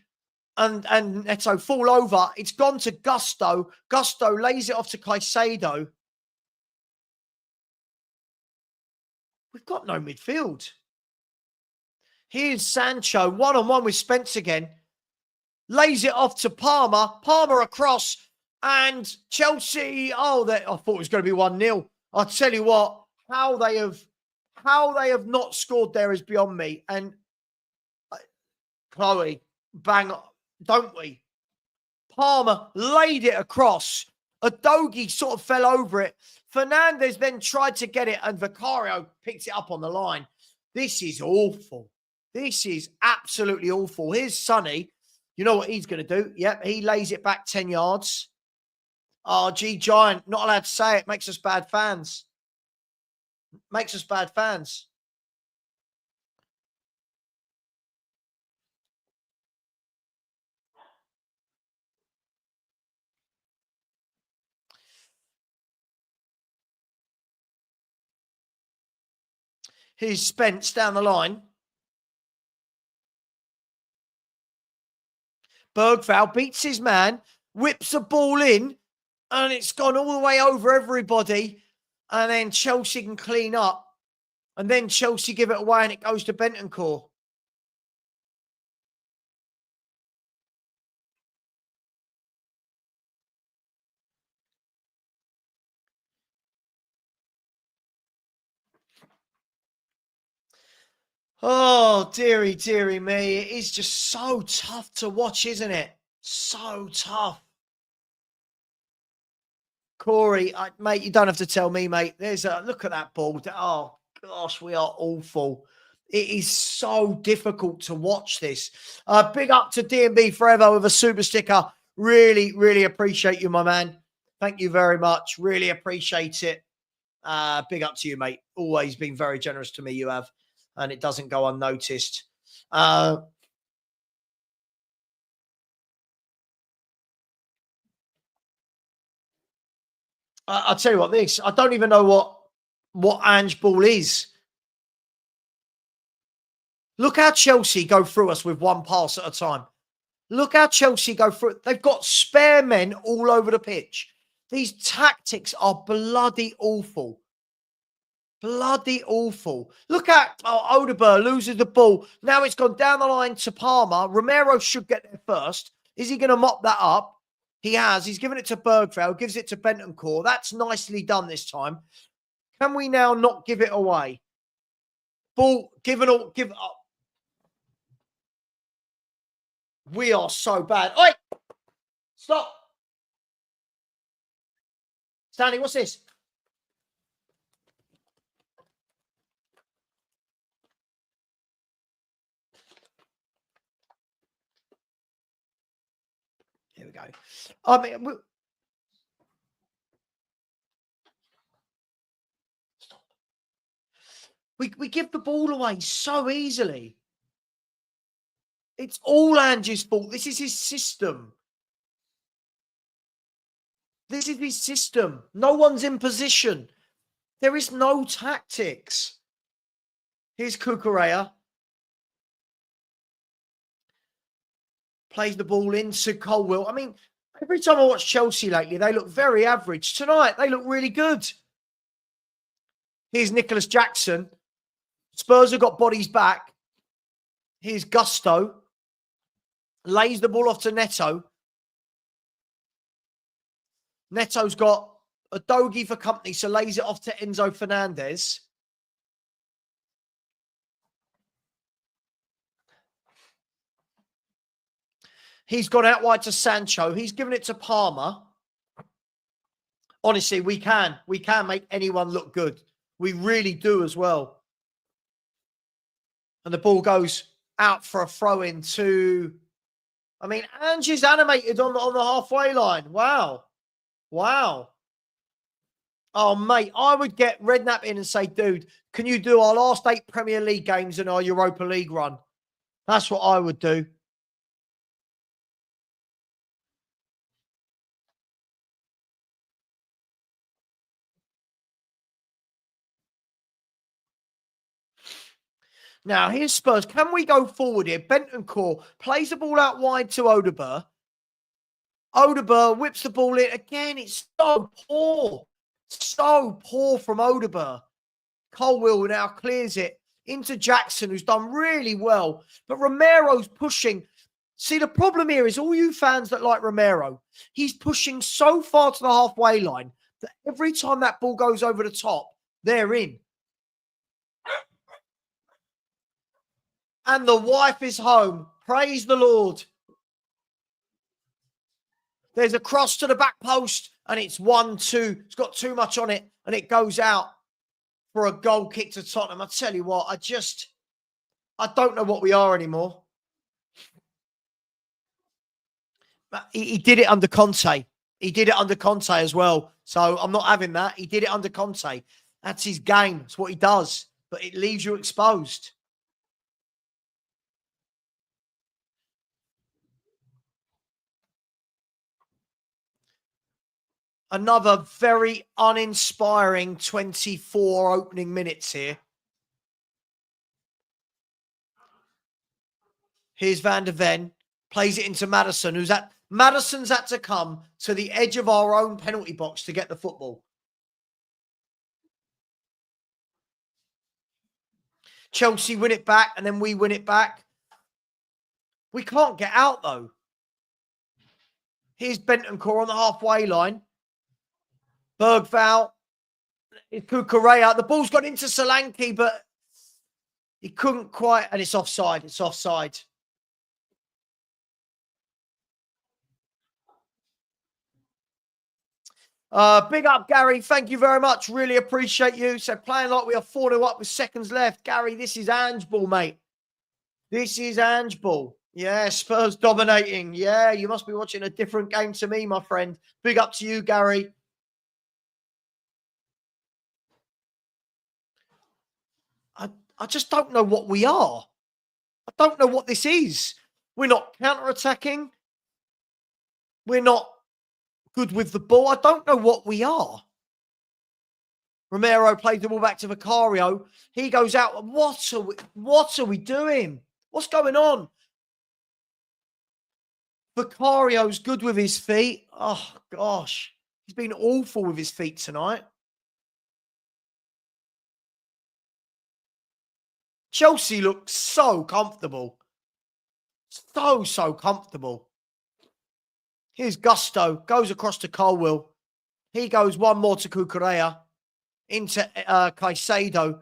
and Neto fall over. It's gone to Gusto. Gusto lays it off to Caicedo. We've got no midfield. Here's Sancho, one-on-one with Spence again. Lays it off to Palmer. Palmer across. And Chelsea, I thought it was going to be 1-0. I'll tell you what, how they have not scored there is beyond me. And Chloe, bang, don't we? Palmer laid it across. Udogie sort of fell over it. Fernandez then tried to get it, and Vicario picked it up on the line. This is awful. This is absolutely awful. Here's Sonny. You know what he's going to do? Yep, he lays it back 10 yards. Oh, G Giant, not allowed to say it. Makes us bad fans. Makes us bad fans. Here's Spence down the line. Bergvall beats his man, whips the ball in, and it's gone all the way over everybody. And then Chelsea can clean up. And then Chelsea give it away and it goes to Bentancur. Oh, dearie, dearie me. It is just so tough to watch, isn't it? So tough. Corey, mate, you don't have to tell me, mate. Look at that ball. Oh, gosh, we are awful. It is so difficult to watch this. Big up to D&B Forever with a super sticker. Really, really appreciate you, my man. Thank you very much. Really appreciate it. Big up to you, mate. Always been very generous to me, you have. And it doesn't go unnoticed. I'll tell you what, I don't even know what Ange ball is. Look how Chelsea go through us with one pass at a time. Look how Chelsea go through. They've got spare men all over the pitch. These tactics are bloody awful. Bloody awful. Look at Odegaard loses the ball. Now it's gone down the line to Palmer. Romero should get there first. Is he going to mop that up? He has. He's given it to Bergvall. Gives it to Bentancur. That's nicely done this time. Can we now not give it away? Ball given all. Give up. We are so bad. Oi! Stop. Stanley, what's this? Here we go. I mean, we give the ball away so easily. It's all Ange's fault. This is his system. This is his system. No one's in position. There is no tactics. Here's Cucurella. Plays the ball into Colwill. I mean, every time I watch Chelsea lately, they look very average. Tonight, they look really good. Here's Nicholas Jackson. Spurs have got bodies back. Here's Gusto. Lays the ball off to Neto. Neto's got a Dogie for company, so lays it off to Enzo Fernandez. He's gone out wide to Sancho. He's given it to Palmer. Honestly, we can make anyone look good. We really do as well. And the ball goes out for a throw-in to... I mean, Ange's animated on the halfway line. Wow. Wow. Oh, mate, I would get Redknapp in and say, dude, can you do our last 8 Premier League games and our Europa League run? That's what I would do. Now, here's Spurs. Can we go forward here? Bentancur plays the ball out wide to Odegaard. Odegaard whips the ball in. Again, it's so poor. So poor from Odegaard. Colwill now clears it into Jackson, who's done really well. But Romero's pushing. See, the problem here is all you fans that like Romero, he's pushing so far to the halfway line that every time that ball goes over the top, they're in. And the wife is home. Praise the Lord. There's a cross to the back post, and it's 1-2. It's got too much on it, and it goes out for a goal kick to Tottenham. I tell you what, I don't know what we are anymore. But he did it under Conte. He did it under Conte as well. So I'm not having that. He did it under Conte. That's his game. That's what he does. But it leaves you exposed. Another very uninspiring 24 opening minutes here. Here's Van de Ven. Plays it into Maddison, Maddison's had to come to the edge of our own penalty box to get the football. Chelsea win it back, and then we win it back. We can't get out, though. Here's Bentancur on the halfway line. Bergvall. It's Kukurea. The ball's gone into Solanke, but he couldn't quite, and it's offside. It's offside. Big up, Gary. Thank you very much. Really appreciate you. So playing like we are 4-0 up with seconds left. Gary, this is Ange ball, mate. This is Ange ball. Yeah, Spurs dominating. Yeah, you must be watching a different game to me, my friend. Big up to you, Gary. I just don't know what we are. I don't know what this is. We're not counter-attacking. We're not good with the ball. I don't know what we are. Romero plays the ball back to Vicario. He goes out. What are we doing? What's going on? Vicario's good with his feet. Oh, gosh. He's been awful with his feet tonight. Chelsea looks so comfortable. So comfortable. Here's Gusto. Goes across to Colwill. He goes one more to Kukurea. Into Caicedo.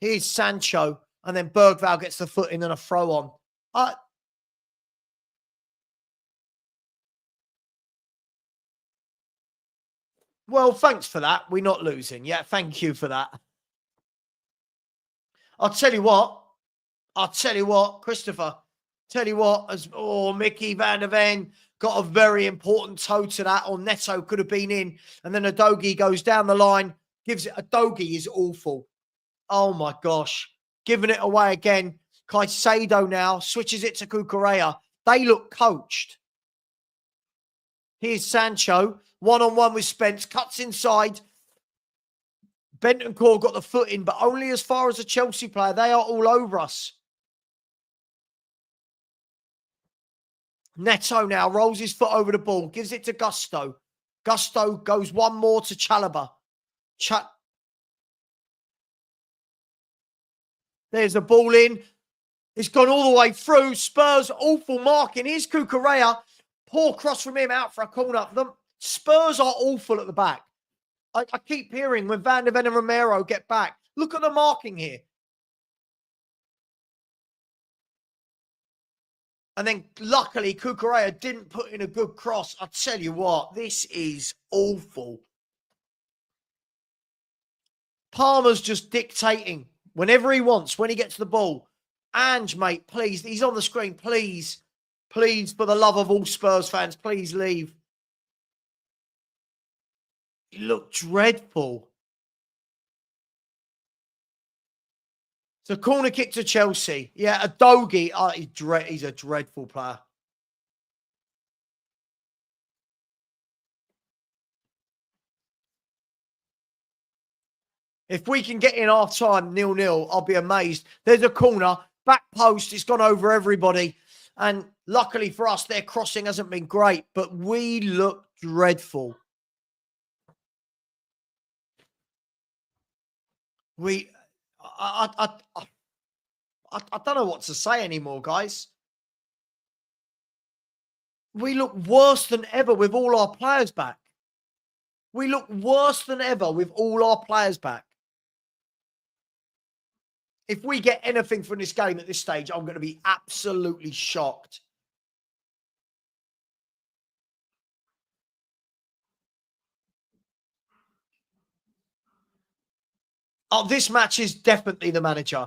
Here's Sancho. And then Bergvall gets the foot in and a throw on. Well, thanks for that. We're not losing. Yeah, thank you for that. I'll tell you what, Christopher. Tell you what, Mickey Van de Ven got a very important toe to that, or Neto could have been in. And then Udogie goes down the line, gives it. Udogie is awful. Oh my gosh. Giving it away again. Caicedo now switches it to Kukurea. They look coached. Here's Sancho, one-on-one with Spence, cuts inside. Bentancur got the foot in, but only as far as a Chelsea player. They are all over us. Neto now rolls his foot over the ball, gives it to Gusto. Gusto goes one more to Chalobah. There's the ball in. It's gone all the way through. Spurs, awful marking. Here's Kukurea. Poor cross from him out for a corner. The Spurs are awful at the back. I keep hearing when Van de Ven and Romero get back. Look at the marking here. And then luckily Kukurea didn't put in a good cross. I tell you what, this is awful. Palmer's just dictating whenever he wants, when he gets the ball. Ange, mate, please. He's on the screen. Please, please, for the love of all Spurs fans, please leave. He looked dreadful. It's a corner kick to Chelsea. Yeah, Udogie. He's a dreadful player. If we can get in half time 0-0, I'll be amazed. There's a corner. Back post. It's gone over everybody. And luckily for us, their crossing hasn't been great. But we look dreadful. I don't know what to say anymore, guys. We look worse than ever with all our players back. We look worse than ever with all our players back. If we get anything from this game at this stage, I'm going to be absolutely shocked. Oh, this match is definitely the manager.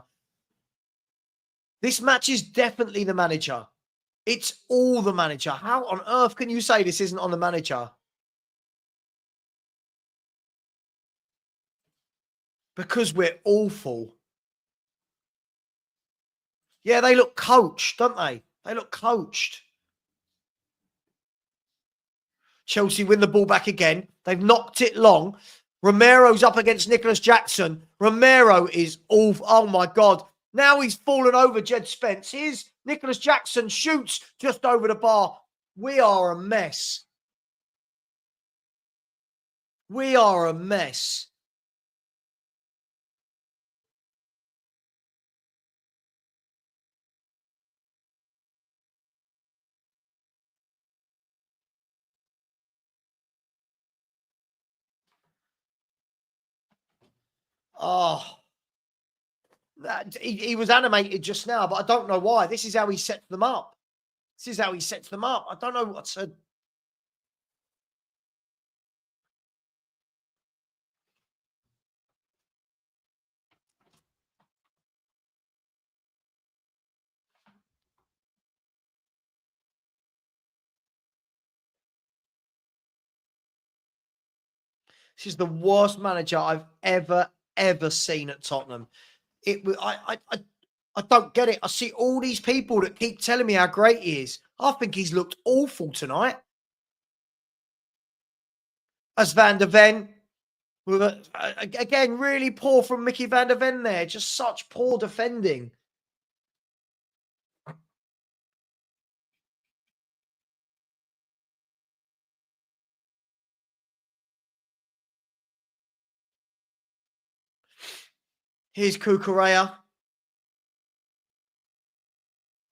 This match is definitely the manager. It's all the manager. How on earth can you say this isn't on the manager? Because we're awful. Yeah, they look coached, don't they? They look coached. Chelsea win the ball back again. They've knocked it long. Romero's up against Nicholas Jackson. Romero is awful. Oh, my God. Now he's fallen over Jed Spence. Here's Nicholas Jackson shoots just over the bar. We are a mess. We are a mess. Oh, he was animated just now, but I don't know why. This is how he sets them up. This is how he sets them up. I don't know what to... This is the worst manager I've ever seen at Tottenham. I don't get it. I see all these people that keep telling me how great he is. I think he's looked awful tonight. As Van der Ven, again, really poor from Mickey Van der Ven there. Just such poor defending. Here's Cucurella.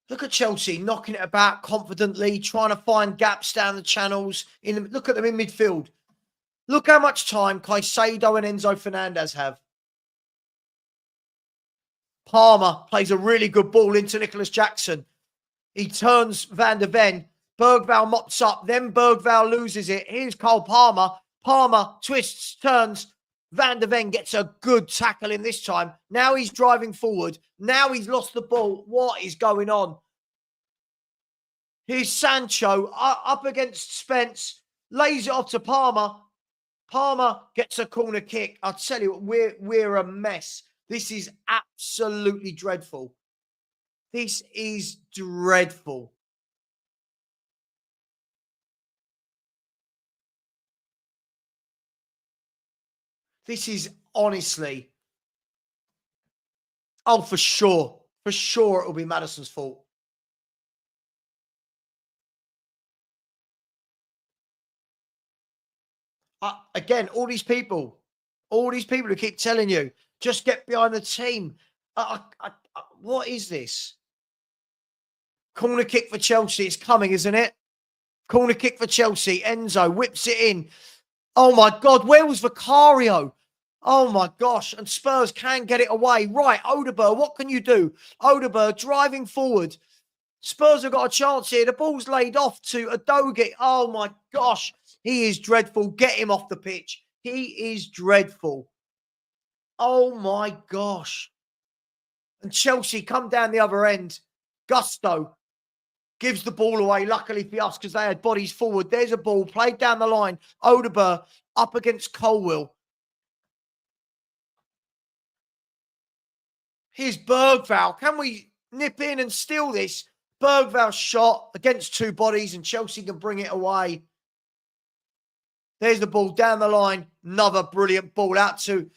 Look at Chelsea knocking it about confidently, trying to find gaps down the channels. Look at them in midfield. Look how much time Caicedo and Enzo Fernandez have. Palmer plays a really good ball into Nicholas Jackson. He turns Van der Ven. Bergvall mops up. Then Bergvall loses it. Here's Cole Palmer. Palmer twists, turns. Van der Ven gets a good tackle in this time. Now he's driving forward. Now he's lost the ball. What is going on? Here's Sancho up against Spence. Lays it off to Palmer. Palmer gets a corner kick. I'll tell you, we're a mess. This is absolutely dreadful. This is dreadful. This is honestly... Oh, for sure. For sure it'll be Maddison's fault. Again, all these people who keep telling you, just get behind the team. What is this? Corner kick for Chelsea. It's coming, isn't it? Corner kick for Chelsea. Enzo whips it in. Oh, my God. Where was Vicario? Oh, my gosh. And Spurs can get it away. Right, Odegaard, what can you do? Odegaard driving forward. Spurs have got a chance here. The ball's laid off to Adogi. Oh, my gosh. He is dreadful. Get him off the pitch. He is dreadful. Oh, my gosh. And Chelsea come down the other end. Gusto gives the ball away, luckily for us, because they had bodies forward. There's a ball played down the line. Odegaard up against Colwill. Here's Bergvall. Can we nip in and steal this? Bergvall shot against two bodies, and Chelsea can bring it away. There's the ball down the line. Another brilliant ball out to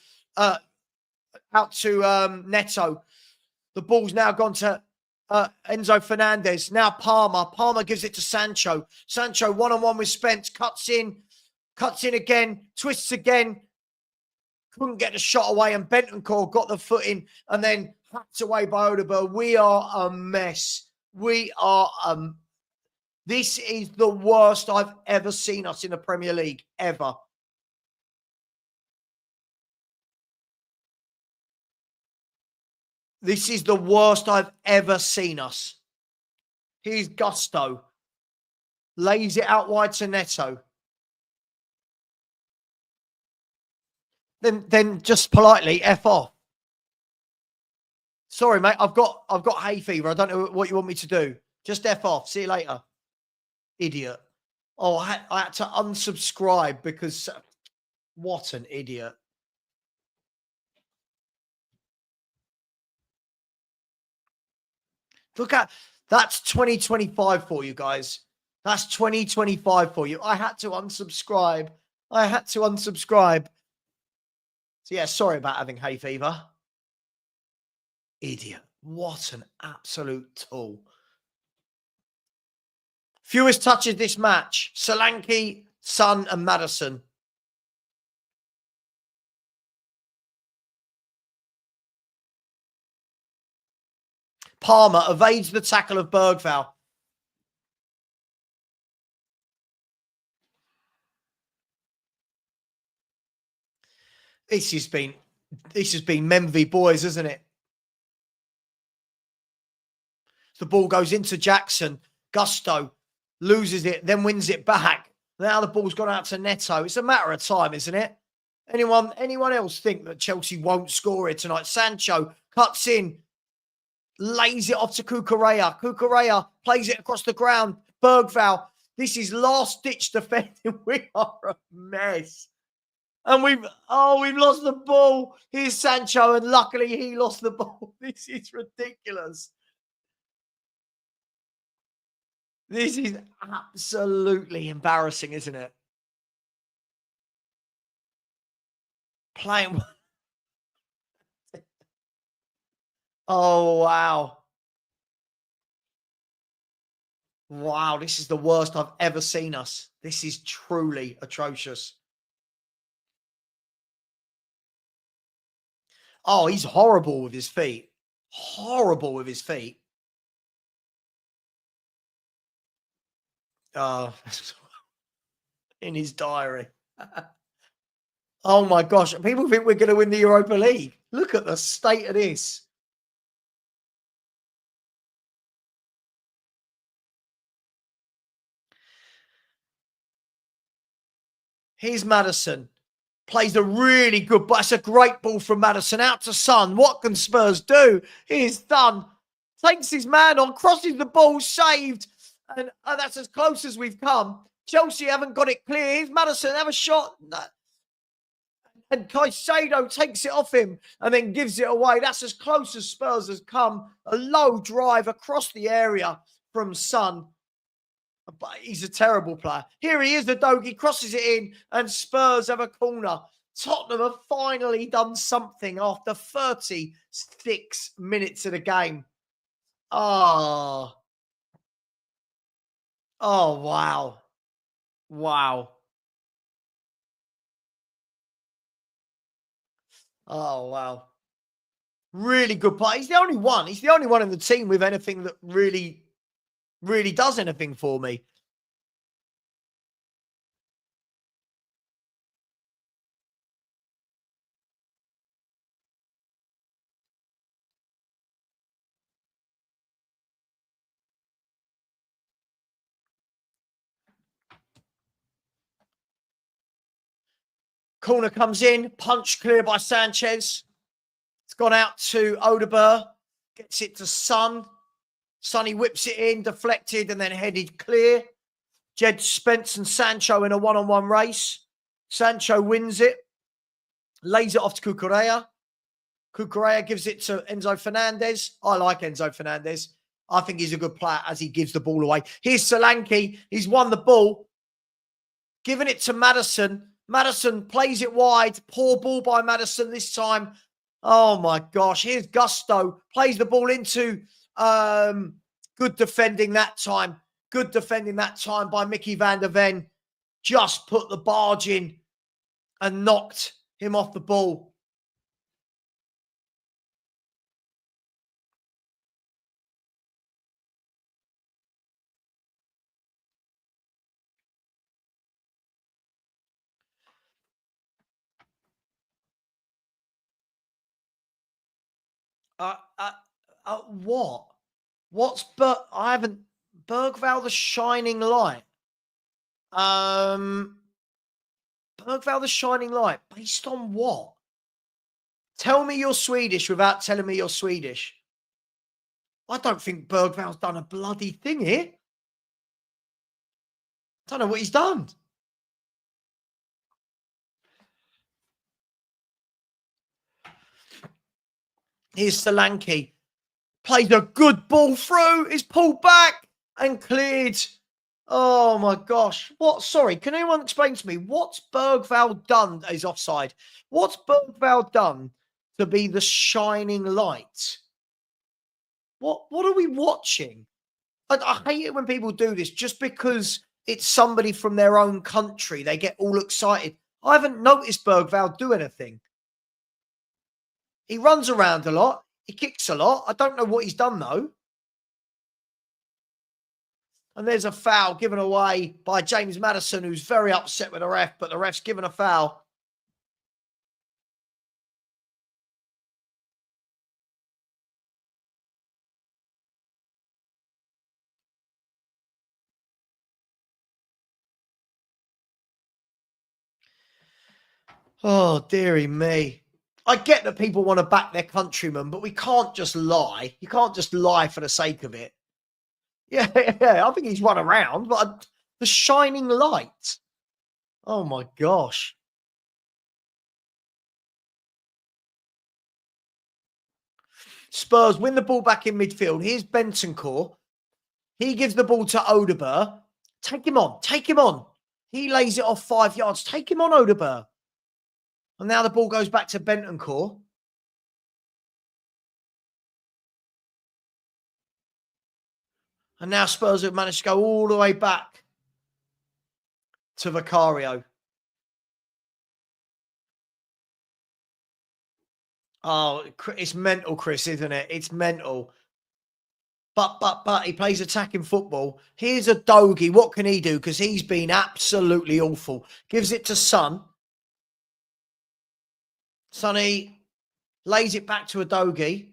Neto. The ball's now gone to Enzo Fernandez. Now Palmer. Palmer gives it to Sancho. Sancho one-on-one with Spence. Cuts in again. Twists again. Couldn't get the shot away, and Bentancur got the foot in and then hacked away by Odegaard. We are a mess. We are this is the worst I've ever seen us in the Premier League, ever. This is the worst I've ever seen us. Here's Gusto. Lays it out wide to Neto. Then just politely F off. Sorry, mate. I've got hay fever. I don't know what you want me to do. Just F off. See you later. Idiot. Oh, I had to unsubscribe because what an idiot. Look at that's 2025 for you guys. That's 2025 for you. I had to unsubscribe. So yeah, sorry about having hay fever. Idiot. What an absolute tool. Fewest touches this match. Solanke, Son and Maddison. Palmer evades the tackle of Bergvall. This has been men v boys, isn't it? The ball goes into Jackson. Gusto loses it, then wins it back. Now the ball's gone out to Neto. It's a matter of time, isn't it? Anyone else think that Chelsea won't score it tonight? Sancho cuts in, lays it off to Cucurella. Cucurella plays it across the ground. Bergvall. This is last-ditch defending. We are a mess. And we've lost the ball. Here's Sancho, and luckily he lost the ball. This is ridiculous. This is absolutely embarrassing, isn't it? Playing. Oh, wow. Wow, this is the worst I've ever seen us. This is truly atrocious. Oh, he's horrible with his feet. Horrible with his feet. Oh, in his diary. Oh my gosh. People think we're going to win the Europa League. Look at the state of this. Here's Maddison. Plays a really good ball. It's a great ball from Maddison out to Son. What can Spurs do? Here's Son. Takes his man on, crosses the ball, saved. And that's as close as we've come. Chelsea haven't got it clear. Here's Maddison. Have a shot. And Caicedo takes it off him and then gives it away. That's as close as Spurs has come. A low drive across the area from Son. But he's a terrible player. Here he is, the Dogie crosses it in, and Spurs have a corner. Tottenham have finally done something after 36 minutes of the game. Oh, wow. Wow. Oh, wow. Really good play. He's the only one. He's the only one in the team with anything that really does anything for me. Corner comes in, punch clear by Sanchez. It's gone out to Odegaard. Gets it to Son. Sonny whips it in, deflected, and then headed clear. Jed Spence and Sancho in a one-on-one race. Sancho wins it. Lays it off to Cucurella. Cucurella gives it to Enzo Fernandez. I like Enzo Fernandez. I think he's a good player as he gives the ball away. Here's Solanke. He's won the ball. Giving it to Maddison. Maddison plays it wide. Poor ball by Maddison this time. Oh, my gosh. Here's Gusto. Plays the ball into... good defending that time. Good defending that time by Mickey van der Ven. Just put the barge in and knocked him off the ball. What? I haven't... Bergvall the Shining Light. Bergvall the Shining Light. Based on what? Tell me you're Swedish without telling me you're Swedish. I don't think Bergvall's done a bloody thing here. I don't know what he's done. Here's Solanke. Played a good ball through. Is pulled back and cleared. Oh, my gosh. What? Sorry, can anyone explain to me what's Bergvall done that is offside? What's Bergvall done to be the shining light? What are we watching? I hate it when people do this just because it's somebody from their own country. They get all excited. I haven't noticed Bergvall do anything. He runs around a lot. He kicks a lot. I don't know what he's done, though. And there's a foul given away by James Maddison, who's very upset with the ref, but the ref's given a foul. Oh, dearie me. I get that people want to back their countrymen, but we can't just lie. You can't just lie for the sake of it. Yeah, I think he's run around, but the shining light. Oh my gosh. Spurs win the ball back in midfield. Here's Bentancur. He gives the ball to Odegaard. Take him on. Take him on. He lays it off 5 yards. Take him on, Odegaard. And now the ball goes back to Bentancur. And now Spurs have managed to go all the way back to Vicario. Oh, it's mental, Chris, isn't it? It's mental. But he plays attacking football. Here's a Dogie. What can he do? Because he's been absolutely awful. Gives it to Son. Sonny lays it back to a Dogie.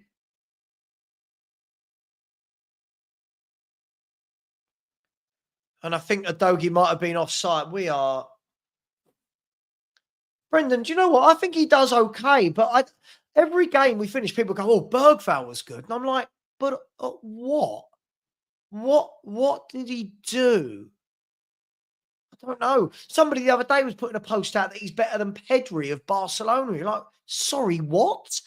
And I think Adogi might have been offside. Brendan, do you know what? I think he does okay. But every game we finish, people go, oh, Bergvall was good. And I'm like, but what? What did he do? I don't know. Somebody the other day was putting a post out that he's better than Pedri of Barcelona. You're like, sorry, what?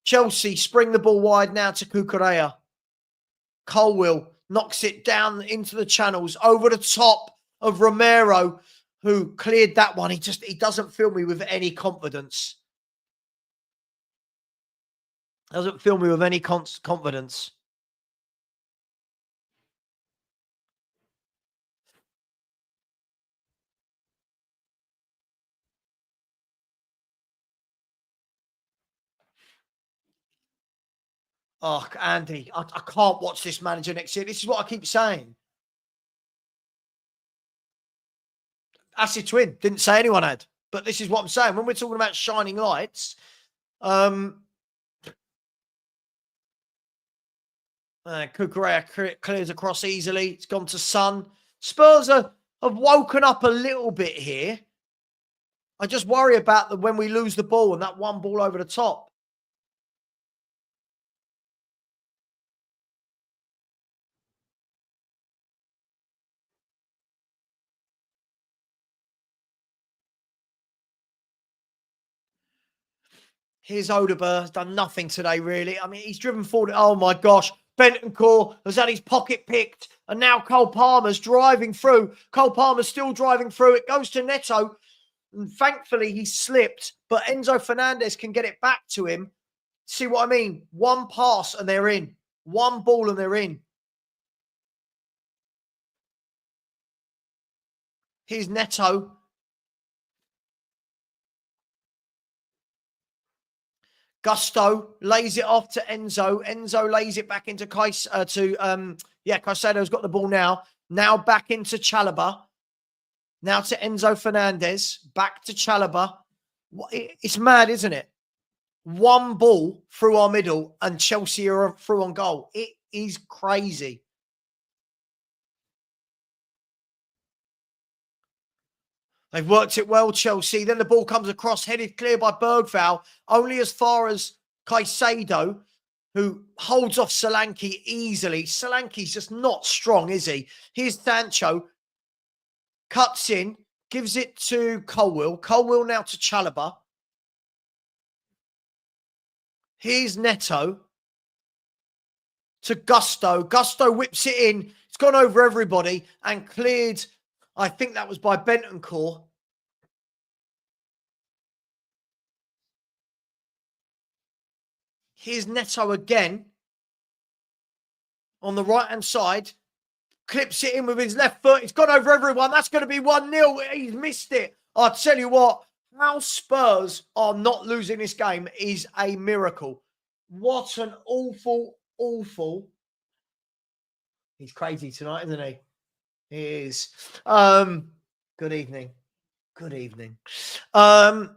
Chelsea spring the ball wide now to Cucurella. Colwill knocks it down into the channels over the top of Romero, who cleared that one. He doesn't fill me with any confidence. Doesn't fill me with any confidence. Oh, Andy, I can't watch this manager next year. This is what I keep saying. Acid Twin didn't say anyone had, but this is what I'm saying. When we're talking about shining lights, Cucurella clears across easily. It's gone to Son. Spurs have woken up a little bit here. I just worry about when we lose the ball and that one ball over the top. Here's Odegaard, has done nothing today, really. I mean, he's driven forward. Oh, my gosh. Bentancur has had his pocket picked. And now Cole Palmer's driving through. Cole Palmer's still driving through. It goes to Neto. And thankfully, he slipped. But Enzo Fernandez can get it back to him. See what I mean? One pass and they're in. One ball and they're in. Here's Neto. Gusto lays it off to Enzo. Enzo lays it back into Caicedo's got the ball now. Now back into Chalobah. Now to Enzo Fernandez. Back to Chalobah. It's mad, isn't it? One ball through our middle and Chelsea are through on goal. It is crazy. They've worked it well, Chelsea. Then the ball comes across, headed clear by Bergvall, only as far as Caicedo, who holds off Solanke easily. Solanke's just not strong, is he? Here's Sancho, cuts in, gives it to Colwill. Colwill now to Chalobah. Here's Neto to Gusto. Gusto whips it in. It's gone over everybody and cleared. I think that was by Bentancur. Here's Neto again. on the right-hand side. Clips it in with his left foot. It's gone over everyone. That's going to be 1-0. He's missed it. I'll tell you what, how Spurs are not losing this game is a miracle. What an awful. He's crazy tonight, isn't he? He is. Good evening. I'll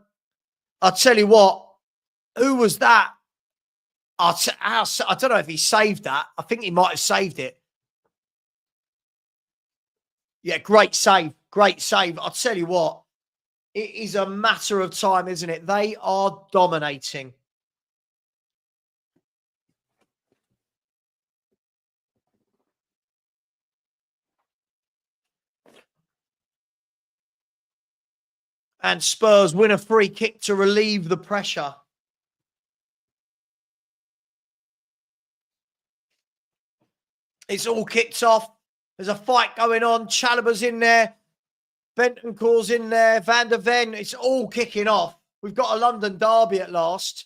tell you what, who was that? I don't know if he saved that. I think he might have saved it. Yeah, great save. I'll tell you what, it is a matter of time, isn't it? They are dominating. And Spurs win a free kick to relieve the pressure. It's all kicked off. There's a fight going on. Chalobah's in there. Bentancur's in there. Van de Ven. It's all kicking off. We've got a London derby at last.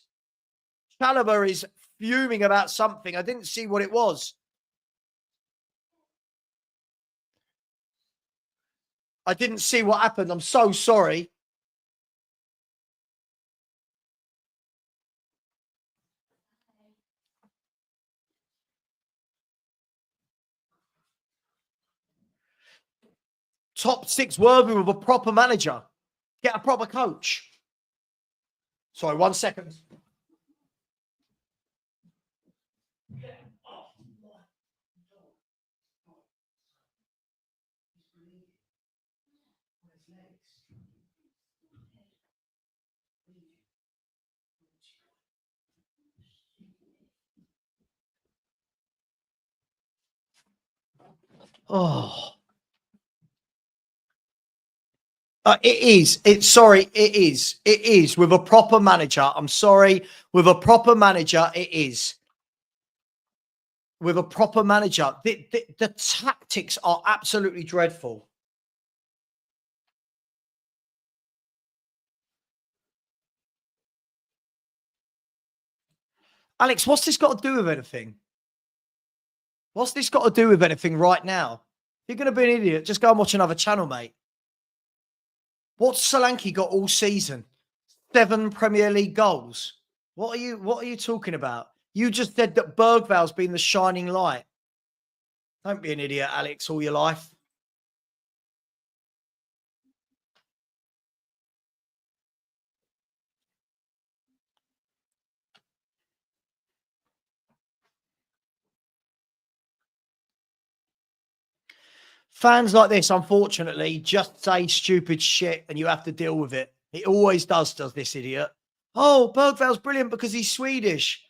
Chalobah is fuming about something. I didn't see what it was. I didn't see what happened. I'm so sorry. Top 6 worthy with a proper manager. Get a proper coach. Sorry, 1 second. Oh. It is. It is with a proper manager. I'm sorry. With a proper manager, it is. With a proper manager, the tactics are absolutely dreadful. Alex, what's this got to do with anything? What's this got to do with anything right now? If you're going to be an idiot, just go and watch another channel, mate. What's Solanke got all season? 7 Premier League goals. What are you talking about? You just said that Bergval's been the shining light. Don't be an idiot, Alex, all your life. Fans like this, unfortunately, just say stupid shit and you have to deal with it. He always does this idiot. Oh, Bergval's brilliant because he's Swedish.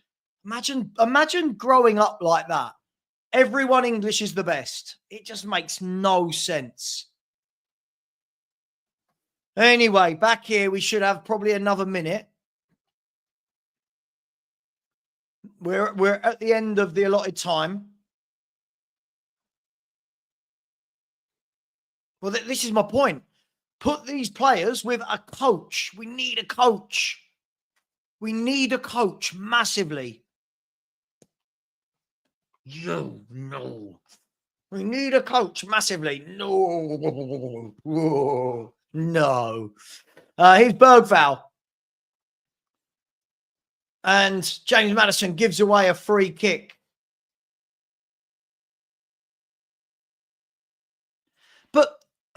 Imagine growing up like that. Everyone English is the best. It just makes no sense. Anyway, back here, we should have probably another minute. We're at the end of the allotted time. Well, this is my point. Put these players with a coach. We need a coach. We need a coach massively. No. We need a coach massively. No. Here's Bergval. And James Maddison gives away a free kick.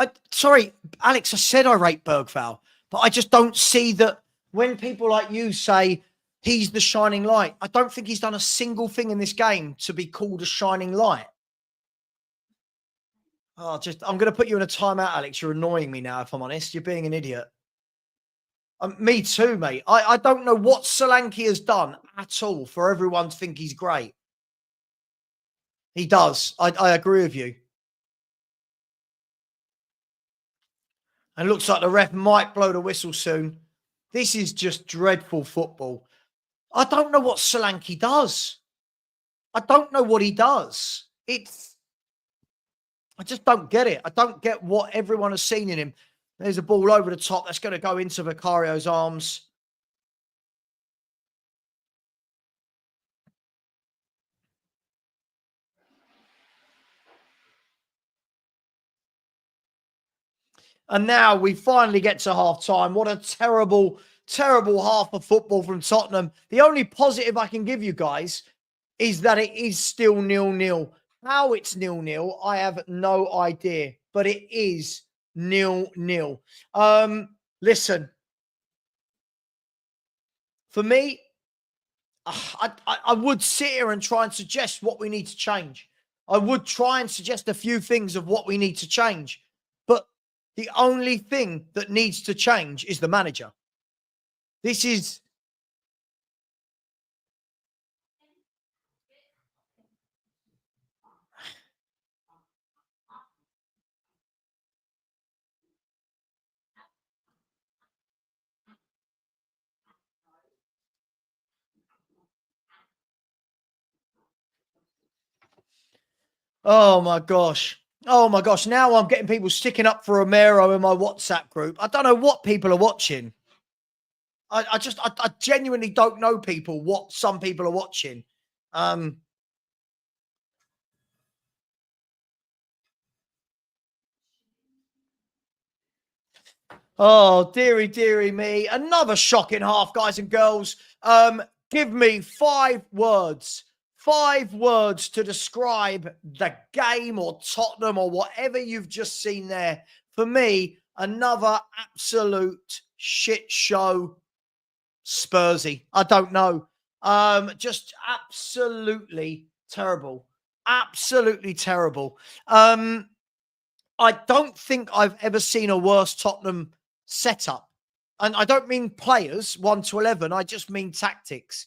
But, sorry, Alex, I said I rate Bergval, but I just don't see that when people like you say he's the shining light, I don't think he's done a single thing in this game to be called a shining light. I'm going to put you in a timeout, Alex. You're annoying me now, if I'm honest. You're being an idiot. Me too, mate. I don't know what Solanke has done at all for everyone to think he's great. He does. I agree with you. And looks like the ref might blow the whistle soon. This is just dreadful football. I don't know what Solanke does. I don't know what he does. I just don't get it. I don't get what everyone has seen in him. There's a ball over the top that's going to go into Vicario's arms. And now we finally get to half time. What a terrible, terrible half of football from Tottenham. The only positive I can give you guys is that it is still 0-0. How it's 0-0, I have no idea, but it is 0-0. Listen, for me, I would sit here and try and suggest what we need to change. I would try and suggest a few things of what we need to change. But the only thing that needs to change is the manager. This is... Oh my gosh. Oh my gosh. Now I'm getting people sticking up for Romero in my WhatsApp group. I don't know what people are watching. I genuinely don't know people, what some people are watching. Oh, dearie, dearie me. Another shocking half, guys and girls. Give me 5 words. 5 words to describe the game or Tottenham or whatever you've just seen there. For me, another absolute shit show. Spursy. I don't know. Just absolutely terrible. Absolutely terrible. I don't think I've ever seen a worse Tottenham setup. And I don't mean players, 1 to 11. I just mean tactics.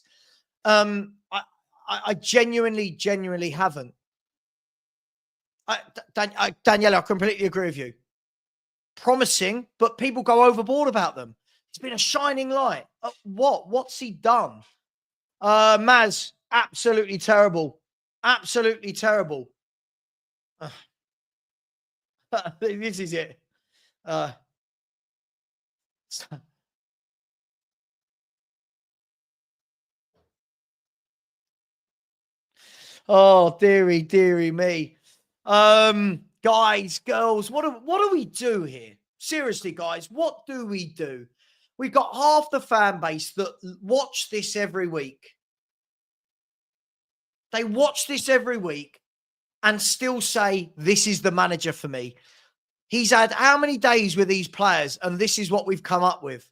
I genuinely haven't. Daniela, I completely agree with you. Promising, but people go overboard about them. It's been a shining light. What's he done? Maz, absolutely terrible. Absolutely terrible. This is it. Oh, dearie, dearie me. Guys, girls, what do we do here? Seriously, guys, what do we do? We got half the fan base that watch this every week. They watch this every week and still say, this is the manager for me. He's had how many days with these players, and this is what we've come up with.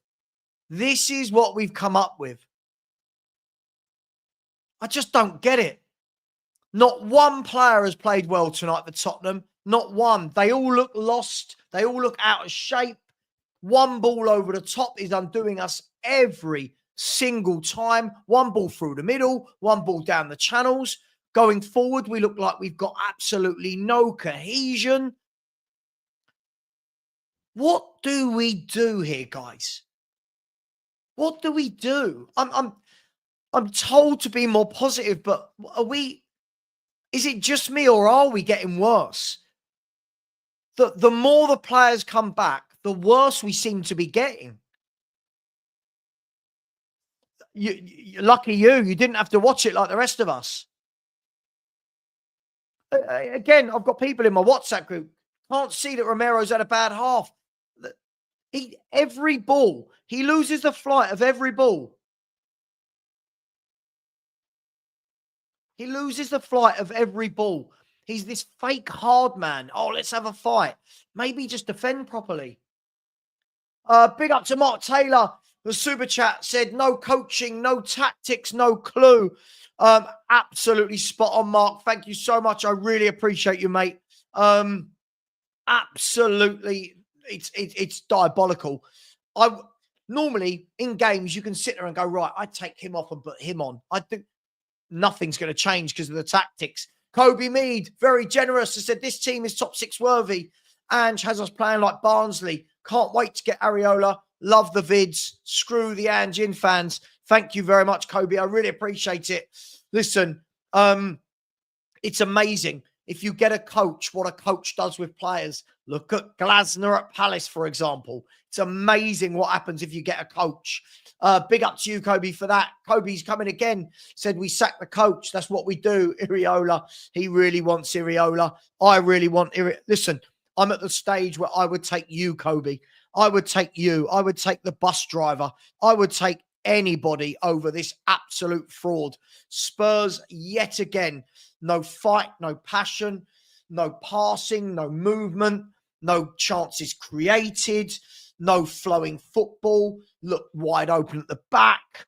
This is what we've come up with. I just don't get it. Not one player has played well tonight for Tottenham. Not one. They all look lost. They all look out of shape. One ball over the top is undoing us every single time. One ball through the middle, one ball down the channels. Going forward, we look like we've got absolutely no cohesion. What do we do here, guys? What do we do? I'm told to be more positive, but are we? Is it just me, or are we getting worse? The more the players come back, the worse we seem to be getting. Lucky you didn't have to watch it like the rest of us. Again, I've got people in my WhatsApp group. Can't see that Romero's had a bad half. Every ball, he loses the flight of every ball. He loses the flight of every ball. He's this fake hard man. Oh, let's have a fight. Maybe just defend properly. Big up to Mark Taylor. The super chat said, no coaching, no tactics, no clue. Absolutely spot on, Mark. Thank you so much. I really appreciate you, mate. Absolutely, it's diabolical. Normally in games you can sit there and go, right, I take him off and put him on. I think nothing's going to change because of the tactics. Kobe Mead, very generous, has said this team is top 6 worthy. Ange has us playing like Barnsley. Can't wait to get Areola. Love the vids. Screw the Ange in fans. Thank you very much, Kobe. I really appreciate it. Listen, it's amazing. If you get a coach, what a coach does with players. Look at Glasner at Palace, for example. It's amazing what happens if you get a coach. Big up to you, Kobe, for that. Kobe's coming again. Said we sack the coach. That's what we do. Iriola. He really wants Iriola. I really want Iriola. Listen, I'm at the stage where I would take you, Kobe. I would take you. I would take the bus driver. I would take anybody over this absolute fraud. Spurs, yet again, no fight, no passion, no passing, no movement, no chances created, no flowing football. Look wide open at the back.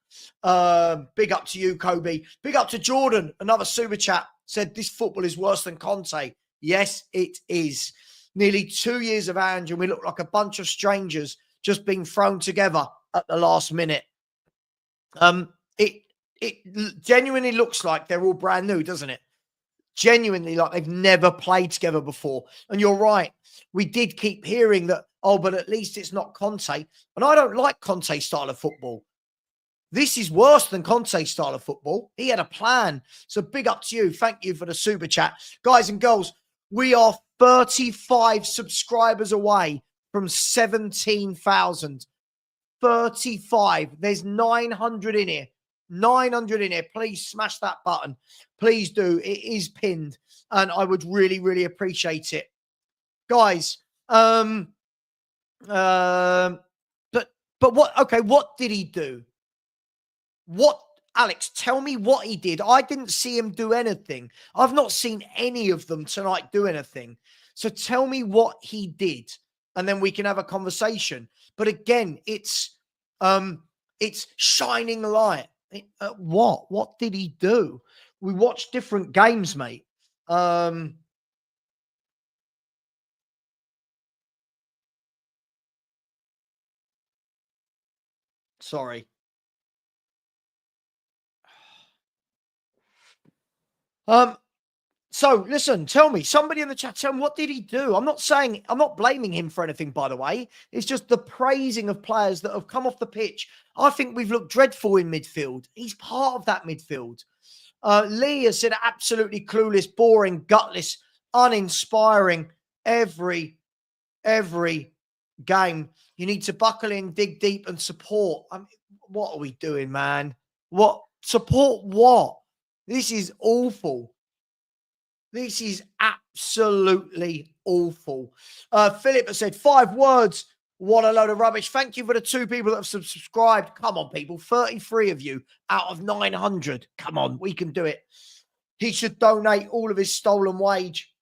Big up to you, Kobe. Big up to Jordan. Another super chat said this football is worse than Conte. Yes, it is. Nearly 2 years of Ange, and we look like a bunch of strangers just being thrown together at the last minute. It genuinely looks like they're all brand new, doesn't it? Genuinely like they've never played together before. And you're right. We did keep hearing that, oh, but at least it's not Conte. And I don't like Conte's style of football. This is worse than Conte's style of football. He had a plan. So big up to you. Thank you for the super chat. Guys and girls, we are 35 subscribers away from 17,000. 35. There's 900 in here. 900 in here. Please smash that button. Please do. It is pinned. And I would really, really appreciate it. Guys, but what, okay, what did he do? What, Alex, tell me what he did. I didn't see him do anything. I've not seen any of them tonight do anything. So tell me what he did, and then we can have a conversation. But again, it's shining light. What? What did he do? We watched different games, mate. Sorry. So listen, tell me, somebody in the chat, tell me, what did he do? I'm not blaming him for anything, by the way. It's just the praising of players that have come off the pitch. I think we've looked dreadful in midfield. He's part of that midfield. Lee has said absolutely clueless, boring, gutless, uninspiring every game. You need to buckle in, dig deep and support. I mean, what are we doing, man? What? Support what? This is awful. This is absolutely awful. Philip has said 5 words. What a load of rubbish. Thank you for the 2 people that have subscribed. Come on, people. 33 of you out of 900. Come on, we can do it. He should donate all of his stolen wage.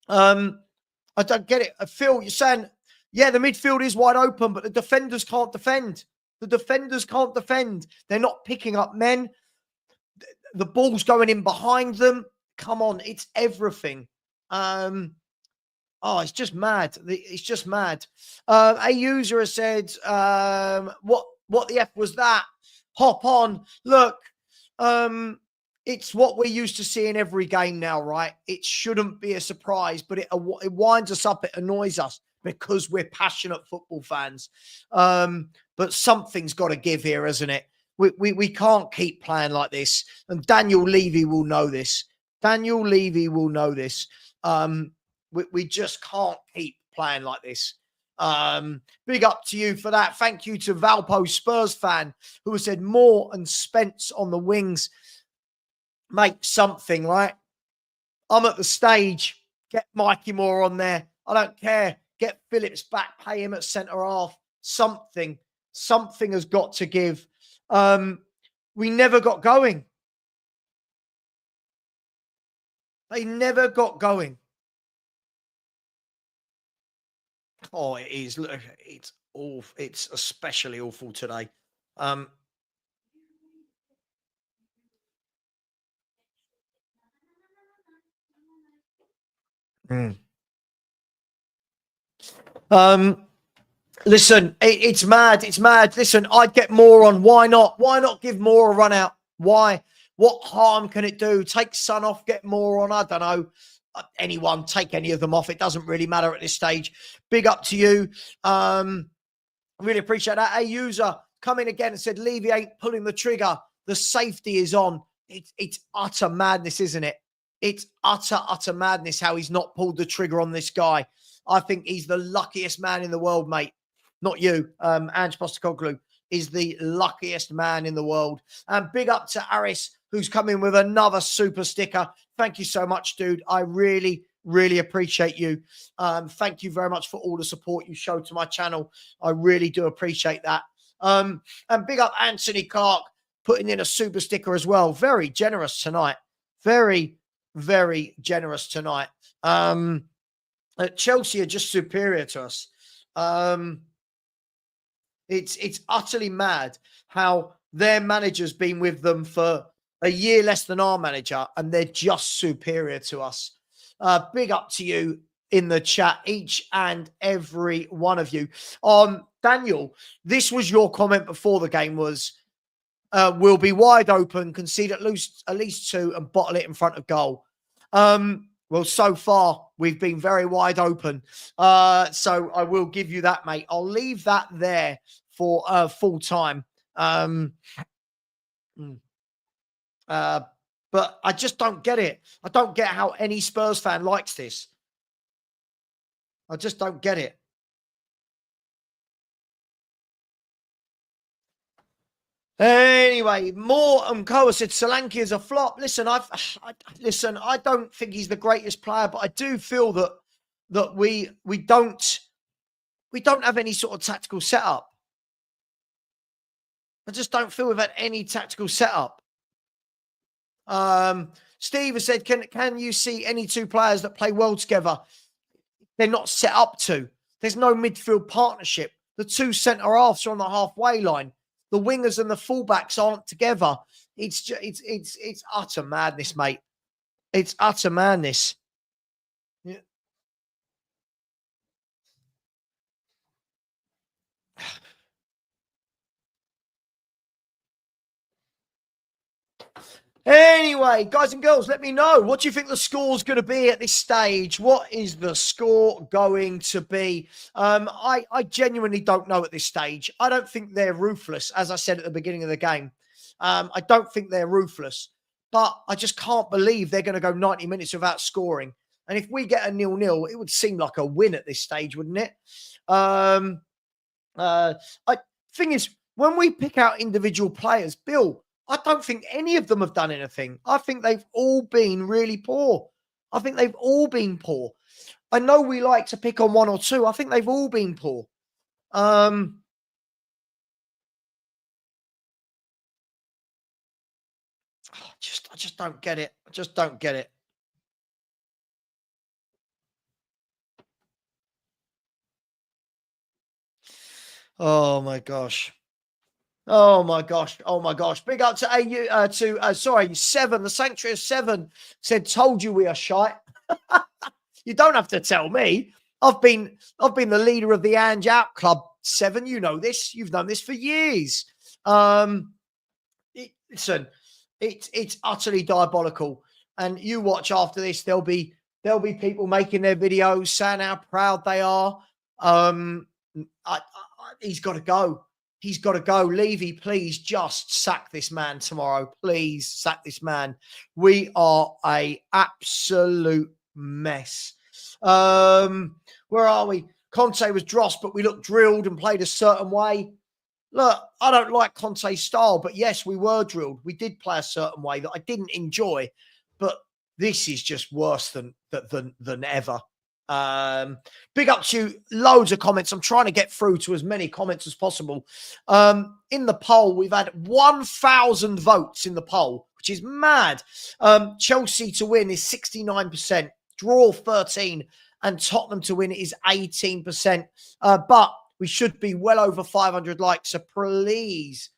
I don't get it. Phil, you're saying, yeah, the midfield is wide open, but the defenders can't defend. The defenders can't defend. They're not picking up men. The ball's going in behind them. Come on, it's everything. It's just mad. It's just mad. A user has said, what the F was that? Hop on. Look, it's what we're used to seeing every game now, right? It shouldn't be a surprise, but it winds us up. It annoys us because we're passionate football fans. But something's got to give here, hasn't it? We can't keep playing like this. And Daniel Levy will know this. Daniel Levy will know this. We just can't keep playing like this. Big up to you for that. Thank you to Valpo Spurs fan who said Moore and Spence on the wings. Make something, right? I'm at the stage. Get Mikey Moore on there. I don't care. Get Phillips back. Pay him at centre half. Something has got to give. We never got going. They never got going. Oh, it is. Look, it's awful. It's especially awful today. Listen, it's mad. It's mad. Listen, I'd get Moore on. Why not? Why not give Moore a run out? Why? What harm can it do? Take Son off, get Moore on. I don't know. Anyone, take any of them off. It doesn't really matter at this stage. Big up to you. Really appreciate that. A user come in again and said, Levy ain't pulling the trigger. The safety is on. It's utter madness, isn't it? It's utter madness how he's not pulled the trigger on this guy. I think he's the luckiest man in the world, mate. Not you. Ange Postecoglou is the luckiest man in the world. And big up to Aris, who's come in with another super sticker. Thank you so much, dude. I really, Really appreciate you. Thank you very much for all the support you showed to my channel. I really do appreciate that. And big up Anthony Clark putting in a super sticker as well. Very generous tonight. Very, very generous tonight. Chelsea are just superior to us. It's utterly mad how their manager's been with them for a year less than our manager, and they're just superior to us. Big up to you in the chat, each and every one of you. Daniel, this was your comment before the game was, we'll be wide open, concede at least 2 and bottle it in front of goal. Well, so far, we've been very wide open. So I will give you that, mate. I'll leave that there for full time. But I just don't get it. I don't get how any Spurs fan likes this. I just don't get it. Anyway, Moore and Koa said Solanke is a flop. Listen, listen. I don't think he's the greatest player, but I do feel that we don't have any sort of tactical setup. I just don't feel we've had any tactical setup. Steve has said, can you see any 2 players that play well together? They're not set up to. There's no midfield partnership. The 2 centre halves are on the halfway line. The wingers and the fullbacks aren't together. It's utter madness, mate. It's utter madness. Yeah. Anyway, guys and girls, let me know. What do you think the score's going to be at this stage? What is the score going to be? I genuinely don't know at this stage. I don't think they're ruthless, as I said at the beginning of the game. I don't think they're ruthless. But I just can't believe they're going to go 90 minutes without scoring. And if we get a 0-0, it would seem like a win at this stage, wouldn't it? Thing is, when we pick out individual players, Bill, I don't think any of them have done anything. I think they've all been really poor. I think they've all been poor. I know we like to pick on 1 or 2. I think they've all been poor. I just don't get it. I just don't get it. Oh my gosh. Oh my gosh. Oh my gosh. Big up to Seven. The Sanctuary of 7 said, told you we are shite. You don't have to tell me. I've been the leader of the Ange Out Club, 7. You know this. You've done this for years. Listen, it's utterly diabolical. And you watch after this, there'll be people making their videos saying how proud they are. He's got to go. He's got to go. Levy, please just sack this man tomorrow. Please sack this man. We are a absolute mess. Where are we? Conte was drossed, but we looked drilled and played a certain way. Look, I don't like Conte's style, but yes, we were drilled. We did play a certain way that I didn't enjoy, but this is just worse than ever. Big up to you. Loads of comments. I'm trying to get through to as many comments as possible. In the poll, we've had 1,000 votes in the poll, which is mad. Chelsea to win is 69%, draw 13%, and Tottenham to win is 18%. But we should be well over 500 likes, so please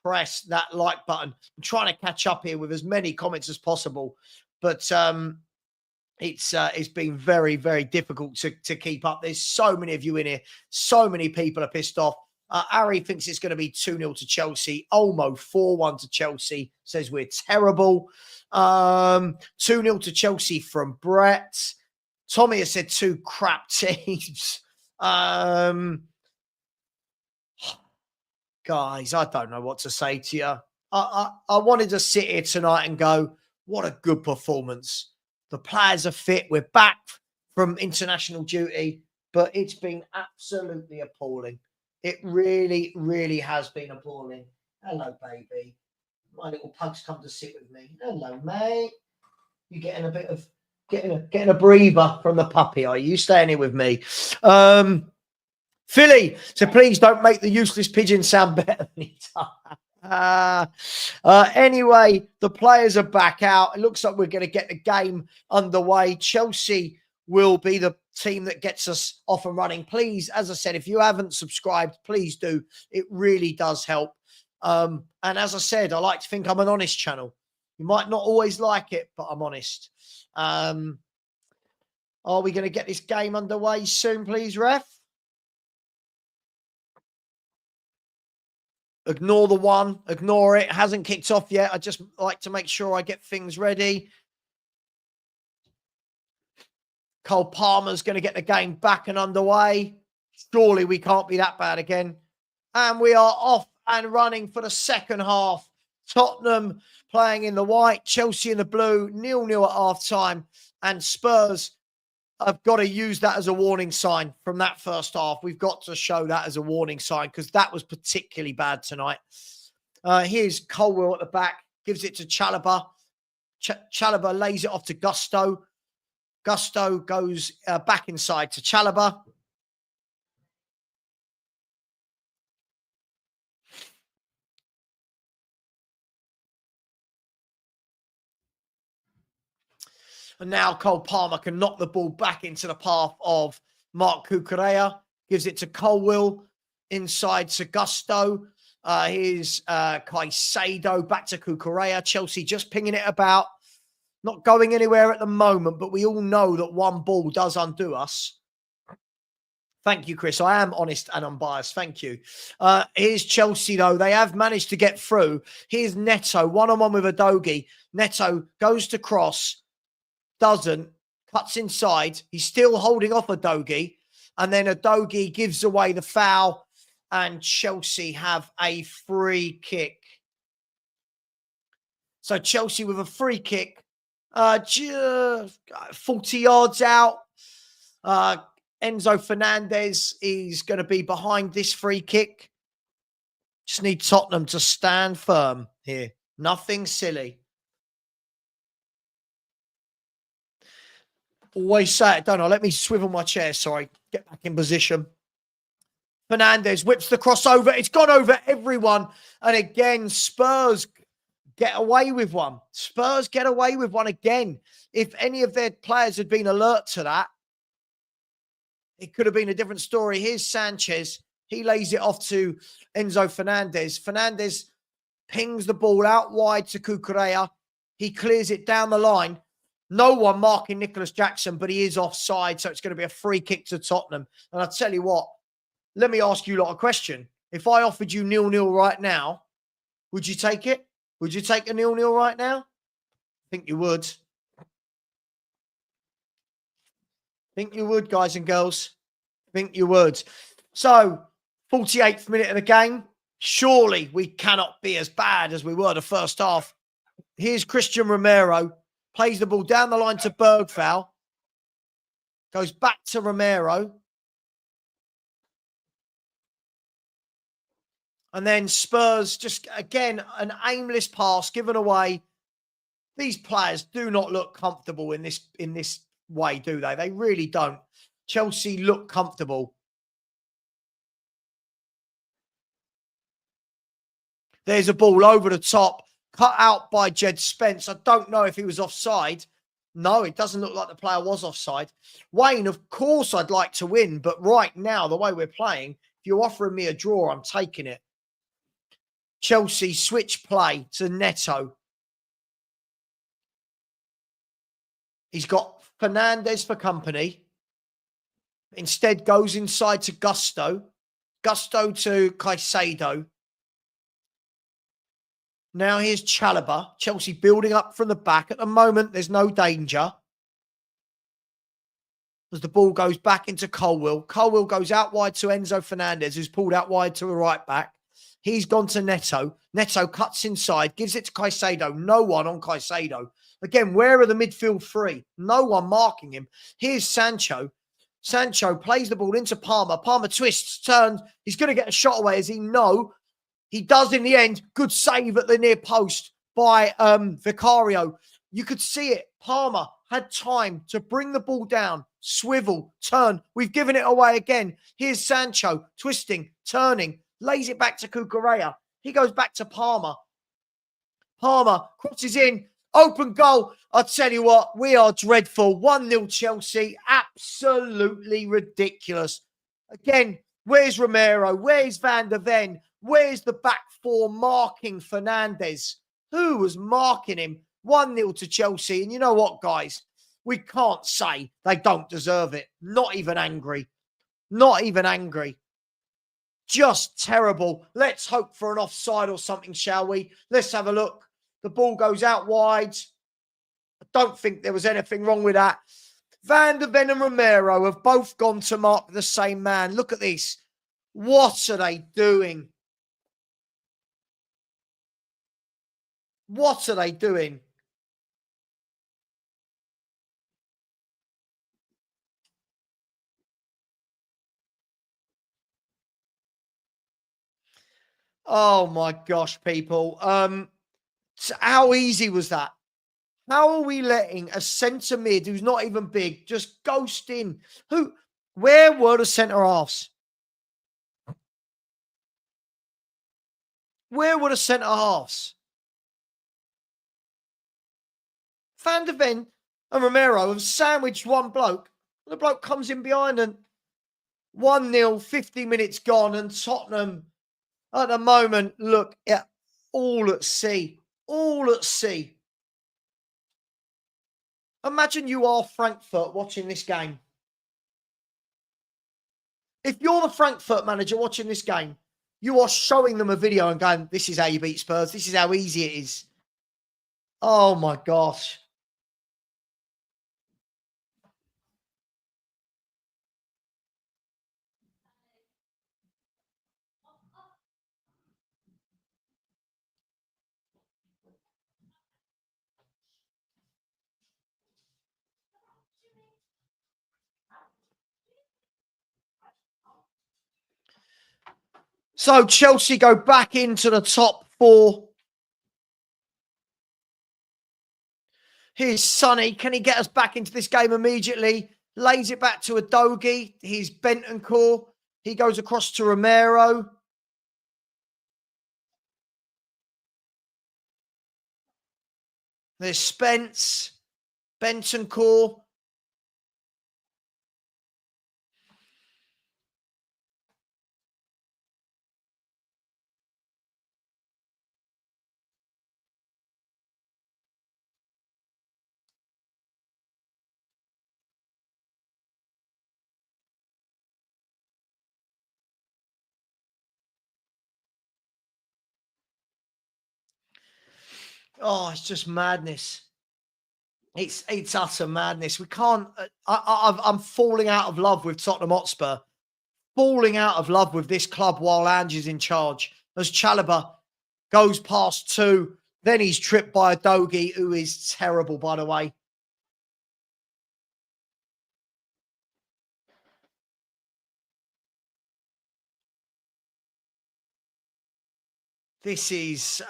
press that like button. I'm trying to catch up here with as many comments as possible, but it's been very, very difficult to keep up. There's so many of you in here. So many people are pissed off. Ari thinks it's going to be 2-0 to Chelsea. Olmo 4-1 to Chelsea. Says we're terrible. 2-0 to Chelsea from Brett. Tommy has said 2 crap teams. Guys, I don't know what to say to you. I wanted to sit here tonight and go, what a good performance. The players are fit. We're back from international duty, but it's been absolutely appalling. It really, really has been appalling. Hello, baby. My little pug's come to sit with me. Hello, mate. You getting a bit of Getting a breather from the puppy. Are you staying here with me? Philly, so please don't make the useless pigeon sound better than he does. Anyway, the players are back out. It looks like we're going to get the game underway. Chelsea will be the team that gets us off and running. Please, as I said, if you haven't subscribed, please do. It really does help. And as I said, I like to think I'm an honest channel. You might not always like it, but I'm honest. Are we going to get this game underway soon, please, ref? Ignore the one. Ignore it. Hasn't kicked off yet. I just like to make sure I get things ready. Cole Palmer's going to get the game back and underway. Surely we can't be that bad again. And we are off and running for the second half. Tottenham playing in the white, Chelsea in the blue, 0-0 at half-time. And Spurs have got to use that as a warning sign from that first half. We've got to show that as a warning sign because that was particularly bad tonight. Here's Colwell at the back, gives it to Chalobah. Chalobah lays it off to Gusto. Gusto goes back inside to Chalobah. And now Cole Palmer can knock the ball back into the path of Mark Cucurella. Gives it to Colwell inside to Gusto. Here's Caicedo back to Cucurella. Chelsea just pinging it about. Not going anywhere at the moment, but we all know that one ball does undo us. Thank you, Chris. I am honest and unbiased. Thank you. Here's Chelsea, though. They have managed to get through. Here's Neto, one-on-one with Udogie. Neto goes to cross. Doesn't, cuts inside. He's still holding off Udogie. And then Udogie gives away the foul. And Chelsea have a free kick. So Chelsea with a free kick. 40 yards out. Enzo Fernandez is going to be behind this free kick. Just need Tottenham to stand firm here. Nothing silly. Always say it, don't I? Let me swivel my chair. Sorry. Get back in position. Fernandez whips the crossover. It's gone over everyone. And again, Spurs get away with one. Spurs get away with one again. If any of their players had been alert to that, it could have been a different story. Here's Sanchez. He lays it off to Enzo Fernandez. Fernandez pings the ball out wide to Cucurella. He clears it down the line. No one marking Nicholas Jackson, but he is offside, so it's going to be a free kick to Tottenham. And I tell you what, let me ask you lot a question. If I offered you 0-0 right now, would you take it? Would you take a 0-0 right now? I think you would. Think you would, guys and girls. Think you would. So, 48th minute of the game. Surely we cannot be as bad as we were the first half. Here's Christian Romero. Plays the ball down the line to Bergfowl. Goes back to Romero. And then Spurs just, again, an aimless pass given away. These players do not look comfortable in this way, do they? They really don't. Chelsea look comfortable. There's a ball over the top. Cut out by Jed Spence. I don't know if he was offside. No, it doesn't look like the player was offside. Wayne, of course I'd like to win, but right now, the way we're playing, if you're offering me a draw, I'm taking it. Chelsea switch play to Neto. He's got Fernandez for company. Instead goes inside to Gusto. Gusto to Caicedo. Now here's Chalobah. Chelsea building up from the back. At the moment, there's no danger. As the ball goes back into Colwell. Colwell goes out wide to Enzo Fernandez, who's pulled out wide to the right back. He's gone to Neto. Neto cuts inside, gives it to Caicedo. No one on Caicedo. Again, where are the midfield three? No one marking him. Here's Sancho. Sancho plays the ball into Palmer. Palmer twists, turns. He's going to get a shot away. As he no. He does in the end. Good save at the near post by Vicario. You could see it. Palmer had time to bring the ball down, swivel, turn. We've given it away again. Here's Sancho twisting, turning, lays it back to Cucurella. He goes back to Palmer. Palmer crosses in, open goal. I tell you what, we are dreadful. 1-0 Chelsea. Absolutely ridiculous. Again, where's Romero? Where's Van der Ven? Where's the back four marking Fernandes? Who was marking him? 1-0 to Chelsea. And you know what, guys? We can't say they don't deserve it. Not even angry. Not even angry. Just terrible. Let's hope for an offside or something, shall we? Let's have a look. The ball goes out wide. I don't think there was anything wrong with that. Van der Ven and Romero have both gone to mark the same man. Look at this. What are they doing? What are they doing? Oh my gosh, people. How easy was that? How are we letting a centre mid who's not even big just ghost in? Where were the centre halves? Where were the centre halves? Van der Ven and Romero have sandwiched one bloke. The bloke comes in behind and 1-0, 50 minutes gone, and Tottenham at the moment look at all at sea. All at sea. Imagine you are Frankfurt watching this game. If you're the Frankfurt manager watching this game, you are showing them a video and going, this is how you beat Spurs. This is how easy it is. Oh my gosh. So Chelsea go back into the top four. Here's Sonny. Can he get us back into this game immediately? Lays it back to Udogie. Here's Bentancur. He goes across to Romero. There's Spence. Bentancur. Oh, it's just madness. It's utter madness. We can't. I'm falling out of love with Tottenham Hotspur. Falling out of love with this club while Ange is in charge. As Chalobah goes past two, then he's tripped by Udogie, who is terrible, by the way. This is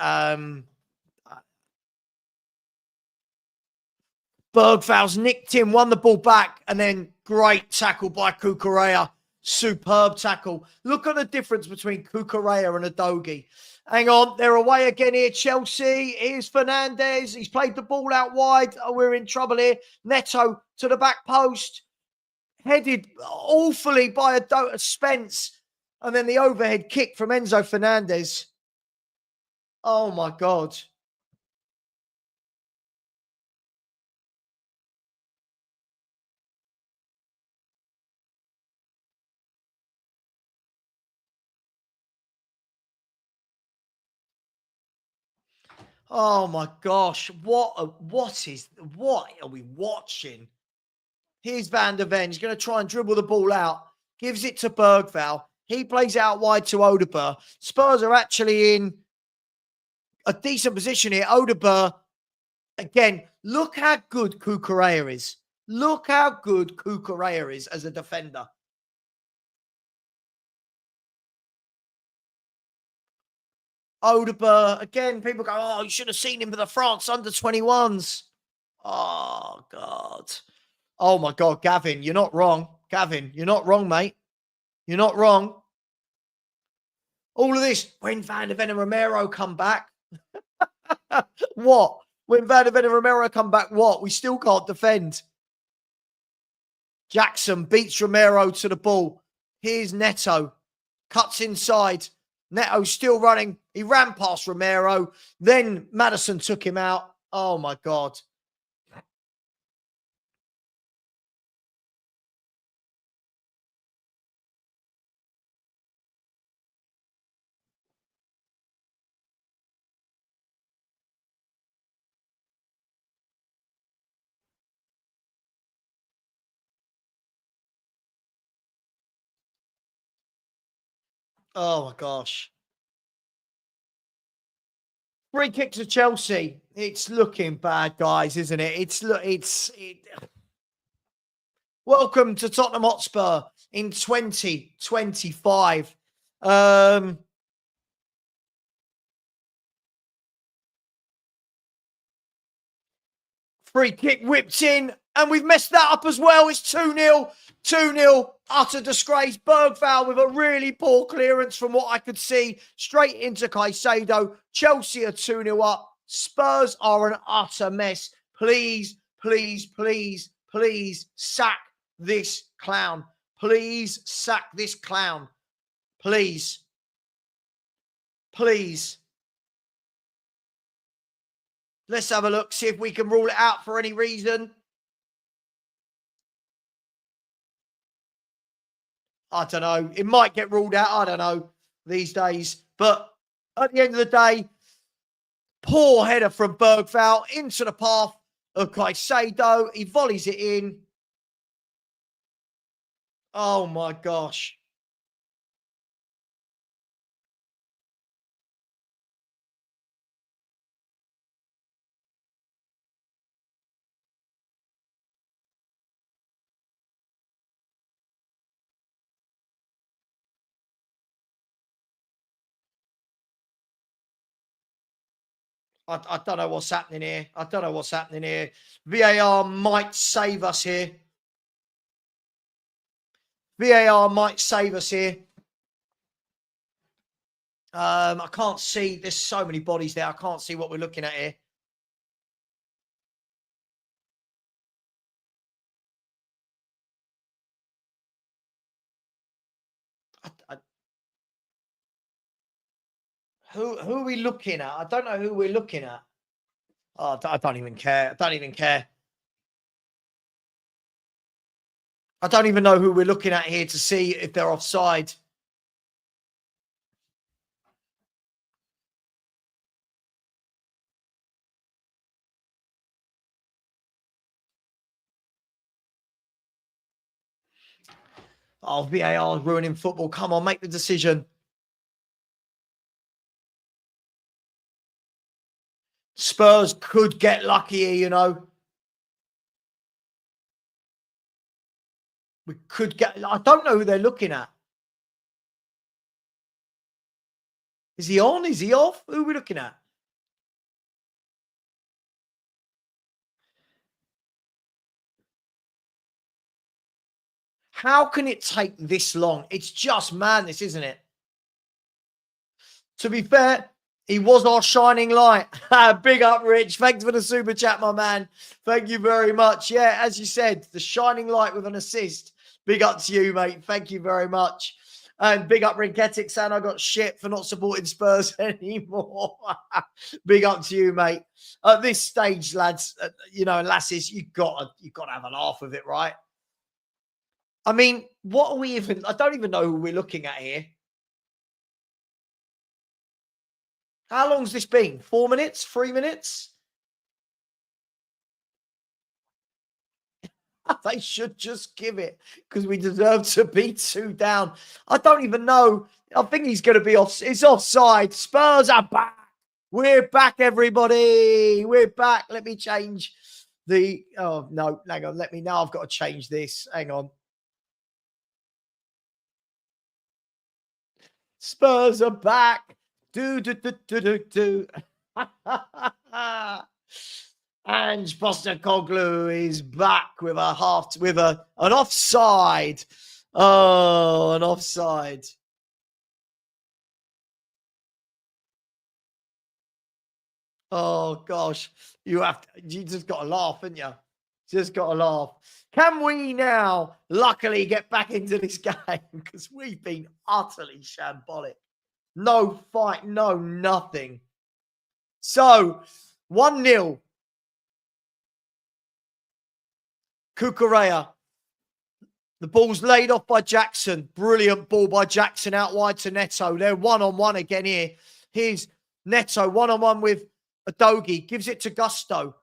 Bergval's nicked him, won the ball back, and then great tackle by Cucurella. Superb tackle. Look at the difference between Cucurella and Udogie. Hang on, they're away again here, Chelsea. Here's Fernandes. He's played the ball out wide. Oh, we're in trouble here. Neto to the back post. Headed awfully by Spence. And then the overhead kick from Enzo Fernandez. Oh, my God. Oh my gosh, what are we watching? Here's Van der Ven. He's going to try and dribble the ball out. Gives it to Bergval. He plays out wide to Odegaard. Spurs are actually in a decent position here. Odegaard, again, look how good Cucurella is. Look how good Cucurella is as a defender. Odegaard, again, people go, oh, you should have seen him for the France under-21s. Oh, God. Oh, my God, Gavin, you're not wrong. Gavin, you're not wrong, mate. You're not wrong. All of this, when Van de Ven and Romero come back, what? When Van de Ven and Romero come back, what? We still can't defend. Jackson beats Romero to the ball. Here's Neto. Cuts inside. Neto still running. He ran past Romero. Then Maddison took him out. Oh, my God. Oh, my gosh. Free kick to Chelsea. It's looking bad, guys, isn't it? Welcome to Tottenham Hotspur in 2025. Free kick whipped in, and we've messed that up as well. It's 2-0. 2-0. Utter disgrace. Bergvall with a really poor clearance from what I could see. Straight into Caicedo. Chelsea are 2-0 up. Spurs are an utter mess. Please, please, please, please sack this clown. Please sack this clown. Please. Please. Let's have a look, see if we can rule it out for any reason. I don't know. It might get ruled out. I don't know these days. But at the end of the day, poor header from Bergvall into the path of Caicedo. He volleys it in. Oh, my gosh. I don't know what's happening here. I don't know what's happening here. VAR might save us here. VAR might save us here. I can't see. There's so many bodies there. I can't see what we're looking at here. Who are we looking at? I don't know who we're looking at. Oh, I don't even care. I don't even care. I don't even know who we're looking at here to see if they're offside. Oh, VAR is ruining football. Come on, make the decision. Spurs could get lucky here, you know. We could get... I don't know who they're looking at. Is he on? Is he off? Who are we looking at? How can it take this long? It's just madness, isn't it? To be fair, he was our shining light. Big up, Rich. Thanks for the super chat, my man. Thank you very much. Yeah, as you said, the shining light with an assist. Big up to you, mate. Thank you very much. And big up, Rinketic, saying I got shit for not supporting Spurs anymore. Big up to you, mate. At this stage, lads, you know, and lasses, you got to have a laugh with it, right? I mean, what are we even... I don't even know who we're looking at here. How long's this been? 4 minutes? 3 minutes? They should just give it because we deserve to be 2 down. I don't even know. I think he's going to be off. It's offside. Spurs are back. We're back, everybody. We're back. Let me change the... Oh, no. Hang on. Let me... Now I've got to change this. Hang on. Spurs are back. Do. Ange Postecoglou is back with an offside. Oh, an offside. Oh gosh, you just got to laugh, haven't you? Just got to laugh. Can we now, luckily, get back into this game because we've been utterly shambolic. No fight, no nothing. So 1-0. Cucurella. The ball's laid off by Jackson. Brilliant ball by Jackson out wide to Neto. They're one-on-one again here. Here's Neto one-on-one with Adogi. Gives it to Gusto.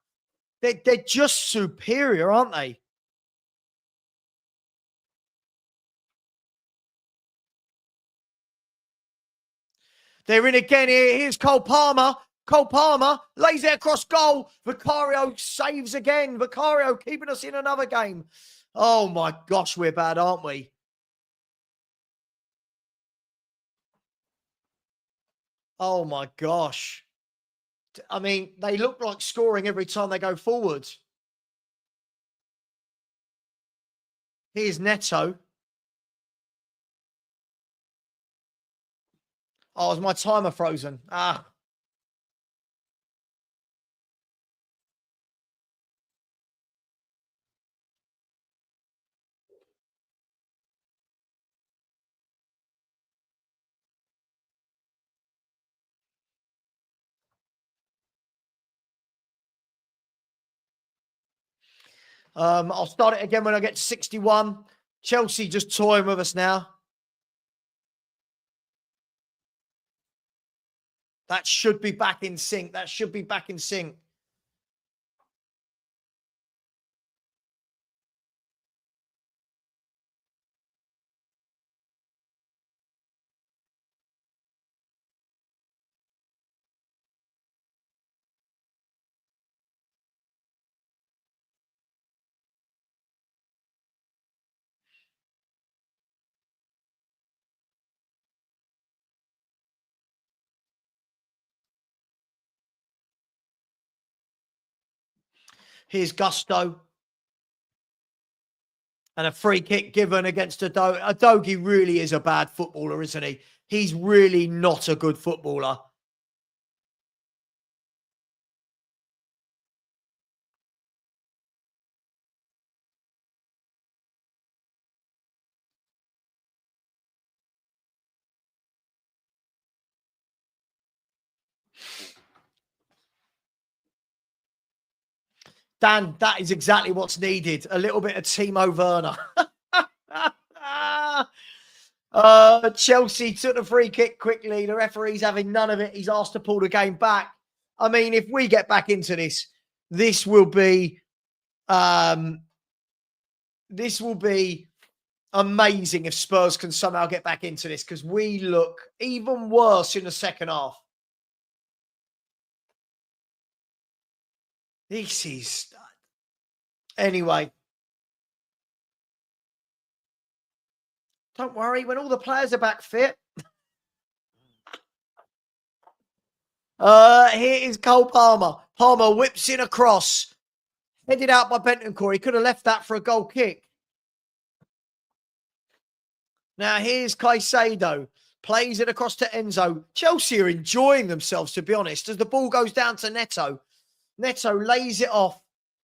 They're just superior, aren't they? They're in again here. Here's Cole Palmer. Cole Palmer lays it across goal. Vicario saves again. Vicario keeping us in another game. Oh my gosh, we're bad, aren't we? Oh my gosh. I mean, they look like scoring every time they go forward. Here's Neto. Oh, is my timer frozen? Ah. I'll start it again when I get to 61. Chelsea just toying with us now. That should be back in sync. That should be back in sync. Here's Gusto. And a free kick given against Adogi. Adogi really is a bad footballer, isn't he? He's really not a good footballer. Dan, that is exactly what's needed. A little bit of Timo Werner. Chelsea took the free kick quickly. The referee's having none of it. He's asked to pull the game back. I mean, if we get back into this, this will be amazing if Spurs can somehow get back into this because we look even worse in the second half. This is... Anyway. Don't worry, when all the players are back fit. Here is Cole Palmer. Palmer whips in across. Headed out by Bentancur. He could have left that for a goal kick. Now here's Caicedo. Plays it across to Enzo. Chelsea are enjoying themselves, to be honest, as the ball goes down to Neto. Neto lays it off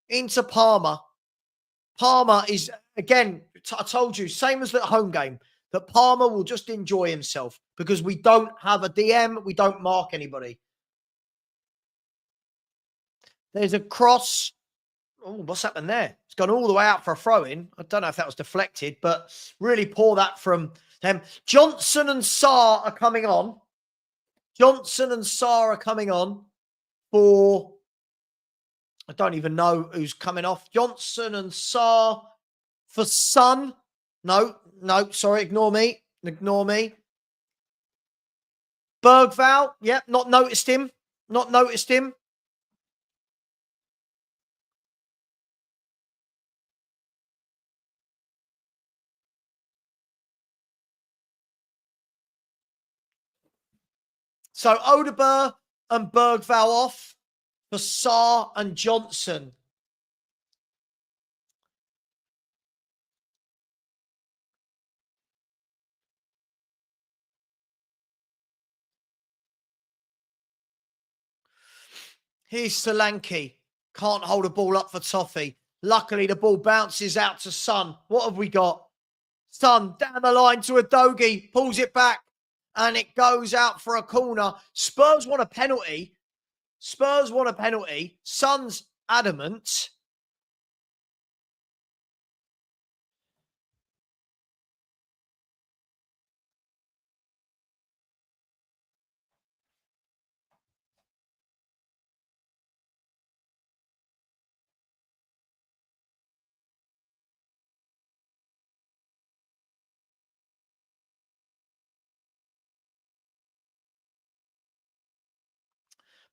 into Palmer. Palmer is, again, I told you, same as the home game, that Palmer will just enjoy himself because we don't have a DM. We don't mark anybody. There's a cross. Oh, what's happened there? It's gone all the way out for a throw-in. I don't know if that was deflected, but really poor that from them. Johnson and Sarr are coming on. Johnson and Sarr are coming on for... I don't even know who's coming off. Johnson and Sarr for Son. No, sorry, ignore me. Bergval, yep, not noticed him. So Odegaard and Bergval off for Sarr and Johnson. Here's Solanke. Can't hold a ball up for Toffee. Luckily, the ball bounces out to Son. What have we got? Son down the line to Udogie. Pulls it back. And it goes out for a corner. Spurs want a penalty. Son's adamant.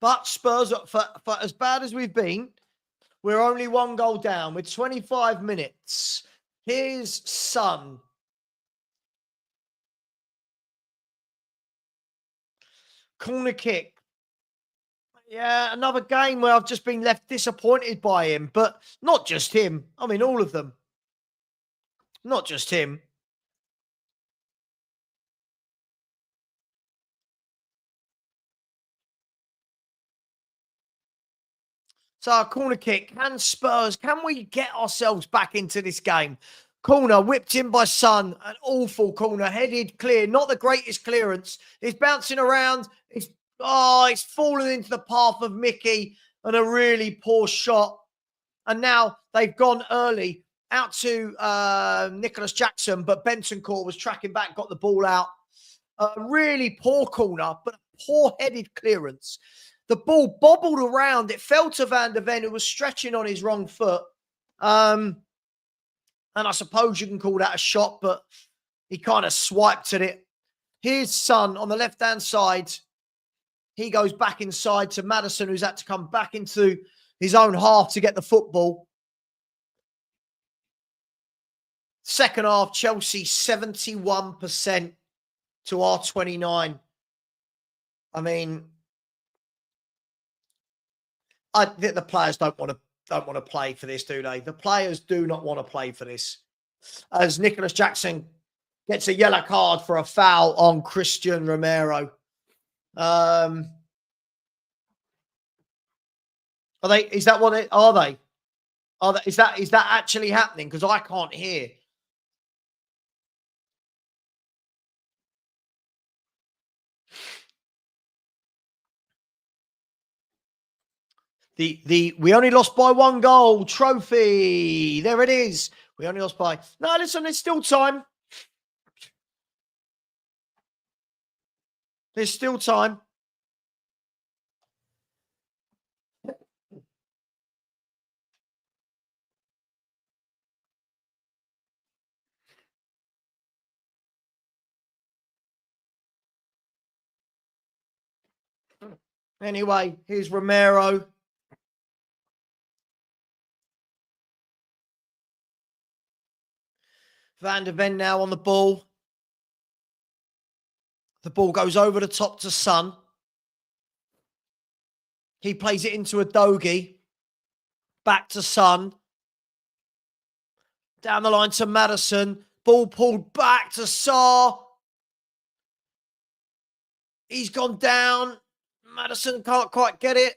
But Spurs, for as bad as we've been, we're only 1 goal down with 25 minutes. Here's Son. Corner kick. Yeah, another game where I've just been left disappointed by him. But not just him. I mean, all of them. Not just him. So, corner kick. Can we get ourselves back into this game? Corner, whipped in by Son. An awful corner, headed clear. Not the greatest clearance. It's bouncing around. It's fallen into the path of Mickey, and a really poor shot. And now they've gone early out to Nicholas Jackson, but Bentancur was tracking back, got the ball out. A really poor corner, but a poor headed clearance. The ball bobbled around. It fell to Van de Ven, who was stretching on his wrong foot. And I suppose you can call that a shot, but he kind of swiped at it. Here's Son on the left-hand side. He goes back inside to Maddison, who's had to come back into his own half to get the football. Second half, Chelsea 71% to our 29. I mean, I think the players don't want to play for this, do they? The players do not want to play for this. As Nicholas Jackson gets a yellow card for a foul on Christian Romero. Are they? Is that what it? Are they? Is that actually happening? Because I can't hear. We only lost by 1 goal. Trophy. There it is. We only lost by. No, listen, there's still time. There's still time. Anyway, here's Romero. Van de Ven now on the ball. The ball goes over the top to Son. He plays it into Udogie. Back to Son. Down the line to Maddison. Ball pulled back to Sarr. He's gone down. Maddison can't quite get it.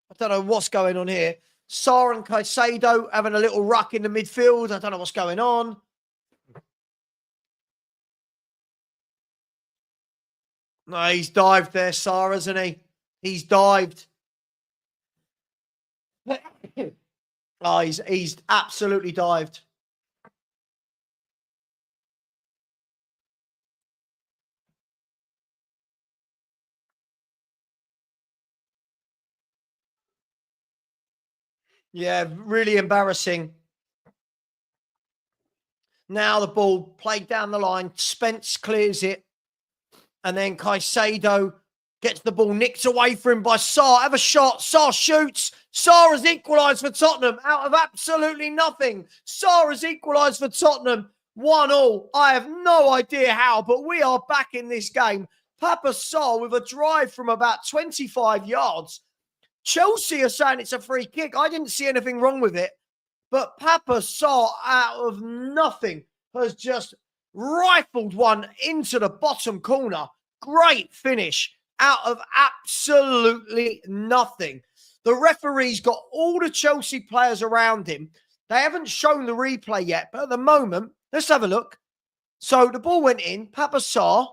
I don't know what's going on here. Sarr and Caicedo having a little ruck in the midfield. I don't know what's going on. No, he's dived there, Sarr, hasn't he? He's dived. Oh, he's absolutely dived. Yeah, really embarrassing. Now the ball played down the line. Spence clears it. And then Caicedo gets the ball nicked away from him by Sarr. Have a shot. Sarr shoots. Sarr has equalised for Tottenham out of absolutely nothing. Sarr has equalised for Tottenham. 1-1. I have no idea how, but we are back in this game. Papa Sarr with a drive from about 25 yards. Chelsea are saying it's a free kick. I didn't see anything wrong with it. But Papa Sarr, out of nothing, has just rifled one into the bottom corner. Great finish out of absolutely nothing. The referee's got all the Chelsea players around him. They haven't shown the replay yet, but at the moment, let's have a look. So the ball went in. Papa Sarr.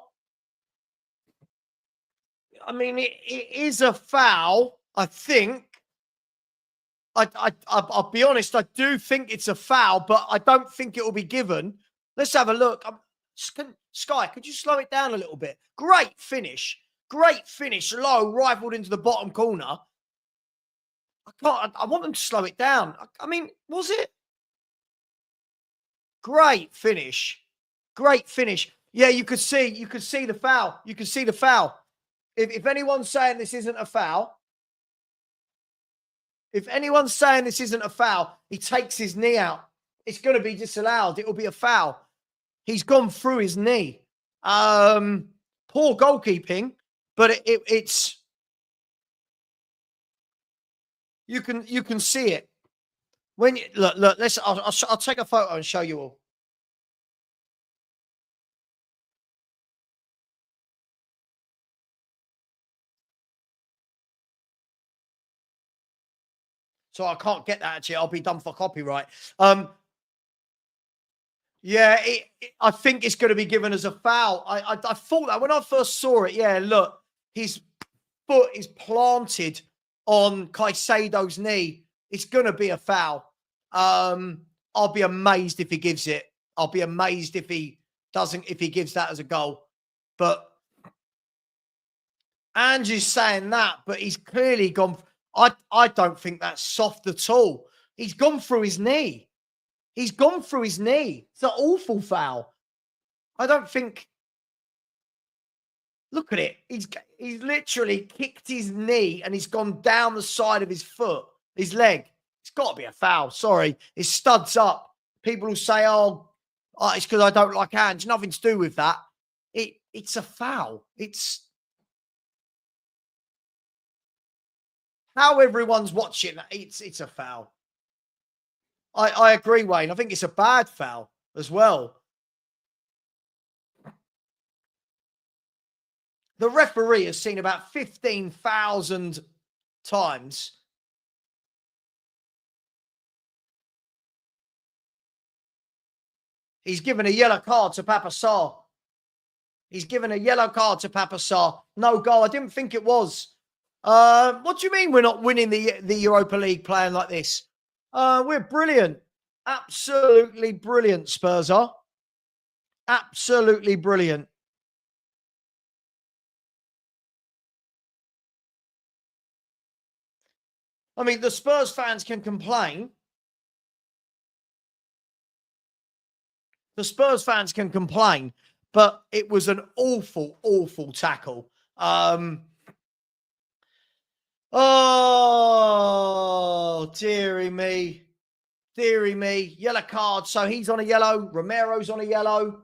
I mean, it is a foul, I think. I'll be honest, I do think it's a foul, but I don't think it will be given. Let's have a look. Sky, could you slow it down a little bit? Great finish. Great finish. Low, rifled into the bottom corner. I want them to slow it down. I mean, was it? Great finish. Great finish. Yeah, you could see the foul. You could see the foul. If anyone's saying this isn't a foul, he takes his knee out. It's going to be disallowed. It will be a foul. He's gone through his knee. Poor goalkeeping, but it's you can see it when you look. I'll take a photo and show you all. So I can't get that, actually. I'll be done for copyright. Yeah, I think it's going to be given as a foul. I thought that when I first saw it. Yeah, look, his foot is planted on Caicedo's knee. It's going to be a foul. I'll be amazed if he gives it. I'll be amazed if he doesn't, if he gives that as a goal. But Andrew's saying that, but he's clearly gone. I don't think that's soft at all. He's gone through his knee. He's gone through his knee. It's an awful foul. I don't think. Look at it. He's literally kicked his knee and he's gone down the side of his foot, his leg. It's got to be a foul. Sorry. His stud's up. People will say, oh it's because I don't like hands. Nothing to do with that. It's a foul. It's how everyone's watching. It's a foul. I agree, Wayne. I think it's a bad foul as well. The referee has seen about 15,000 times. He's given a yellow card to Papa Sarr. He's given a yellow card to Papa Sarr. No goal. I didn't think it was. What do you mean we're not winning the Europa League playing like this? We're brilliant. Absolutely brilliant, Spurs are. Absolutely brilliant. I mean, the Spurs fans can complain. The Spurs fans can complain, but it was an awful, awful tackle. Oh, dearie me. Dearie me. Yellow card. So he's on a yellow. Romero's on a yellow.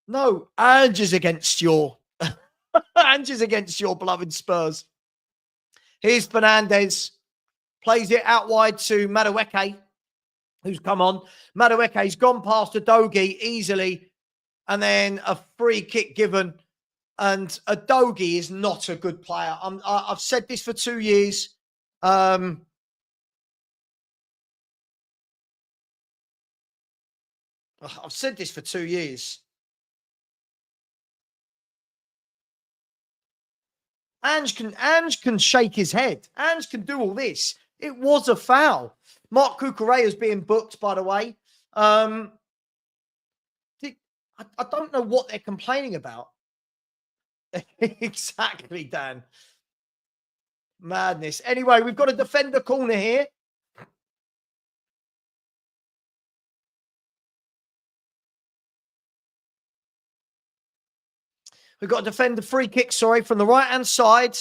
No, Ange's against your Ange's against your beloved Spurs. Here's Fernandez. Plays it out wide to Madueke, who's come on. Madueke's gone past Udogie easily. And then a free kick given. And Udogie is not a good player. I've said this for 2 years. I've said this for 2 years. Ange can shake his head. Ange can do all this. It was a foul. Mark Cucurella is being booked, by the way. I don't know what they're complaining about. Exactly, Dan. Madness. Anyway, we've got a defender corner here. We've got a defender free kick, from the right-hand side.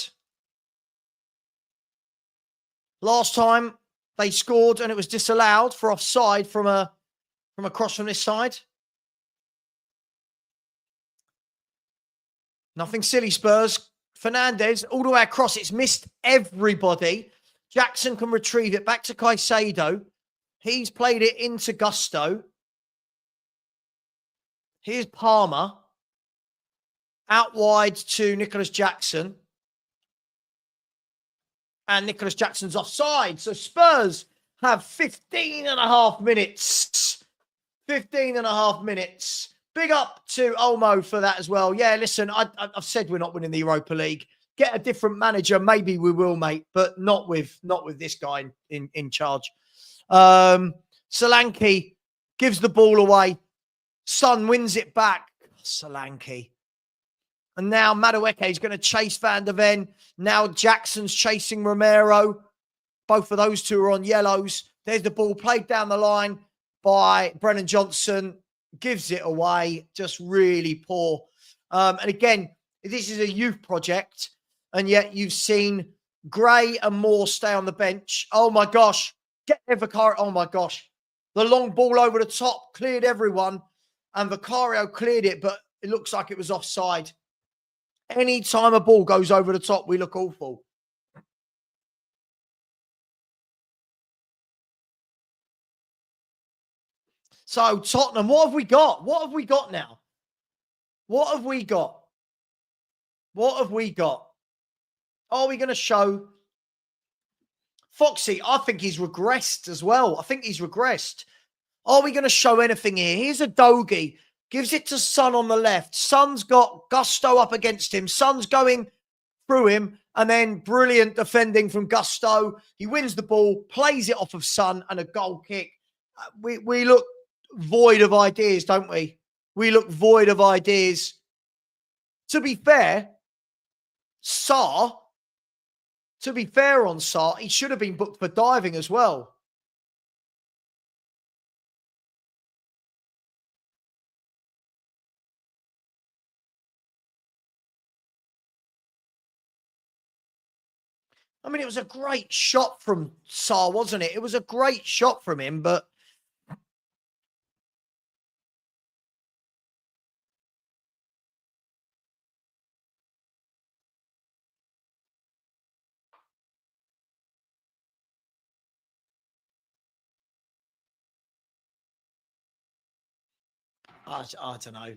Last time they scored and it was disallowed for offside from across from this side. Nothing silly, Spurs. Fernandez, all the way across. It's missed everybody. Jackson can retrieve it back to Caicedo. He's played it into Gusto. Here's Palmer. Out wide to Nicholas Jackson. And Nicholas Jackson's offside. So Spurs have 15 and a half minutes. 15 and a half minutes. Big up to Olmo for that as well. Yeah, listen, I've said we're not winning the Europa League. Get a different manager. Maybe we will, mate, but not with this guy in charge. Solanke gives the ball away. Son wins it back. Solanke. And now Madueke is going to chase Van de Ven. Now Jackson's chasing Romero. Both of those two are on yellows. There's the ball played down the line by Brennan Johnson. Gives it away. Just really poor. And again, this is a youth project. And yet you've seen Gray and Moore stay on the bench. Oh, my gosh. Get Vicario. Oh, my gosh. The long ball over the top cleared everyone. And Vicario cleared it, but it looks like it was offside. Any time a ball goes over the top, we look awful. So, Tottenham, what have we got? What have we got now? What have we got? What have we got? Are we going to show Foxy? I think he's regressed as well. I think he's regressed. Are we going to show anything here? Here's a Dogie. Gives it to Son on the left. Son's got Gusto up against him. Son's going through him. And then brilliant defending from Gusto. He wins the ball, plays it off of Son, and a goal kick. We look void of ideas, don't we? We look void of ideas. To be fair, Sarr, to be fair on Sarr, he should have been booked for diving as well. I mean, it was a great shot from Sarr, wasn't it? It was a great shot from him, but I don't know.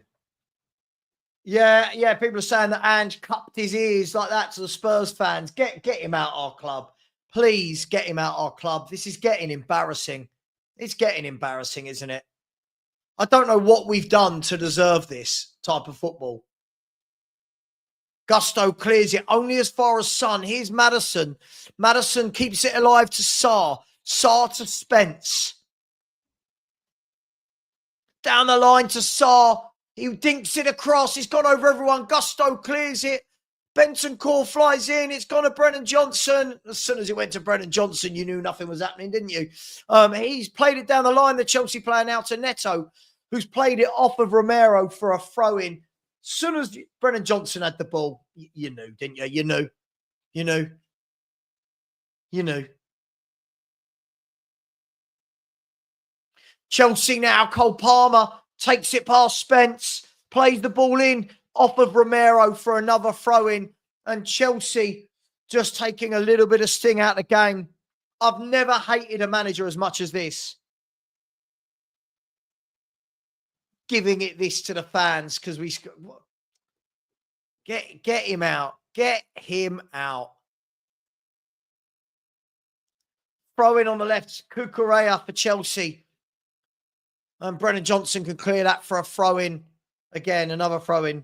Yeah, people are saying that Ange cupped his ears like that to the Spurs fans. Get him out our club. Please get him out our club. This is getting embarrassing. It's getting embarrassing, isn't it? I don't know what we've done to deserve this type of football. Gusto clears it only as far as Son. Here's Maddison. Maddison keeps it alive to Sarr. Sarr to Spence. Down the line to Sarr. He dinks it across. He's gone over everyone. Gusto clears it. Bentancur flies in. It's gone to Brennan Johnson. As soon as it went to Brennan Johnson, you knew nothing was happening, didn't you? He's played it down the line, the Chelsea player now to Neto, who's played it off of Romero for a throw-in. As soon as Brennan Johnson had the ball, you knew, didn't you? You knew. Chelsea now, Cole Palmer takes it past Spence, plays the ball in off of Romero for another throw-in, and Chelsea just taking a little bit of sting out of the game. I've never hated a manager as much as this. Giving it this to the fans because we get him out. Get him out. Throw in on the left, Cucurella for Chelsea. And Brennan Johnson can clear that for a throw-in. Again, another throw-in.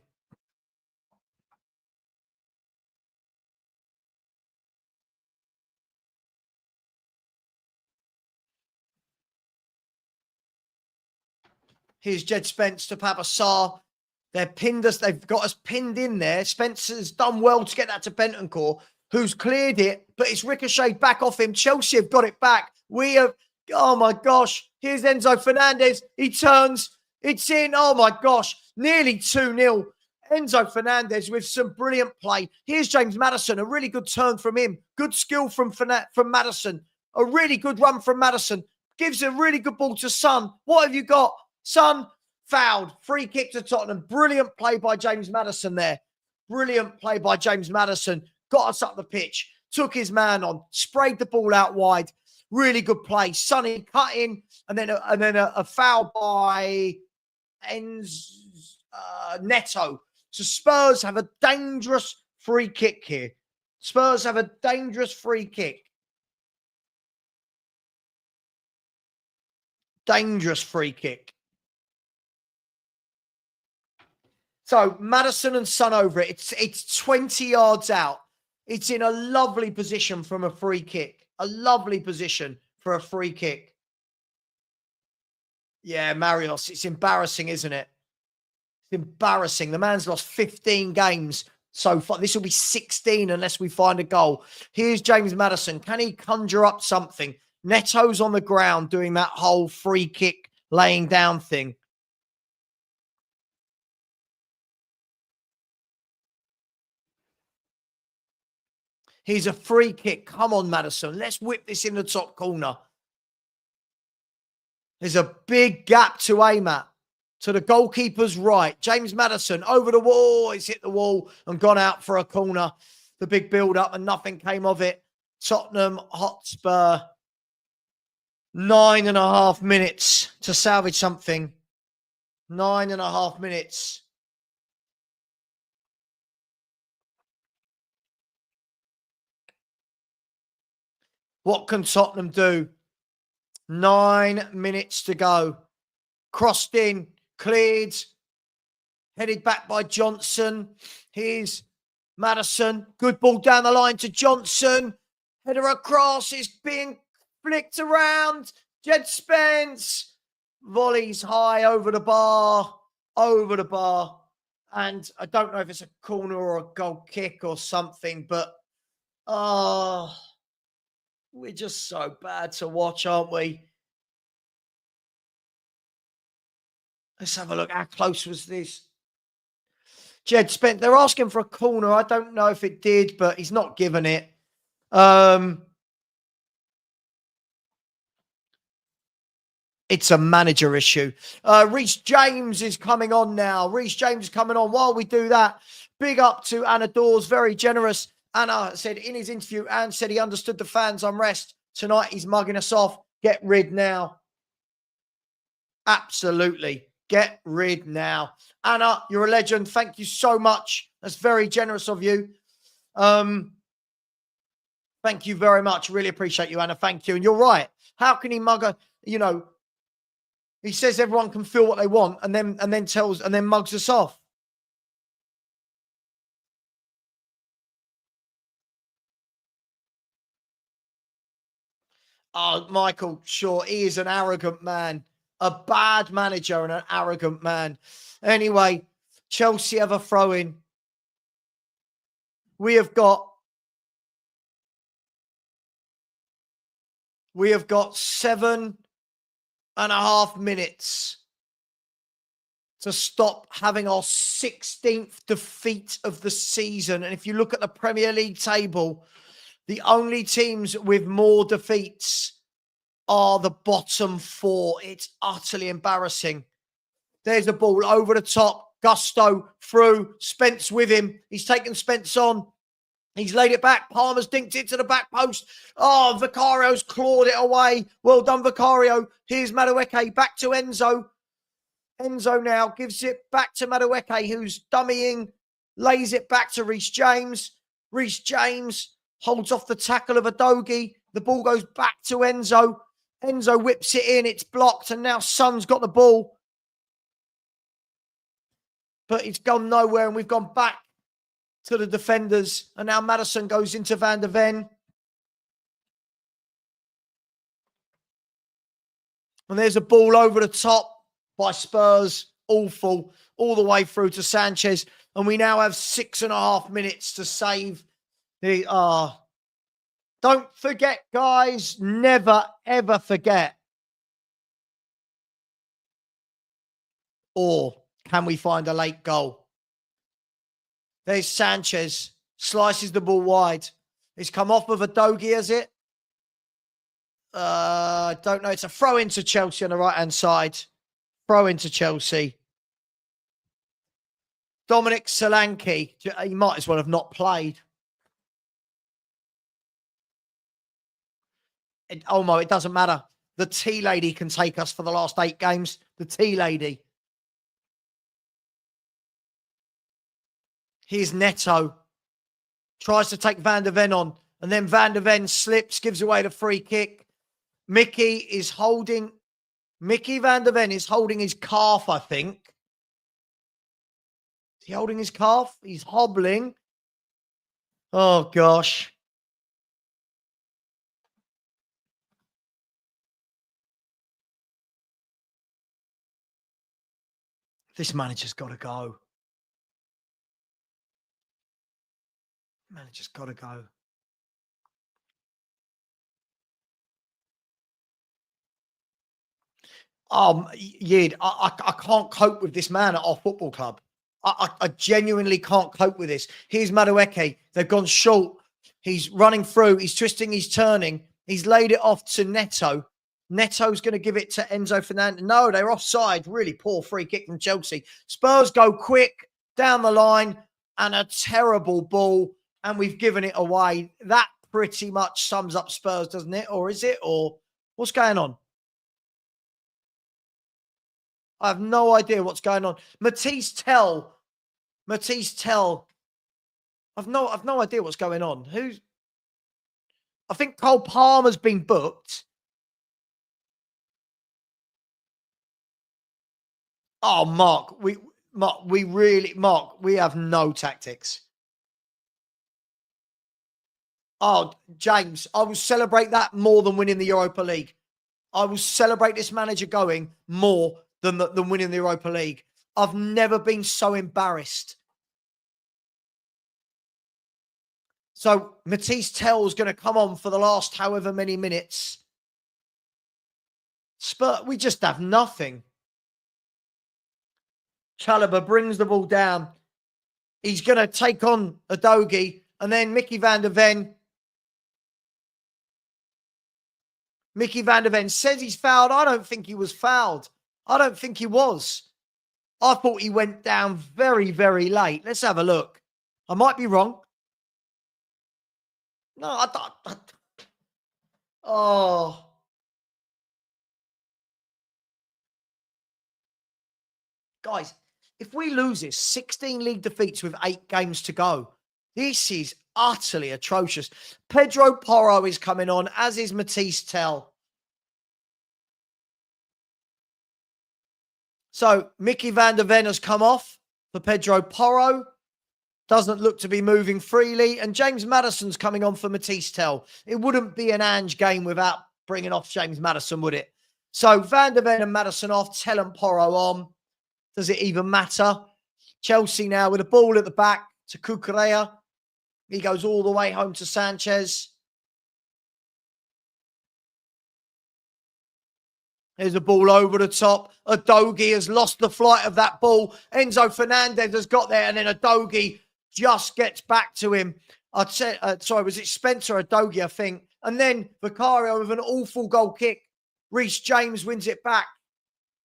Here's Jed Spence to Papa Sarr. They've pinned us. They've got us pinned in there. Spencer's done well to get that to Bentancur, who's cleared it, but it's ricocheted back off him. Chelsea have got it back. We have... Oh, my gosh. Here's Enzo Fernandez. He turns. It's in. Oh, my gosh. Nearly 2-0. Enzo Fernandez with some brilliant play. Here's James Maddison. A really good turn from him. Good skill from Maddison. A really good run from Maddison. Gives a really good ball to Son. What have you got? Son fouled. Free kick to Tottenham. Brilliant play by James Maddison there. Brilliant play by James Maddison. Got us up the pitch. Took his man on. Sprayed the ball out wide. Really good play. Sonny cut in. And then a foul by Neto. So Spurs have a dangerous free kick here. Spurs have a dangerous free kick. Dangerous free kick. So Maddison and Son over it. It's 20 yards out. It's in a lovely position from a free kick. A lovely position for a free kick. Yeah, Marios. It's embarrassing, isn't it? It's embarrassing. The man's lost 15 games so far. This will be 16 unless we find a goal. Here's James Maddison. Can he conjure up something? Neto's on the ground doing that whole free kick laying down thing. Here's a free kick. Come on, Maddison. Let's whip this in the top corner. There's a big gap to aim at. To the goalkeeper's right. James Maddison over the wall. He's hit the wall and gone out for a corner. The big build-up and nothing came of it. Tottenham Hotspur. 9.5 minutes to salvage something. 9.5 minutes. What can Tottenham do? 9 minutes to go. Crossed in, cleared, headed back by Johnson. Here's Maddison. Good ball down the line to Johnson. Header across is being flicked around. Jed Spence. Volleys high over the bar. Over the bar. And I don't know if it's a corner or a goal kick or something, but we're just so bad to watch, aren't we? Let's have a look. How close was this? Jed Spence. They're asking for a corner. I don't know if it did, but he's not given it. It's a manager issue. Reece James is coming on now. Reece James is coming on. While we do that, big up to Anna Dawes, very generous. Anna said in his interview, Anne said he understood the fans' unrest. Tonight he's mugging us off. Get rid now. Absolutely. Get rid now. Anna, you're a legend. Thank you so much. That's very generous of you. Thank you very much. Really appreciate you, Anna. Thank you. And you're right. How can he mug a, he says everyone can feel what they want and then mugs us off. Oh, Michael, sure, he is an arrogant man. A bad manager and an arrogant man. Anyway, Chelsea have a throw-in. We have got 7.5 minutes to stop having our 16th defeat of the season. And if you look at the Premier League table, the only teams with more defeats are the bottom four. It's utterly embarrassing. There's the ball over the top. Gusto through. Spence with him. He's taken Spence on. He's laid it back. Palmer's dinked it to the back post. Oh, Vicario's clawed it away. Well done, Vicario. Here's Madueke. Back to Enzo. Enzo now gives it back to Madueke, who's dummying. Lays it back to Reece James. Reece James holds off the tackle of Adogi. The ball goes back to Enzo. Enzo whips it in. It's blocked. And now Son's got the ball. But it's gone nowhere. And we've gone back to the defenders. And now Maddison goes into Van de Ven. And there's a ball over the top by Spurs. Awful. All the way through to Sanchez. And we now have 6.5 minutes to save the... Don't forget, guys. Never, ever forget. Or can we find a late goal? There's Sanchez. Slices the ball wide. It's come off of Adogi, has it? I don't know. It's a throw into Chelsea on the right-hand side. Throw into Chelsea. Dominic Solanke, he might as well have not played. Olmo, it doesn't matter. The tea lady can take us for the last 8 games. The tea lady. Here's Neto. Tries to take Van de Ven on. And then Van de Ven slips, gives away the free kick. Mickey Van de Ven is holding his calf, I think. Is he holding his calf? He's hobbling. Oh, gosh. This manager's got to go. Manager's got to go. Yid, I can't cope with this man at our football club. I genuinely can't cope with this. Here's Madueke. They've gone short. He's running through. He's twisting. He's turning. He's laid it off to Neto. Neto's going to give it to Enzo Fernandez. No, they're offside. Really poor free kick from Chelsea. Spurs go quick down the line and a terrible ball. And we've given it away. That pretty much sums up Spurs, doesn't it? Or is it? Or what's going on? I have no idea what's going on. Matisse Tell. I've no idea what's going on. I think Cole Palmer's been booked. Oh, Mark, we have no tactics. Oh, James, I will celebrate that more than winning the Europa League. I will celebrate this manager going more than winning the Europa League. I've never been so embarrassed. So Matisse Tell's going to come on for the last however many minutes. We just have nothing. Chalobah brings the ball down. He's going to take on Udogie. And then Mickey Van de Ven. Mickey Van de Ven says he's fouled. I don't think he was fouled. I don't think he was. I thought he went down very, very late. Let's have a look. I might be wrong. No, I don't. Oh. Guys, if we lose this, 16 league defeats with 8 games to go, this is utterly atrocious. Pedro Porro is coming on, as is Matisse Tell. So Mickey Van de Ven has come off for Pedro Porro. Doesn't look to be moving freely. And James Maddison's coming on for Matisse Tell. It wouldn't be an Ange game without bringing off James Maddison, would it? So Van de Ven and Maddison off, Tell and Porro on. Does it even matter? Chelsea now with a ball at the back to Cucurella. He goes all the way home to Sanchez. There's a ball over the top. Udogie has lost the flight of that ball. Enzo Fernandez has got there, and then Udogie just gets back to him. I'd say, sorry, was it Spencer Udogie, I think? And then Vicario with an awful goal kick. Reece James wins it back.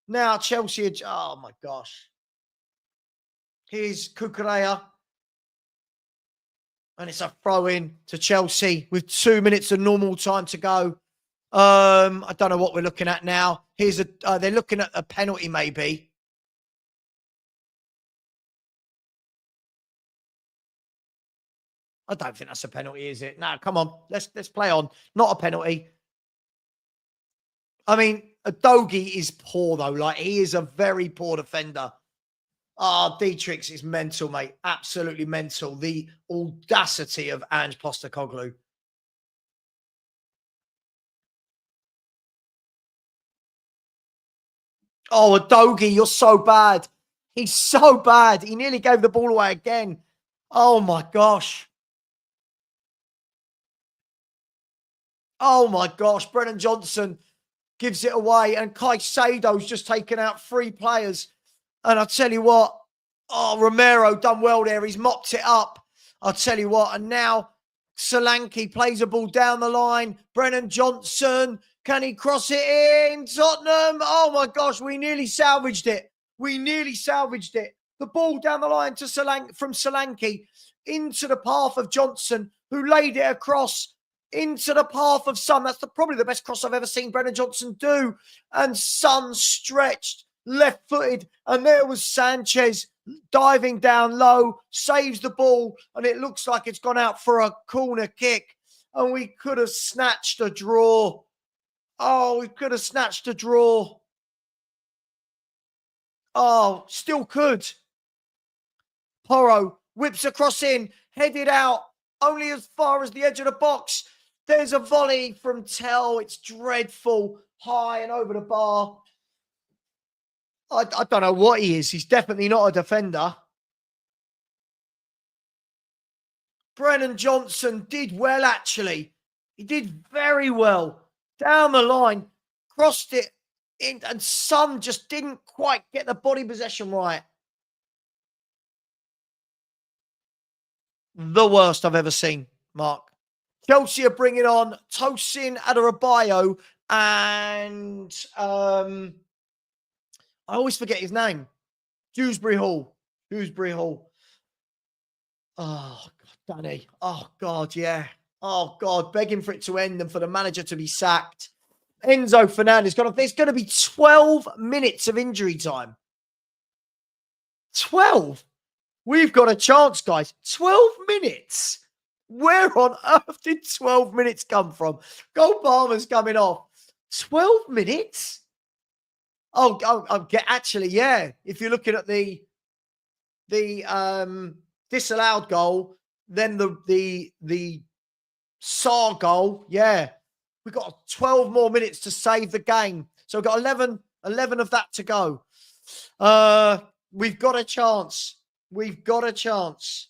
Now Chelsea, oh my gosh. Here's Cucurella. And it's a throw-in to Chelsea with 2 minutes of normal time to go. I don't know what we're looking at now. They're looking at a penalty, maybe. I don't think that's a penalty, is it? No, come on. Let's play on. Not a penalty. I mean, Udogie is poor, though. Like, he is a very poor defender. Oh, Dietrich is mental, mate. Absolutely mental. The audacity of Ange Postecoglou. Oh, Udogie, you're so bad. He's so bad. He nearly gave the ball away again. Oh, my gosh. Oh, my gosh. Brennan Johnson gives it away. And Caicedo's just taken out 3 players. And I'll tell you what. Oh, Romero done well there. He's mopped it up. I'll tell you what. And now Solanke plays a ball down the line. Brennan Johnson. Can he cross it in? Tottenham. Oh, my gosh. We nearly salvaged it. We nearly salvaged it. The ball down the line to from Solanke into the path of Johnson, who laid it across into the path of Son. That's probably the best cross I've ever seen Brennan Johnson do. And Son stretched, left-footed, and there was Sanchez diving down low, saves the ball, and it looks like it's gone out for a corner kick. And we could have snatched a draw. Oh, we could have snatched a draw. Oh, still could. Porro whips across in, headed out, only as far as the edge of the box. There's a volley from Tell. It's dreadful, high and over the bar. I don't know what he is. He's definitely not a defender. Brennan Johnson did well, actually. He did very well. Down the line, crossed it in, and Son just didn't quite get the body possession right. The worst I've ever seen, Mark. Chelsea are bringing on Tosin Adarabioyo and I always forget his name. Dewsbury Hall. Oh, God, Danny. Oh, God, yeah. Oh, God, begging for it to end and for the manager to be sacked. Enzo Fernandez got off. There's going to be 12 minutes of injury time. 12? We've got a chance, guys. 12 minutes? Where on earth did 12 minutes come from? Gold Palmer's coming off. 12 minutes? Actually, yeah. If you're looking at the disallowed goal, then the SAR goal, yeah. We've got 12 more minutes to save the game. So we've got 11 of that to go. We've got a chance. We've got a chance.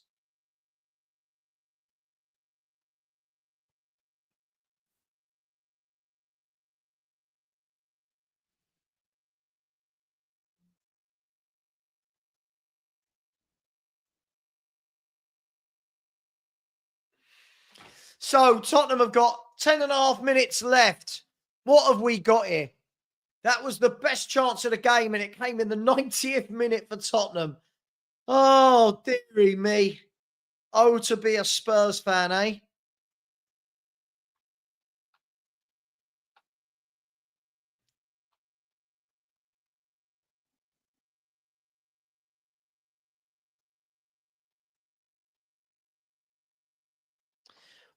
So Tottenham have got 10 and a half minutes left. What have we got here? That was the best chance of the game, and it came in the 90th minute for Tottenham. Oh, dearie me. Oh, to be a Spurs fan, eh?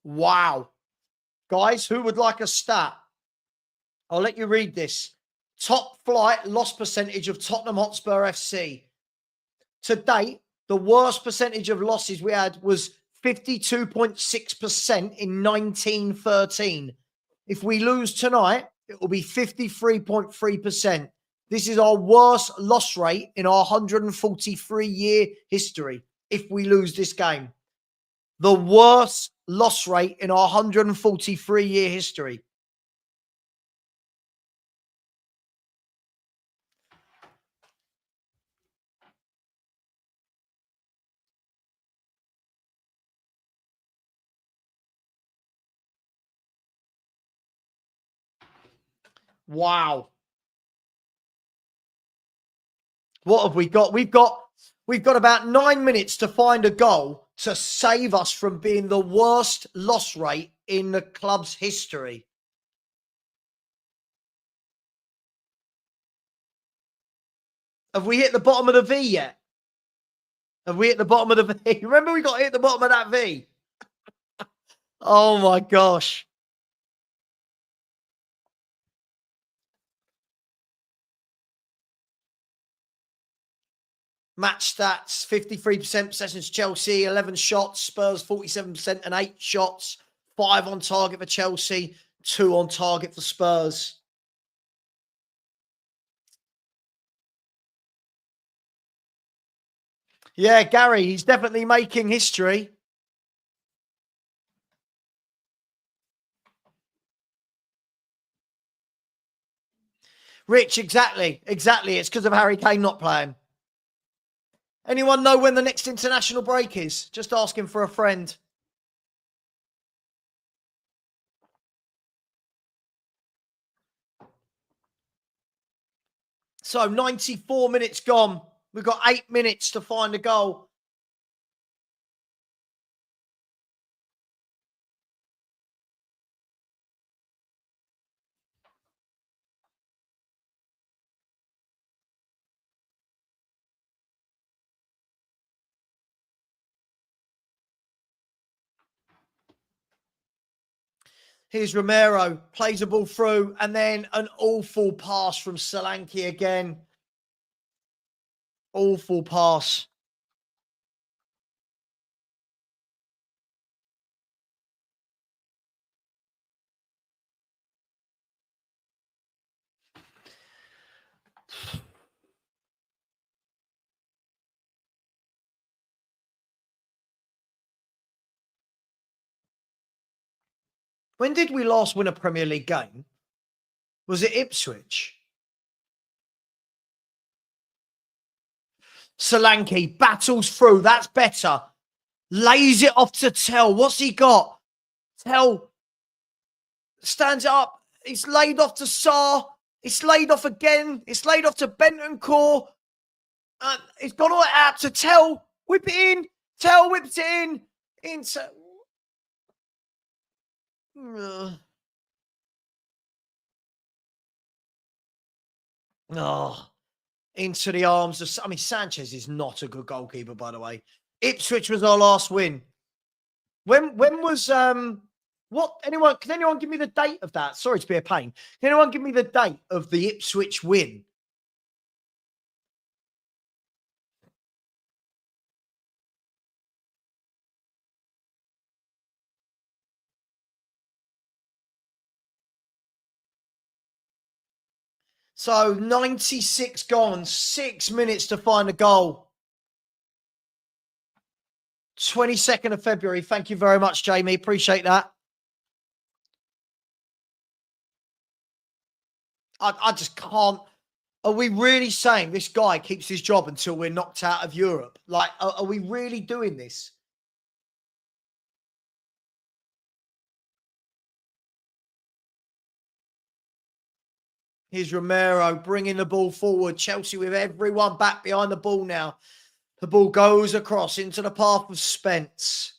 Wow. Guys, who would like a stat? I'll let you read this. Top flight loss percentage of Tottenham Hotspur FC. To date, the worst percentage of losses we had was 52.6% in 1913. If we lose tonight, it will be 53.3%. This is our worst loss rate in our 143-year history if we lose this game. The worst loss rate in our 143-year history. Wow. What have we got? We've got about 9 minutes to find a goal to save us from being the worst loss rate in the club's history. Have we hit the bottom of the V yet? Have we hit the bottom of the V? Remember we got to hit the bottom of that V? Oh my gosh. Match stats, 53% possessions Chelsea, 11 shots, Spurs 47% and 8 shots, 5 on target for Chelsea, 2 on target for Spurs. Yeah, Gary, he's definitely making history. Rich, exactly. It's because of Harry Kane not playing. Anyone know when the next international break is? Just asking for a friend. So 94 minutes gone. We've got 8 minutes to find a goal. Here's Romero, plays the ball through, and then an awful pass from Solanke again. Awful pass. When did we last win a Premier League game? Was it Ipswich? Solanke battles through. That's better. Lays it off to Tell. What's he got? Tell stands up. It's laid off to Sarr. It's laid off again. It's laid off to Bentancur. It's gone all out to Tell. Whip it in. Tell whips it in. Into... Oh, into the arms of... I mean, Sanchez is not a good goalkeeper, by the way. Ipswich was our last win. When was... What? Can anyone give me the date of that? Sorry to be a pain. Can anyone give me the date of the Ipswich win? So 96 gone, 6 minutes to find a goal. 22nd of February. Thank you very much, Jamie. Appreciate that. I just can't. Are we really saying this guy keeps his job until we're knocked out of Europe? Like, are we really doing this? Here's Romero bringing the ball forward. Chelsea with everyone back behind the ball now. The ball goes across into the path of Spence.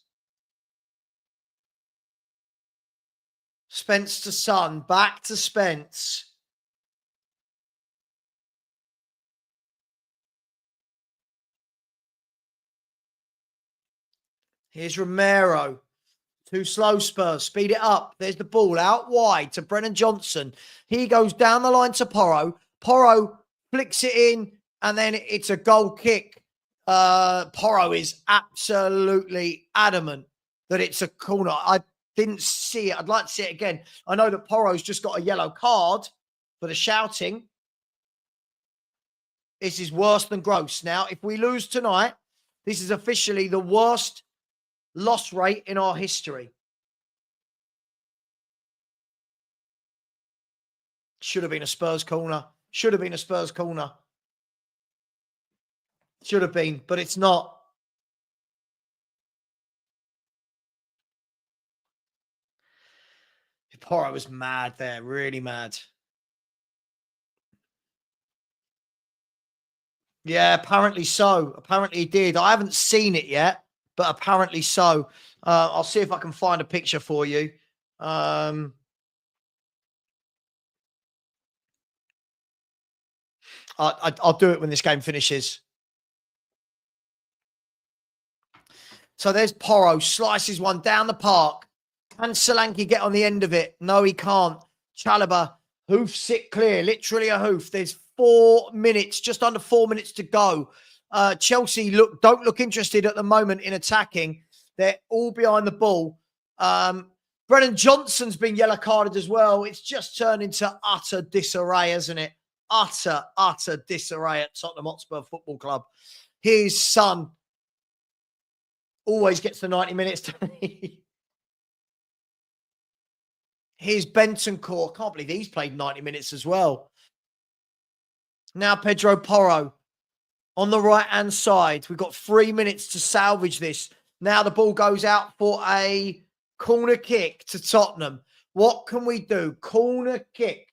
Spence to Son. Back to Spence. Here's Romero. Too slow, Spurs. Speed it up. There's the ball out wide to Brennan Johnson. He goes down the line to Porro. Porro flicks it in, and then it's a goal kick. Porro is absolutely adamant that it's a corner. I didn't see it. I'd like to see it again. I know that Porro's just got a yellow card for the shouting. This is worse than gross. Now, if we lose tonight, this is officially the worst loss rate in our history. Should have been a Spurs corner. Should have been a Spurs corner. Should have been, but it's not. Porro was mad there, really mad. Yeah, apparently so. Apparently he did. I haven't seen it yet, but apparently so. I'll see if I can find a picture for you. I'll do it when this game finishes. So there's Porro, slices one down the park. Can Solanke get on the end of it? No, he can't. Chalobah, hoofs it clear, literally a hoof. There's 4 minutes, just under 4 minutes to go. Chelsea don't look interested at the moment in attacking. They're all behind the ball. Brennan Johnson's been yellow carded as well. It's just turned into utter disarray, hasn't it? Utter disarray at Tottenham Hotspur Football Club. His son always gets the 90 minutes. Here's Bentancur. Can't believe he's played 90 minutes as well. Now Pedro Porro on the right-hand side. We've got 3 minutes to salvage this. Now the ball goes out for a corner kick to Tottenham. What can we do? Corner kick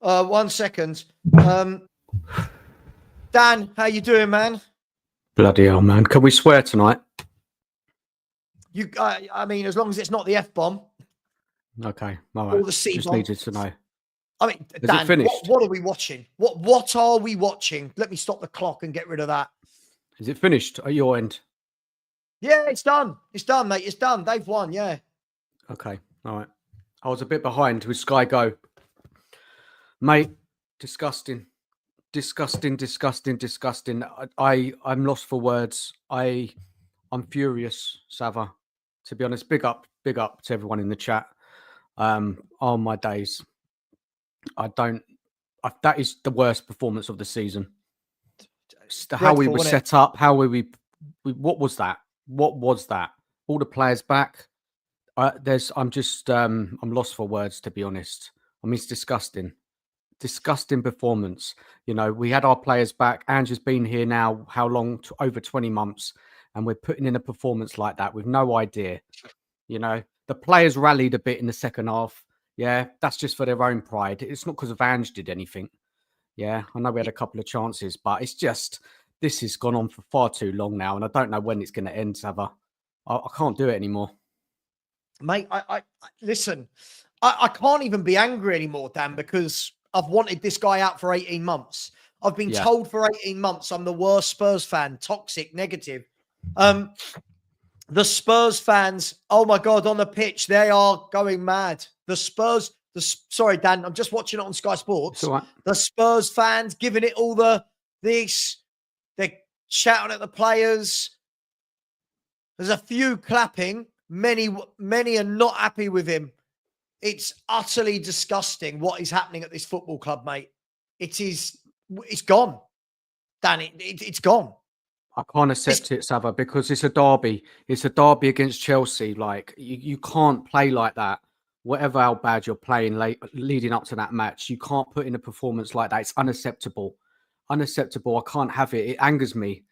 1 second. Dan, how you doing, man? Bloody hell, man. Can we swear tonight? I mean, as long as it's not the F-bomb Okay. All or right. the C-bomb. Just needed to know. I mean, Is Dan, it finished? what are we watching? What are we watching? Let me stop the clock and get rid of that. Is it finished at your end? Yeah, it's done. It's done, mate. It's done. They've won, yeah. Okay. All right. I was a bit behind with Sky Go. Mate, disgusting. Disgusting. I'm lost for words. I'm furious, Savva. To be honest, big up to everyone in the chat. Oh my days. That is the worst performance of the season. How we were set up, what was that? What was that? All the players back. I'm lost for words, to be honest. I mean, it's disgusting. Disgusting performance. You know, we had our players back. Ange has been here now, how long? Over 20 months. And we're putting in a performance like that with no idea. You know, the players rallied a bit in the second half. Yeah, that's just for their own pride. It's not because of Ange did anything. Yeah, I know we had a couple of chances, but it's just, this has gone on for far too long now. And I don't know when it's going to end, Savva. I can't do it anymore. Mate, I listen, I can't even be angry anymore, Dan, because I've wanted this guy out for 18 months. I've been told for 18 months I'm the worst Spurs fan, toxic, negative. The Spurs fans, oh my God, on the pitch, they are going mad. Sorry, Dan, I'm just watching it on Sky Sports. Right. The Spurs fans giving it all they're shouting at the players. There's a few clapping. Many are not happy with him. It's utterly disgusting what is happening at this football club, mate. It's gone. Dan, it's gone. I can't accept it, Savva, because it's a derby. It's a derby against Chelsea. Like, you can't play like that. Whatever how bad you're playing leading up to that match, you can't put in a performance like that. It's unacceptable. Unacceptable. I can't have it. It angers me.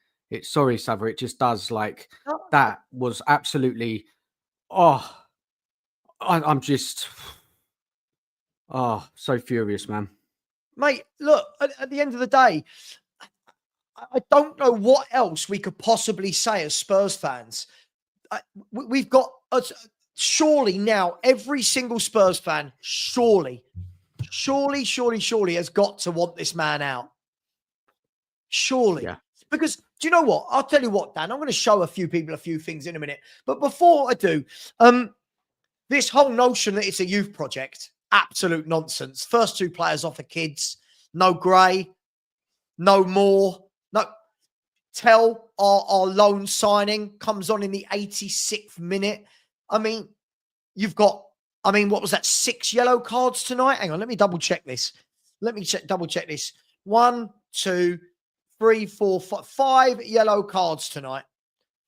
Sorry, Savva, it just does. Like, that was absolutely... I'm just... so furious, man. Mate, look, at the end of the day, I don't know what else we could possibly say as Spurs fans. We've got... surely now, every single Spurs fan, surely has got to want this man out. Surely. Yeah. Because, do you know what? I'll tell you what, Dan, I'm going to show a few people a few things in a minute. But before I do, this whole notion that it's a youth project, absolute nonsense. First two players off are kids. No Gray, no Moore, no... Tell our loan signing comes on in the 86th minute. I mean, what was that? 6 yellow cards tonight? Hang on, let me double check this. Double check this. 1, 2, 3, 4, 5 yellow cards tonight.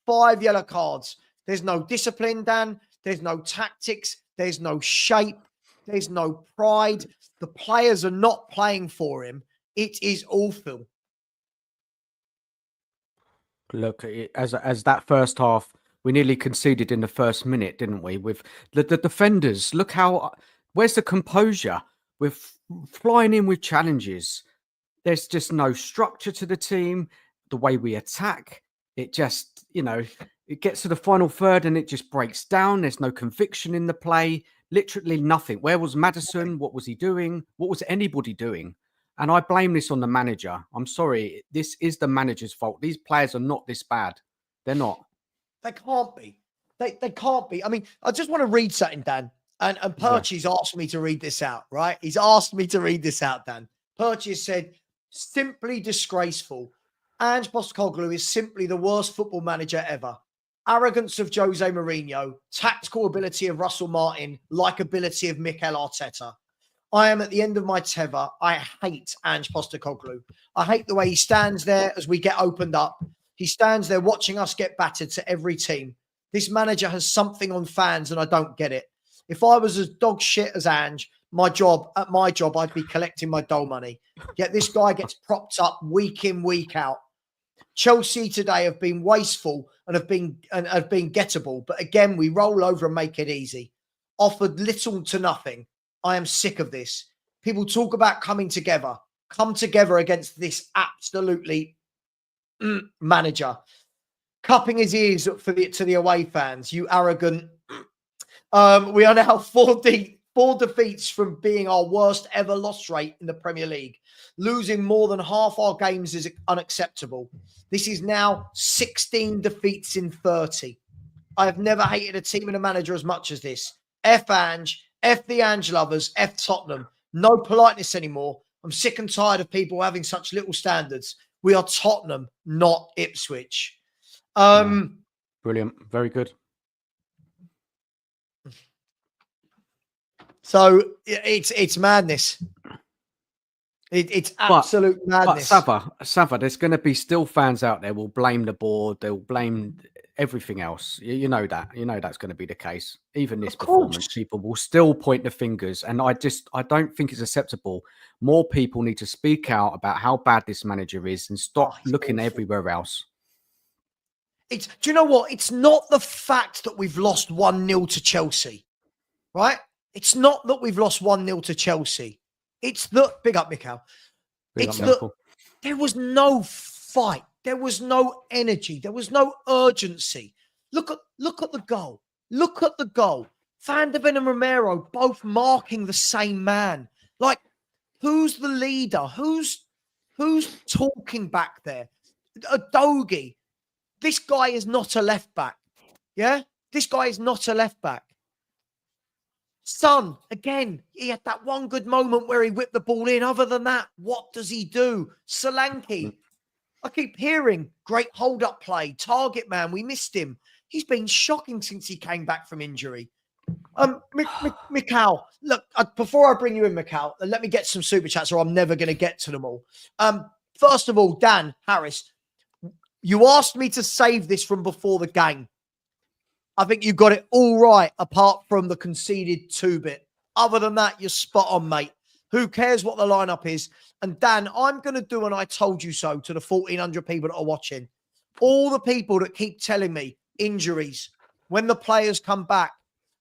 5 yellow cards. There's no discipline, Dan. There's no tactics. There's no shape. There's no pride. The players are not playing for him. It is awful. Look, as that first half, we nearly conceded in the first minute, didn't we? With the defenders, look where's the composure? We're flying in with challenges. There's just no structure to the team. The way we attack, it just, it gets to the final third and it just breaks down. There's no conviction in the play. Literally nothing. Where was Maddison? What was he doing? What was anybody doing? And I blame this on the manager. I'm sorry. This is the manager's fault. These players are not this bad. They're not. They can't be. They can't be. I mean, I just want to read something, Dan. And Perchy's asked me to read this out, right? He's asked me to read this out, Dan. Perchy has said, simply disgraceful. Ange Postecoglou is simply the worst football manager ever. Arrogance of Jose Mourinho, tactical ability of Russell Martin, likability of Mikel Arteta. I am at the end of my tether. I hate Ange Postecoglou. I hate the way he stands there as we get opened up. He stands there watching us get battered to every team. This manager has something on fans and I don't get it. If I was as dog shit as Ange, at my job, I'd be collecting my dole money. Yet this guy gets propped up week in, week out. Chelsea today have been wasteful and have been gettable. But again, we roll over and make it easy. Offered little to nothing. I am sick of this. people talk about coming together. Come together against this absolutely manager. Cupping his ears to the away fans, you arrogant. We are now 4 defeats from being our worst ever loss rate in the Premier League. Losing more than half our games is unacceptable. This is now 16 defeats in 30. I have never hated a team and a manager as much as this. F Ange, F the Ange lovers, F Tottenham. No politeness anymore. I'm sick and tired of people having such little standards. We are Tottenham, not Ipswich. Brilliant. Very good. So it's madness. It's absolute madness. But Savva, there's going to be still fans out there will blame the board. They'll blame everything else. You know that. You know that's going to be the case. Even this performance, people will still point the fingers. And I don't think it's acceptable. More people need to speak out about how bad this manager is and stop looking everywhere else. Do you know what? It's not the fact that we've lost 1-0 to Chelsea, right? It's not that we've lost 1-0 to Chelsea. It's that, big up, Mikhail. It's that there was no fight. There was no energy. There was no urgency. Look at the goal. Look at the goal. Van de Ven and Romero both marking the same man. Like, who's the leader? Who's talking back there? Adogi. This guy is not a left back. Yeah? This guy is not a left back. Son, again, he had that one good moment where he whipped the ball in. Other than that, what does he do? Solanke, I keep hearing great hold-up play, target man. We missed him. He's been shocking since he came back from injury. Mikhail, look, before I bring you in, Mikhail, let me get some super chats or I'm never going to get to them all. First of all, Dan Harris, you asked me to save this from before the game. I think you got it all right, apart from the conceded 2-bit. Other than that, you're spot on, mate. Who cares what the lineup is? And Dan, I'm going to do an I told you so to the 1,400 people that are watching. All the people that keep telling me injuries, when the players come back,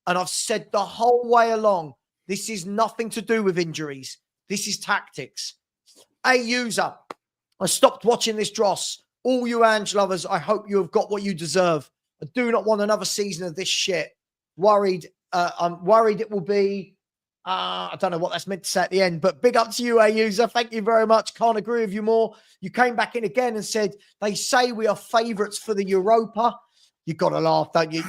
and I've said the whole way along, this is nothing to do with injuries. This is tactics. Hey, user, I stopped watching this dross. All you Ange lovers, I hope you have got what you deserve. I do not want another season of this shit. I'm worried it will be, I don't know what that's meant to say at the end, but big up to you, user. Thank you very much. Can't agree with you more. You came back in again and said, they say we are favourites for the Europa. You got to laugh, don't you?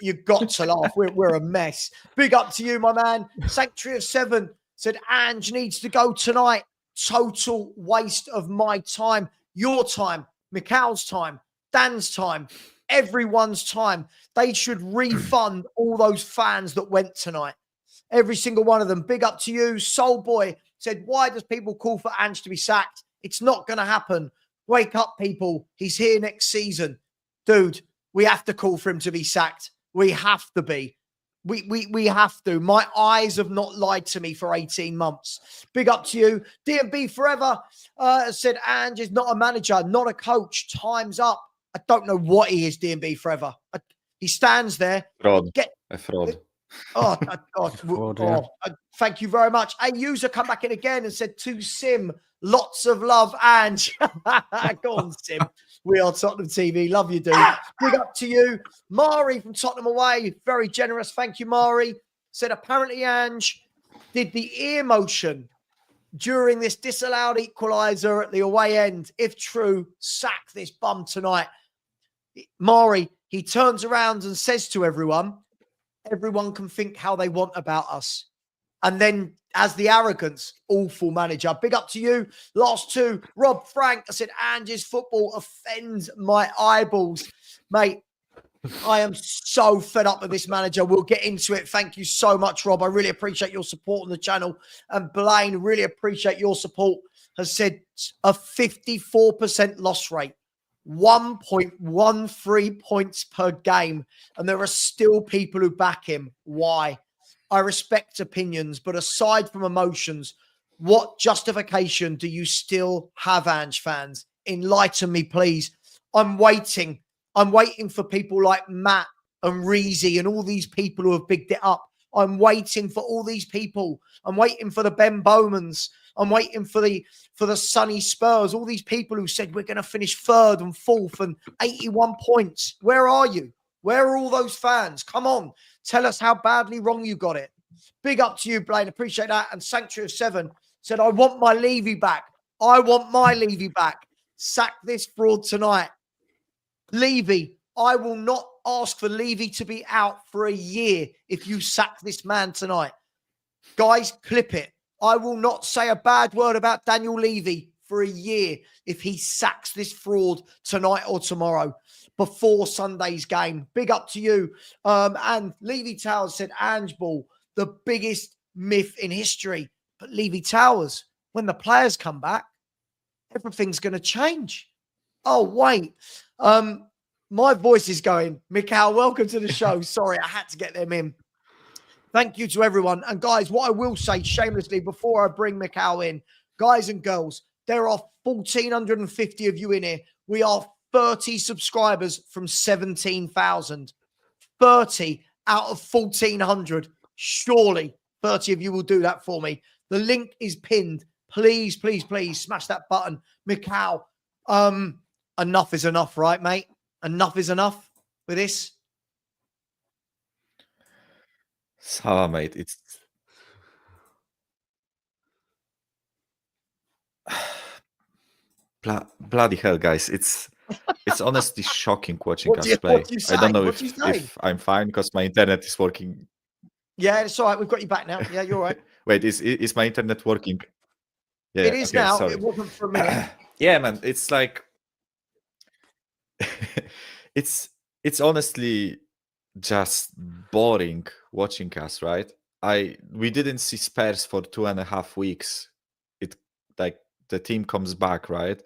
You got to laugh. We're a mess. Big up to you, my man. Sanctuary of 7 said, Ange needs to go tonight. Total waste of my time. Your time. Mikhail's time. Dan's time. Everyone's time. They should refund all those fans that went tonight. Every single one of them. Big up to you. Soul Boy said, why does people call for Ange to be sacked? It's not going to happen. Wake up, people. He's here next season. Dude, we have to call for him to be sacked. We have to be. We have to. My eyes have not lied to me for 18 months. Big up to you. DMB Forever said, Ange is not a manager, not a coach. Time's up. I don't know what he is, DMB Forever. He stands there. Fraud. A fraud. Oh, God. Fraud, yeah. Thank you very much. A user come back in again and said, to Sim, lots of love, Ange. Go on, Sim. We are Tottenham TV. Love you, dude. Big up to you. Mari from Tottenham Away. Very generous. Thank you, Mari. Said, apparently Ange did the ear motion during this disallowed equaliser at the away end. If true, sack this bum tonight. Mari, he turns around and says to everyone can think how they want about us. And then as the arrogance, awful manager. Big up to you. Last two, Rob Frank. I said, Ange's football offends my eyeballs. Mate, I am so fed up with this manager. We'll get into it. Thank you so much, Rob. I really appreciate your support on the channel. And Blaine, really appreciate your support. Has said a 54% loss rate. 1.13 points per game. And there are still people who back him. Why? I respect opinions, but aside from emotions, what justification do you still have, Ange fans? Enlighten me, please. I'm waiting. I'm waiting for people like Matt and Reezy and all these people who have bigged it up I'm waiting for all these people. I'm waiting for the Ben Bowmans. I'm waiting for the Sunny Spurs. All these people who said we're going to finish 3rd and 4th and 81 points. Where are you? Where are all those fans? Come on. Tell us how badly wrong you got it. Big up to you, Blaine. Appreciate that. And Sanctuary of 7 said, I want my Levy back. I want my Levy back. Sack this fraud tonight. Levy, I will not ask for Levy to be out for a year if you sack this man tonight. Guys, clip it. I will not say a bad word about Daniel Levy for a year if he sacks this fraud tonight or tomorrow before Sunday's game. Big up to you. And Levy Towers said, Ange Ball, the biggest myth in history. But Levy Towers, when the players come back, everything's going to change. Oh, wait. My voice is going. Mikhail, welcome to the show. Sorry, I had to get them in. Thank you to everyone. And guys, what I will say shamelessly before I bring Mikhail in, guys and girls, there are 1,450 of you in here. We are 30 subscribers from 17,000. 30 out of 1,400. Surely 30 of you will do that for me. The link is pinned. Please, please, please smash that button. Mikhail, enough is enough, right, mate? Enough is enough with this. Savva, mate, it's bloody hell, guys. It's honestly shocking watching us play. I don't know if I'm fine because my internet is working. Yeah, it's all right. We've got you back now. Yeah, you're all right. Wait, is my internet working? Yeah, it is okay, now. Sorry. It wasn't for a minute. Yeah, man. It's like it's honestly just boring watching us, right? We didn't see Spurs for 2.5 weeks. It like the team comes back, right?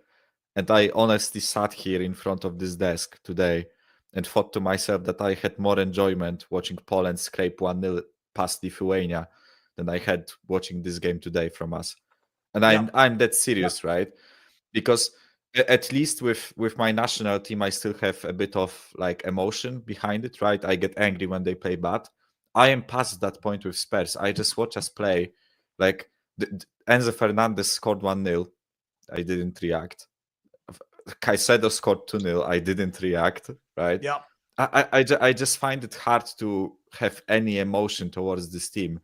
And I honestly sat here in front of this desk today and thought to myself that I had more enjoyment watching Poland scrape 1-0 past Lithuania than I had watching this game today from us. And I'm that serious, right? Because at least with my national team, I still have a bit of like emotion behind it, right? I get angry when they play bad. I am past that point with Spurs. I just watch us play. Like Enzo Fernandez scored 1-0. I didn't react. Caicedo scored 2-0. I didn't react, right? Yeah. I just find it hard to have any emotion towards this team.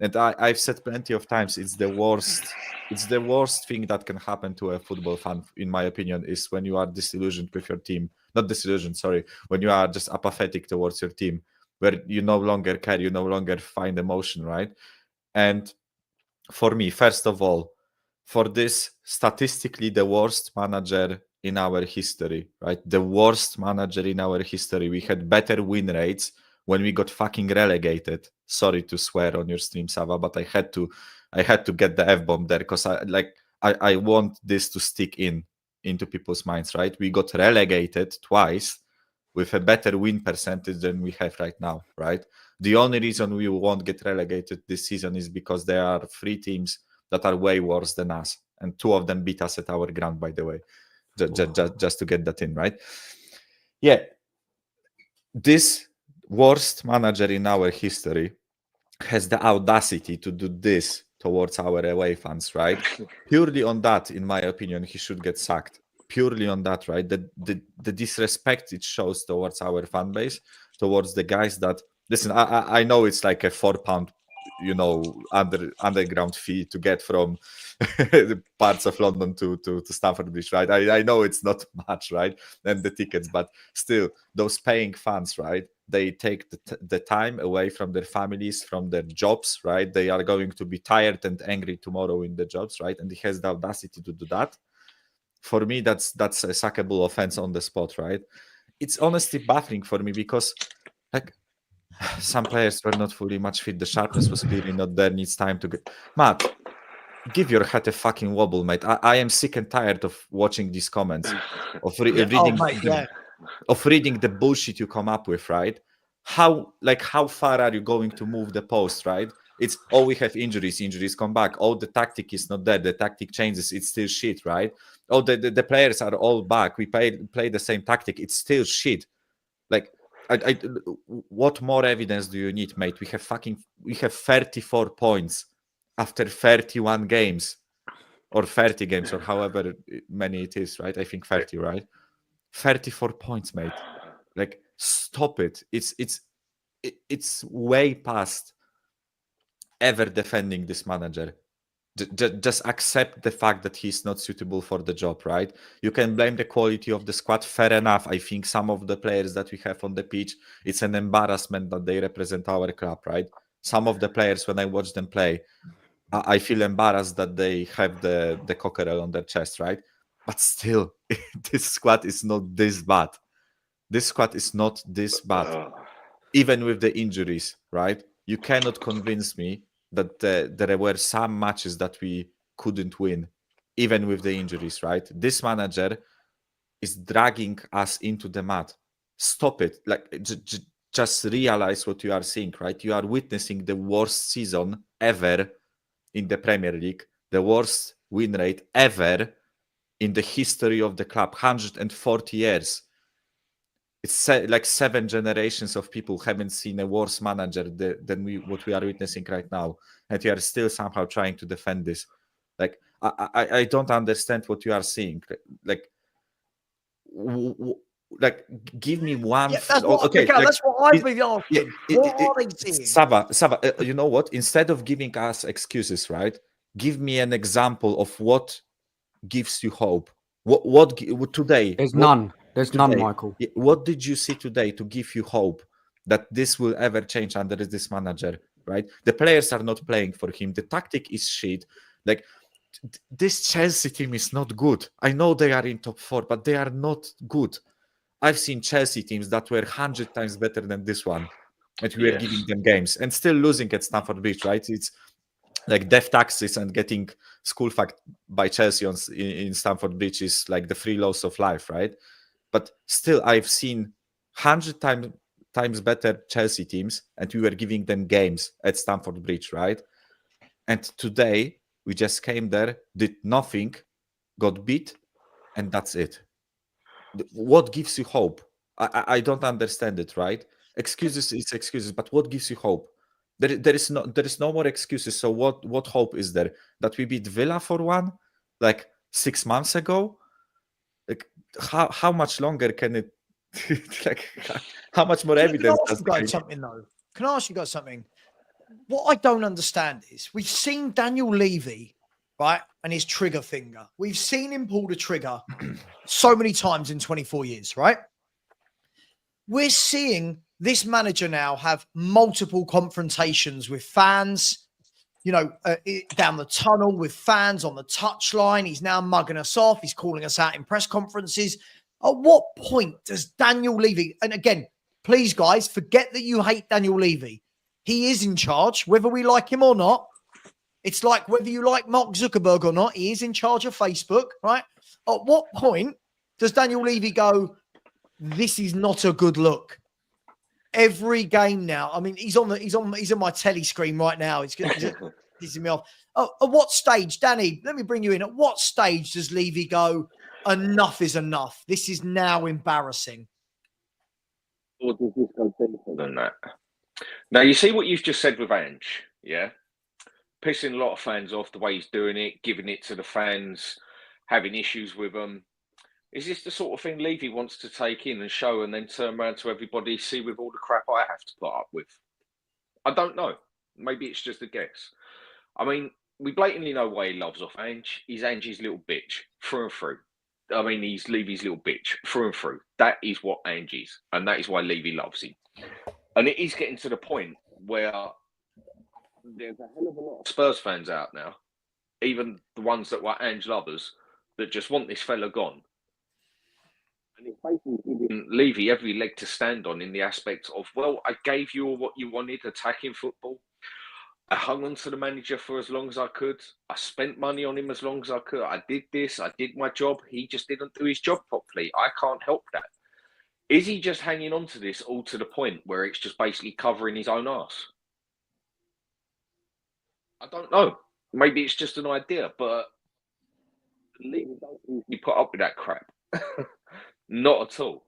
And I've said plenty of times, it's the worst thing that can happen to a football fan, in my opinion, is when you are disillusioned with your team. Not disillusioned, sorry. When you are just apathetic towards your team, where you no longer care, you no longer find emotion, right? And for me, first of all, for this statistically the worst manager in our history, right? The worst manager in our history. We had better win rates when we got fucking relegated. Sorry to swear on your stream, Savva, but I had to get the F-bomb there because I want this to stick into people's minds, right? We got relegated twice with a better win percentage than we have right now, right? The only reason we won't get relegated this season is because there are 3 teams that are way worse than us, and 2 of them beat us at our ground, by the way, just to get that in, right? Yeah, this worst manager in our history has the audacity to do this towards our away fans, right? Purely on that, in my opinion, he should get sacked. Purely on that, right? The disrespect it shows towards our fan base, towards the guys that listen. I know it's like a £4, underground fee to get from the parts of London to Stamford Bridge, right? I know it's not much, right? And the tickets, but still, those paying fans, right? They take the time away from their families, from their jobs, right? They are going to be tired and angry tomorrow in the jobs, right? And he has the audacity to do that. For me, that's a sackable offense on the spot, right? It's honestly baffling for me because, like, some players were not fully match fit. The sharpness was clearly not there. Needs time to get. Matt, give your head a fucking wobble, mate. I am sick and tired of watching these comments, of reading the bullshit you come up with, right? How far are you going to move the post, right? It's we have injuries come back. The tactic is not there. The tactic changes. It's still shit, right? The players are all back. We play the same tactic. It's still shit. Like, what more evidence do you need, mate? We have 34 points after 31 games, or 30 games, or however many it is, right? I think 30, right? 34 points, mate. Like, stop it. It's way past ever defending this manager. Just accept the fact that he's not suitable for the job, right? You can blame the quality of the squad. Fair enough. I think some of the players that we have on the pitch, it's an embarrassment that they represent our club, right? Some of the players, when I watch them play, I feel embarrassed that they have the cockerel on their chest, right? But still, this squad is not this bad. This squad is not this bad. Even with the injuries, right? You cannot convince me that there were some matches that we couldn't win, even with the injuries, right? This manager is dragging us into the mud. Stop it. Like, just realize what you are seeing, right? You are witnessing the worst season ever in the Premier League, the worst win rate ever in the history of the club, 140 years. It's like 7 generations of people haven't seen a worse manager than what we are witnessing right now, and you are still somehow trying to defend this. Like, I don't understand what you are seeing. Like, give me one. Yeah, that's what, okay, Miguel, like, that's what I've been asking. What are they seeing? Savva, you know what? Instead of giving us excuses, right? Give me an example of what gives you hope. What today? There's none. There's none, Michael. What did you see today to give you hope that this will ever change under this manager, right? The players are not playing for him. The tactic is shit. Like, this Chelsea team is not good. I know they are in top 4, but they are not good. I've seen Chelsea teams that were 100 times better than this one, and we were giving them games and still losing at Stamford Bridge, right? It's like death taxes and getting school fucked by Chelsea in Stamford Bridge is like the 3 laws of life, right? But still, I've seen 100 times better Chelsea teams, and we were giving them games at Stamford Bridge, right? And today, we just came there, did nothing, got beat, and that's it. What gives you hope? I don't understand it, right? Excuses is excuses, but what gives you hope? There is no more excuses. So what hope is there? That we beat Villa for one, like 6 months ago? Like, how much longer can it? Like, how much more evidence does something though? Can I ask you guys something? What I don't understand is we've seen Daniel Levy, right, and his trigger finger. We've seen him pull the trigger so many times in 24 years, right? We're seeing this manager now have multiple confrontations with fans, down the tunnel, with fans on the touchline. He's now mugging us off. He's calling us out in press conferences. At what point does Daniel Levy, and again, please guys, forget that you hate Daniel Levy. He is in charge, whether we like him or not. It's like whether you like Mark Zuckerberg or not, he is in charge of Facebook, right? At what point does Daniel Levy go, this is not a good look? Every game now, I mean, he's on my telly screen right now. He's pissing me off. Oh, at what stage, Danny, let me bring you in. At what stage does Levy go, enough is enough? This is now embarrassing. Or does this go deeper than that? Now, you see what you've just said with Ange, yeah? Pissing a lot of fans off the way he's doing it, giving it to the fans, having issues with them. Is this the sort of thing Levy wants to take in and show and then turn around to everybody, see with all the crap I have to put up with? I don't know. Maybe it's just a guess. I mean, we blatantly know why he loves off Ange. He's Ange's little bitch, through and through. I mean, he's Levy's little bitch, through and through. That is what Ange is, and that is why Levy loves him. And it is getting to the point where there's a hell of a lot of Spurs fans out now, even the ones that were Ange lovers, that just want this fella gone. And it's basically giving Levy every leg to stand on in the aspect of, well, I gave you all what you wanted, attacking football. I hung on to the manager for as long as I could. I spent money on him as long as I could. I did this. I did my job. He just didn't do his job properly. I can't help that. Is he just hanging on to this all to the point where it's just basically covering his own arse? I don't know. Maybe it's just an idea, but Levy don't usually put up with that crap. Not at all.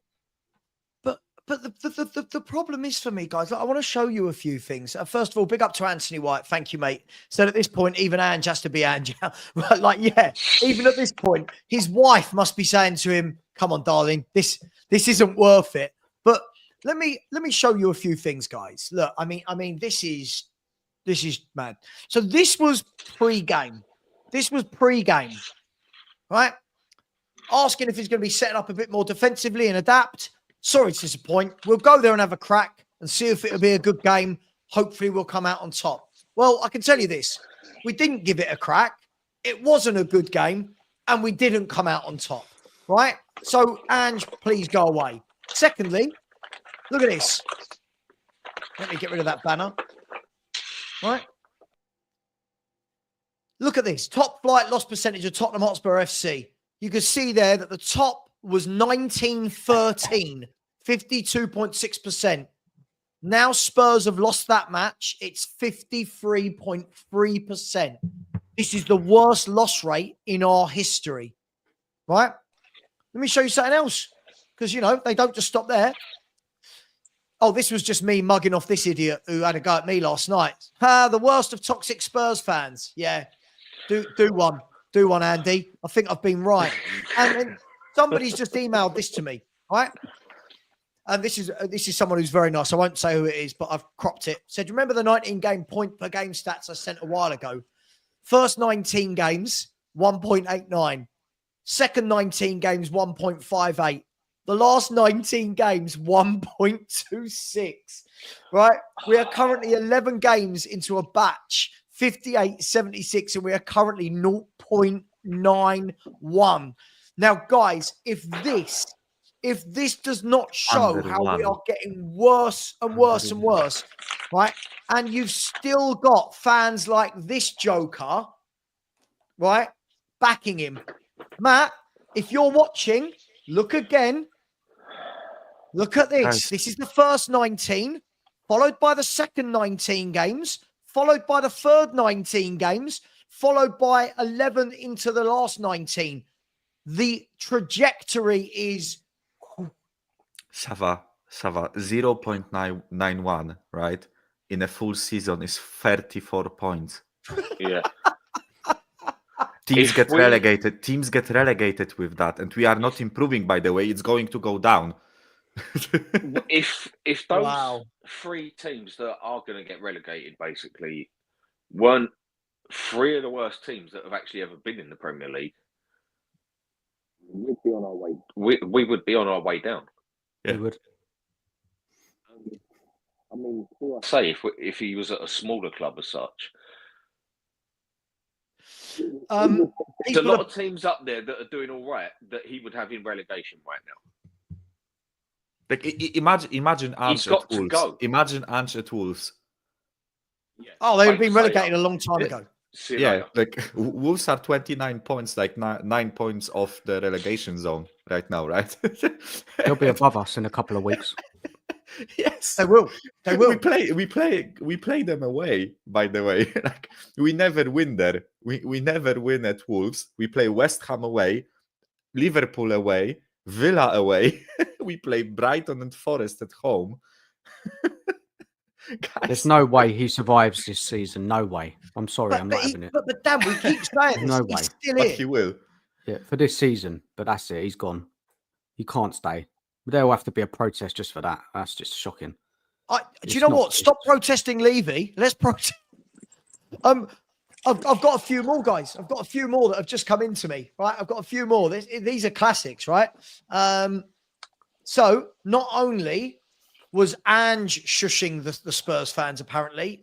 But But the problem is for me, guys, I want to show you a few things. First of all, big up to Anthony White. Thank you, mate. So at this point, even Ange has to be Ange. Right, like, yeah, even at this point, his wife must be saying to him, come on, darling, this isn't worth it. But let me show you a few things, guys. Look, I mean, this is mad. So this was pre-game. Right? Asking if he's going to be setting up a bit more defensively and adapt. Sorry to disappoint. We'll go there and have a crack and see if it'll be a good game. Hopefully we'll come out on top. Well, I can tell you this. We didn't give it a crack. It wasn't a good game and we didn't come out on top, right? So, Ange, please go away. Secondly, look at this. Let me get rid of that banner. Right? Look at this. Top flight loss percentage of Tottenham Hotspur FC. You can see there that the top was 19-13, 52.6%. Now Spurs have lost that match. It's 53.3%. This is the worst loss rate in our history, right? Let me show you something else because, you know, they don't just stop there. Oh, this was just me mugging off this idiot who had a go at me last night. The worst of toxic Spurs fans. Yeah, do one. Do one, Andy. I think I've been right. And then somebody's just emailed this to me, right? And this is someone who's very nice. I won't say who it is, but I've cropped it. Said, remember the 19-game point per game stats I sent a while ago? First 19 games, 1.89. Second 19 games, 1.58. The last 19 games, 1.26. Right? We are currently 11 games into a batch. 58.76, and we are currently 0.91. Now, guys, if this does not show how we are getting worse and worse and worse, right? And you've still got fans like this joker, right, backing him. Matt, if you're watching, look again. Look at this. Nice. This is the first 19, followed by the second 19 games, followed by the third 19 games, followed by 11 into the last 19. The trajectory is... Savva, 0.991, right? In a full season is 34 points. Yeah. Teams get relegated. Teams get relegated with that. And we are not improving, by the way. It's going to go down. If those three teams that are going to get relegated basically weren't three of the worst teams that have actually ever been in the Premier League, we'd be on our way. We would be on our way down. Yeah. We would. I mean, say if he was at a smaller club as such. There's a lot of teams up there that are doing all right that he would have in relegation right now. Like imagine Ange at Wolves. Go. Imagine Ange at Wolves. Yeah. Oh, they've been relegated a long time ago. Yeah, like Wolves are 29 points, like 9 points off the relegation zone right now, right? They'll be above us in a couple of weeks. Yes, They will. They will. We play them away. By the way, like we never win there. We never win at Wolves. We play West Ham away, Liverpool away, Villa away. We play Brighton and Forest at home. Guys. There's no way he survives this season. No way. I'm sorry, I'm not having it. But Dan, we keep saying No this. way. He's still But here. he will. Yeah, for this season, but that's it. He's gone. He can't stay. There will have to be a protest just for that. That's just shocking. Do you know what? Stop protesting Levy. Let's protest. I've got a few more, guys. I've got a few more that have just come into me. Right, I've got a few more. These are classics, right? So not only was Ange shushing the Spurs fans, apparently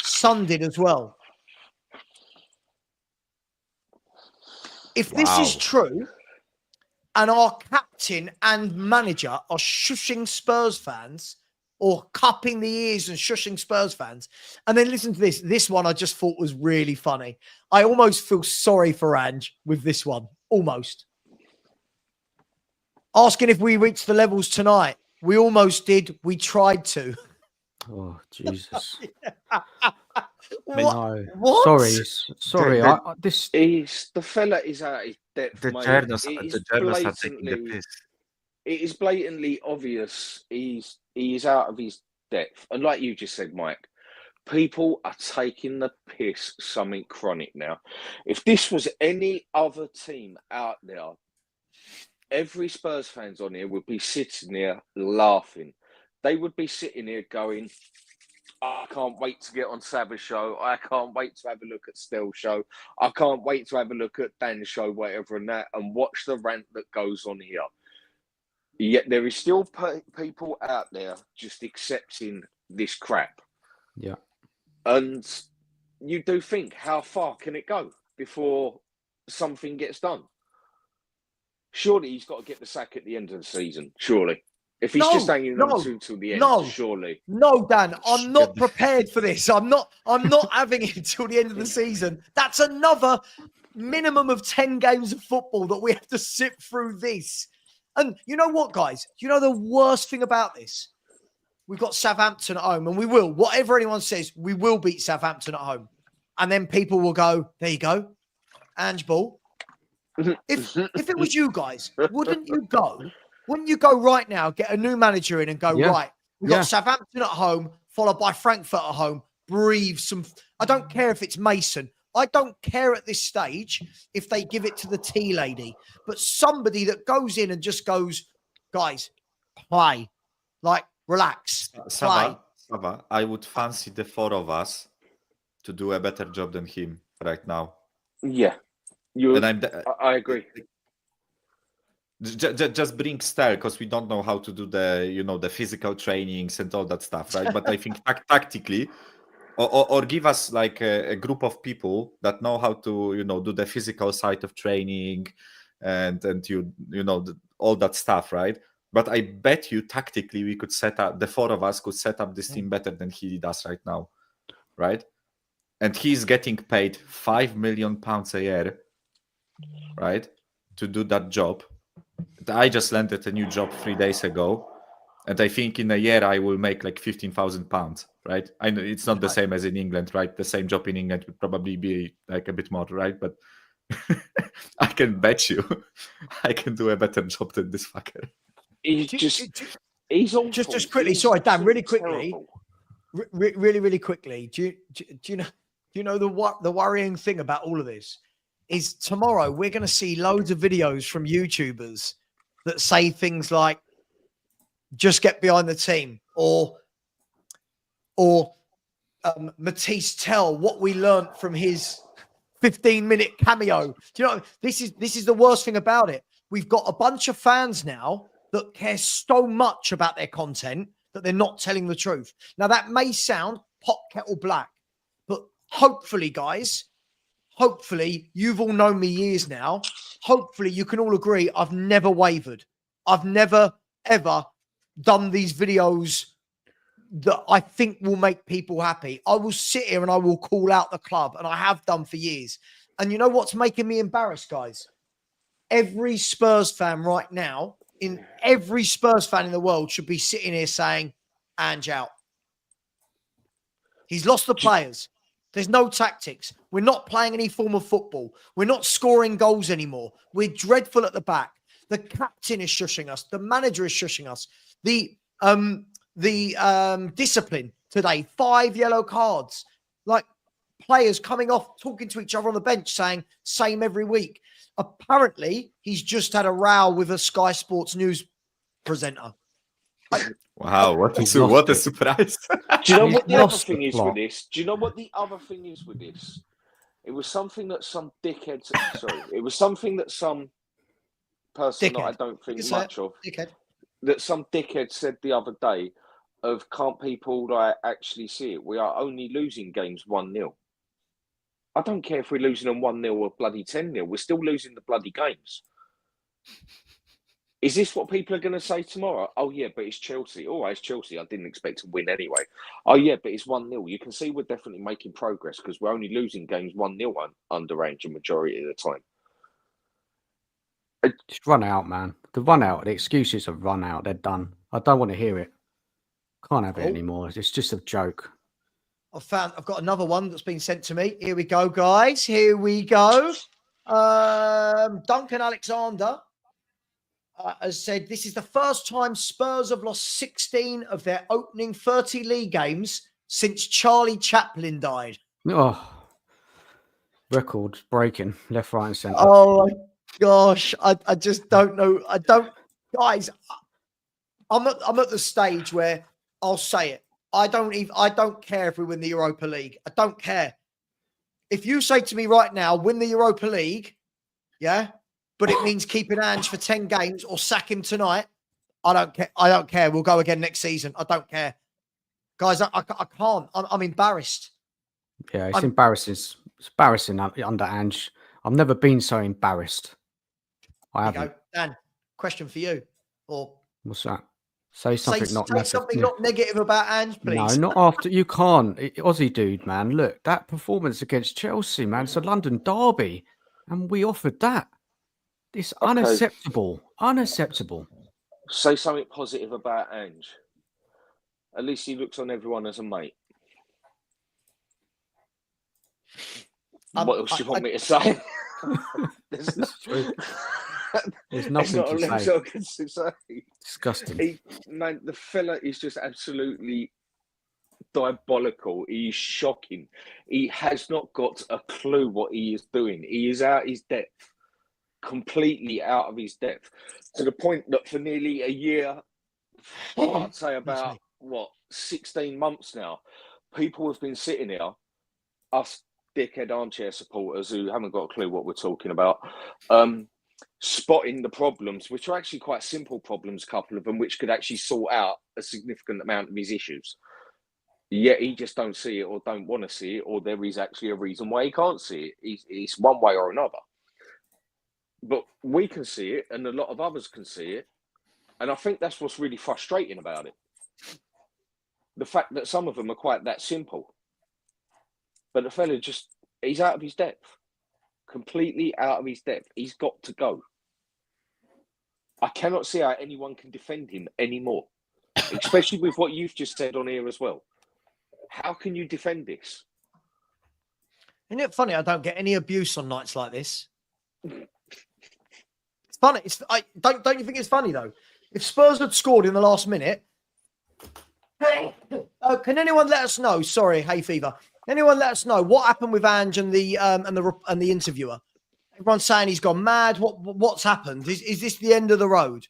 Son did as well. If this is true, and our captain and manager are shushing Spurs fans or cupping the ears and shushing Spurs fans, and then listen to this. This one I just thought was really funny. I almost feel sorry for Ange with this one. Almost. Asking if we reached the levels tonight. We almost did. We tried to. Oh, Jesus. What? No. What? Sorry. The fella is out of his depth, The mate. journalists It is are taking the blatantly- piss. it is blatantly obvious he is out of his depth. And like you just said, Mike, people are taking the piss something chronic now. If this was any other team out there, every Spurs fans on here would be sitting there laughing. They would be sitting here going, oh, I can't wait to get on Savva's show. I can't wait to have a look at Stell's show. I can't wait to have a look at Dan's show, whatever, and that, and watch the rant that goes on here. Yet there is still people out there just accepting this crap. Yeah. And you do think, how far can it go before something gets done? Surely he's got to get the sack at the end of the season, surely. If he's just hanging on till the end, surely. No, Dan, I'm not prepared for this. I'm not having it until the end of the season. That's another minimum of 10 games of football that we have to sit through this. And you know what, guys? You know the worst thing about this? We've got Southampton at home, and we will. Whatever anyone says, we will beat Southampton at home. And then people will go, there you go, Ange Ball. If it was you guys, wouldn't you go? Wouldn't you go right now, get a new manager in and go, right, we've got Southampton at home, followed by Frankfurt at home, breathe some. I don't care if it's Mason. I don't care at this stage if they give it to the tea lady, but somebody that goes in and just goes, guys, play, like, relax, play. Savva, I would fancy the four of us to do a better job than him right now. Yeah, I agree. Just bring Stell, because we don't know how to do the physical trainings and all that stuff, right? But I think tactically, or give us like a group of people that know how to do the physical side of training and all that stuff, right? But I bet you tactically we could the four of us could set up this team better than he does right now, right? And he's getting paid £5 million a year, right, to do that job. I just landed a new job 3 days ago, and I think in a year I will make like £15,000, right? I know it's not the same as in England, right? The same job in England would probably be like a bit more, right? But I can bet you I can do a better job than this fucker. He's awful. Just quickly, sorry, Dan, really quickly, really quickly. Do you know the worrying thing about all of this is tomorrow we're going to see loads of videos from YouTubers that say things like, just get behind the team, or Matisse tell what we learned from his 15-minute cameo. Do you know, this is the worst thing about it. We've got a bunch of fans now that care so much about their content that they're not telling the truth. Now, that may sound pot kettle black, but hopefully, guys, you've all known me years now. Hopefully, you can all agree I've never wavered. I've never, ever done these videos that I think will make people happy. I will sit here and I will call out the club, and I have done for years. And you know what's making me embarrassed, guys? Every Spurs fan right now, every Spurs fan in the world should be sitting here saying, Ange out. He's lost the players. There's no tactics. We're not playing any form of football. We're not scoring goals anymore. We're dreadful at the back. The captain is shushing us. The manager is shushing us. The discipline today, 5 yellow cards. Like, players coming off, talking to each other on the bench, saying same every week. Apparently, he's just had a row with a Sky Sports News presenter. Wow, what a surprise. Do you know what the other thing is with this? Do you know what the other thing is with this? It was something that some dickheads, it was something that some person that I don't think much of, that some dickhead said the other day of, can't people like actually see it? We are only losing games 1-0. I don't care if we're losing them 1-0 or bloody 10-0. We're still losing the bloody games. Is this what people are going to say tomorrow? Oh, yeah, but it's Chelsea. Oh, it's Chelsea. I didn't expect to win anyway. Oh, yeah, but it's 1-0. You can see we're definitely making progress because we're only losing games 1-0 underrange a majority of the time. Just run out, man. The run out. The excuses have run out. They're done. I don't want to hear it. Can't have it anymore. It's just a joke. I've got another one that's been sent to me. Here we go, guys. Here we go. Duncan Alexander. has said this is the first time Spurs have lost 16 of their opening 30 league games since Charlie Chaplin died. Oh, record breaking left, right, and centre. Oh my gosh, I just don't know. Guys. I'm at the stage where I'll say it. I don't care if we win the Europa League. I don't care. If you say to me right now, win the Europa League, yeah, but it means keeping Ange for 10 games or sack him tonight, I don't care. I don't care. We'll go again next season. I don't care. Guys, I can't. I'm embarrassed. Yeah, it's embarrassing. It's embarrassing under Ange. I've never been so embarrassed. I haven't. Dan, question for you. Or what's that? Say something something not negative about Ange, please. No, not after. You can't. Aussie dude, man. Look, that performance against Chelsea, man. It's a London derby. And we offered that. It's unacceptable. Unacceptable. Say something positive about Ange. At least he looks on everyone as a mate. What else do you want me to say? There's nothing to say. Disgusting. Man, the fella is just absolutely diabolical. He's shocking. He has not got a clue what he is doing. He is out his depth, completely out of his depth, to the point that for nearly a year, I'd say about 16 months now, people have been sitting here, us dickhead armchair supporters who haven't got a clue what we're talking about, spotting the problems, which are actually quite simple problems, a couple of them, which could actually sort out a significant amount of his issues. Yet he just don't see it or don't want to see it, or there is actually a reason why he can't see it. It's one way or another. But we can see it, and a lot of others can see it. And I think that's what's really frustrating about it. The fact that some of them are quite that simple. But the fella he's out of his depth. Completely out of his depth. He's got to go. I cannot see how anyone can defend him anymore. Especially with what you've just said on here as well. How can you defend this? Isn't it funny I don't get any abuse on nights like this? It's funny. Don't you think it's funny though? If Spurs had scored in the last minute, can anyone let us know? Sorry, hay fever. Anyone let us know what happened with Ange and the interviewer? Everyone's saying he's gone mad. What's happened? Is this the end of the road?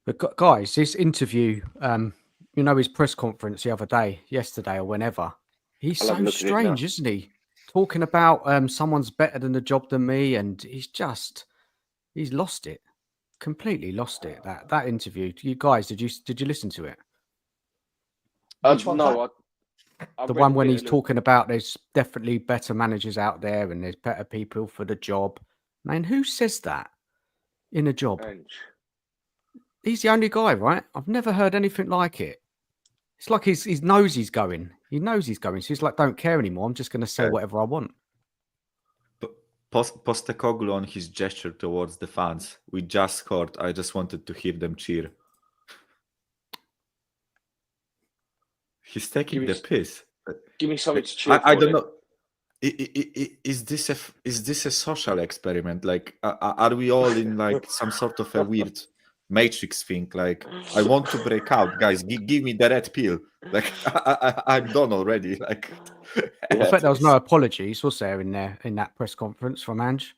But guys, this interview, his press conference the other day, yesterday or whenever, he's so strange, isn't he? Talking about someone's better than the job than me, and he's lost it, completely lost it. That interview, you guys, did you listen to it? No, the one when he's talking about there's definitely better managers out there and there's better people for the job. Man, who says that in a job? Ange. He's the only guy, right? I've never heard anything like it. It's like he knows he's going. He knows he's going. So he's like, don't care anymore. I'm just going to say whatever I want. But Postecoglou on his gesture towards the fans. We just scored. I just wanted to hear them cheer. He's taking the piss. Give me something to cheer for. I don't know. Is this a social experiment? Like, are we all in like some sort of a weird Matrix thing? Like, I want to break out, guys. Give me the red pill. Like, I'm done already. Like, in fact, there was no apologies, was there, in that press conference from Ange?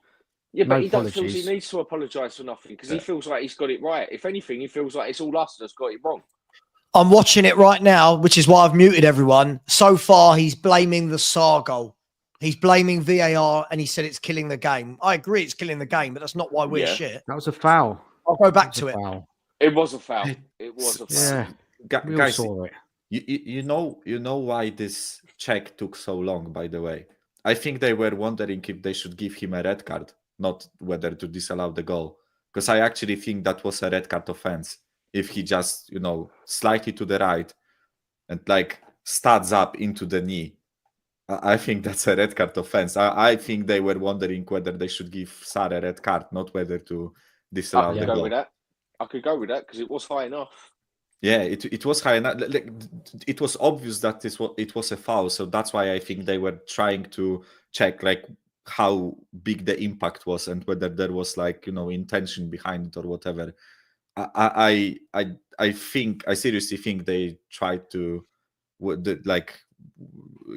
Yeah, but he don't feel he needs to apologise for nothing because he feels like he's got it right. If anything, he feels like it's all us that's got it wrong. I'm watching it right now, which is why I've muted everyone. So far, he's blaming the SAR goal. He's blaming VAR, and he said it's killing the game. I agree it's killing the game, but that's not why we're shit. That was a foul. I'll go back to it. It was a foul. It was a foul. Yeah, guys, saw it. You know why this check took so long, by the way? I think they were wondering if they should give him a red card, not whether to disallow the goal. Because I actually think that was a red card offense. If he just, slightly to the right and like studs up into the knee, I think that's a red card offense. I think they were wondering whether they should give Sar a red card, not whether to disallow the goal. I could go with that because it was high enough. Yeah, it was high enough. It was obvious that it was a foul, so that's why I think they were trying to check. Like, how big the impact was and whether there was like, intention behind it or whatever. I seriously think they tried to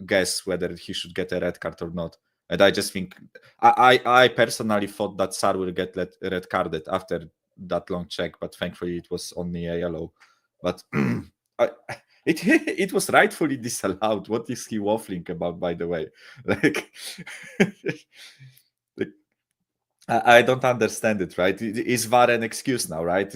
guess whether he should get a red card or not. And I just think I personally thought that Sarr will get red carded after that long check, but thankfully it was only a yellow. But it was rightfully disallowed. What is he waffling about, by the way? Like, I don't understand it, right? Is VAR an excuse now, right?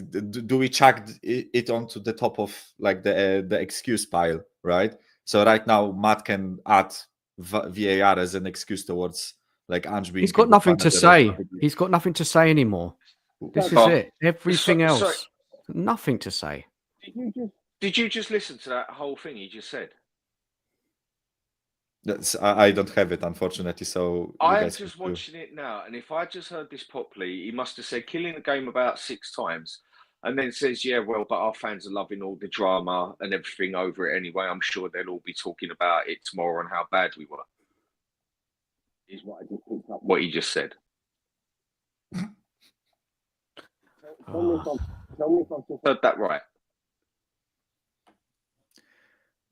Do we chuck it onto the top of like the excuse pile, right? So right now, Matt can add VAR as an excuse towards like Ange being. He's got nothing to say. He's got nothing to say anymore. This is it. Everything else, nothing to say. Did you just listen to that whole thing he just said? I don't have it, unfortunately. So I'm just watching it now, and if I just heard this properly, he must have said killing the game about 6 times, and then says, "Yeah, well, but our fans are loving all the drama and everything over it anyway. I'm sure they'll all be talking about it tomorrow and how bad we were." Is what I just picked up what he just said. Tell me if I've just heard that right.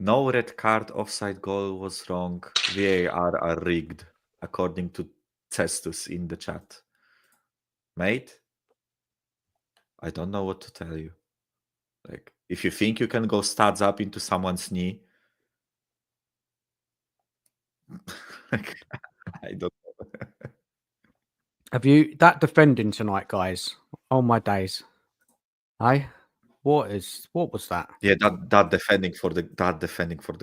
No red card, offside goal was wrong. VAR are rigged, according to Cestus in the chat. Mate, I don't know what to tell you. Like, if you think you can go studs up into someone's knee, I don't know. Have you that defending tonight, guys? Oh my days! What was that? Yeah, that defending for the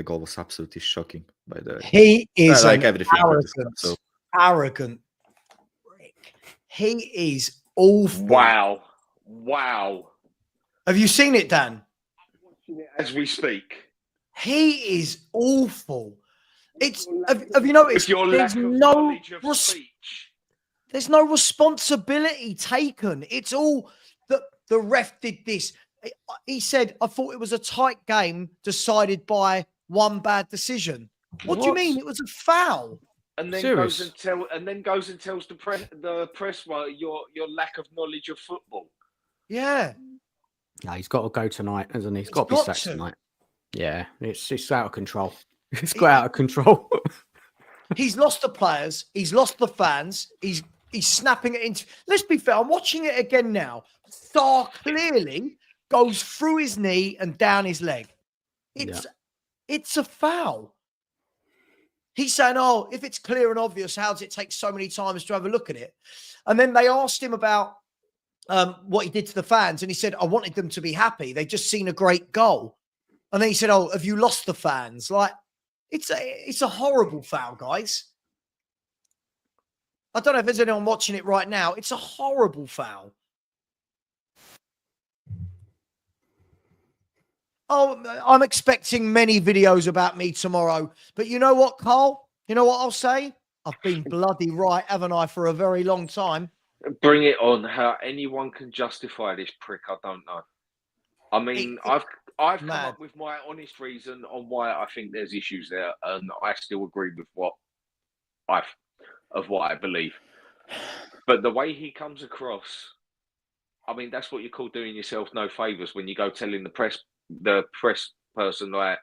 goal was absolutely shocking. By the way, he is like everything. Arrogant prick. He is awful. Wow. Have you seen it, Dan? I'm watching it as we speak. He is awful. It's have you noticed? There's no responsibility taken. It's all that the ref did this. He said, "I thought it was a tight game decided by one bad decision." What do you mean? It was a foul. And then goes and tells the press well, your lack of knowledge of football. Yeah. No, he's got to go tonight, hasn't he? He's got to be sacked tonight. Yeah, it's out of control. It's got out of control. He's lost the players. He's lost the fans. He's snapping it into. Let's be fair. I'm watching it again now. Sarr clearly goes through his knee and down his leg. It's a foul. He's saying, "Oh, if it's clear and obvious, how does it take so many times to have a look at it?" And then they asked him about what he did to the fans, and he said, "I wanted them to be happy. They just seen a great goal." And then he said, "Oh, have you lost the fans?" Like, it's a horrible foul, guys. I don't know if there's anyone watching it right now. It's a horrible foul. Oh, I'm expecting many videos about me tomorrow. But you know what, Carl? You know what I'll say? I've been bloody right, haven't I, for a very long time. Bring it on. How anyone can justify this prick, I don't know. I mean, I've come up with my honest reason on why I think there's issues there, and I still agree with what I believe. But the way he comes across, I mean, that's what you call doing yourself no favors when you go telling the press person like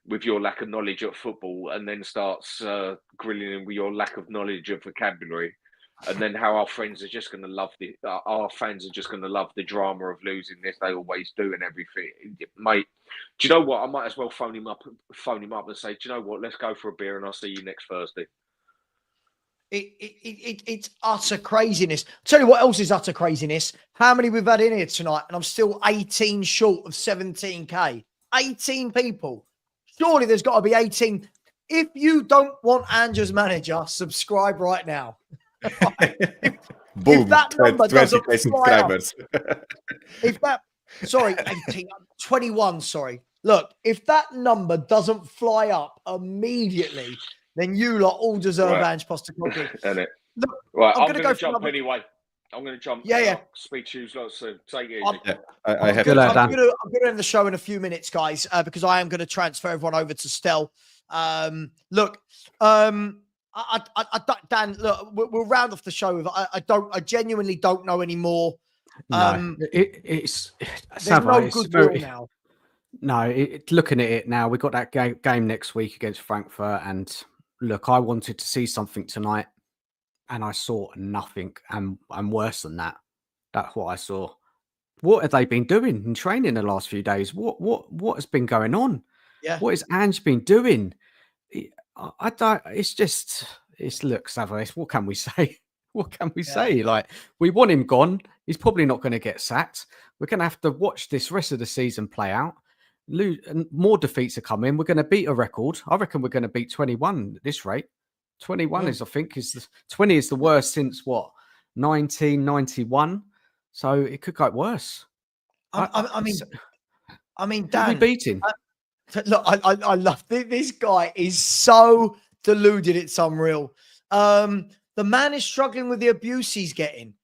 with your lack of knowledge of football, and then starts grilling him with your lack of knowledge of vocabulary, and then how our fans are just going to love the drama of losing this. They always do and everything, mate. Do you know what? I might as well phone him up and say, "Do you know what? Let's go for a beer and I'll see you next Thursday." It's utter craziness. Tell you what else is utter craziness. How many we've had in here tonight, and I'm still 18 short of 17k. 18 people. Surely there's got to be 18. If you don't want Andrew's manager, subscribe right now. Boom, if that number doesn't fly up, 18, 21, sorry. Look, if that number doesn't fly up immediately, then you lot all deserve Ange Postecoglou. Right, I'm going to jump anyway. I'm going to jump. Yeah. Speak to you lot soon. Take it easy. I'm going to end the show in a few minutes, guys, because I am going to transfer everyone over to Stel. Dan, look, we'll round off the show with I genuinely don't know anymore. No, it's there's Savva, no goodwill now. No, looking at it now, we've got that game next week against Frankfurt, and look, I wanted to see something tonight, and I saw nothing, and worse than that. That's what I saw. What have they been doing in training the last few days? What has been going on? Yeah. What has Ange been doing? I don't. Look, Savva. What can we say? What can we say? Like, we want him gone. He's probably not going to get sacked. We're going to have to watch this rest of the season play out. And more defeats are coming. We're going to beat a record. I reckon we're going to beat 21 at this rate. 21 is, I think, 20 is the worst since what, 1991. So it could get worse. I mean, Dan, we'll be beating. Look, I love this guy. Is so deluded. It's unreal. The man is struggling with the abuse he's getting.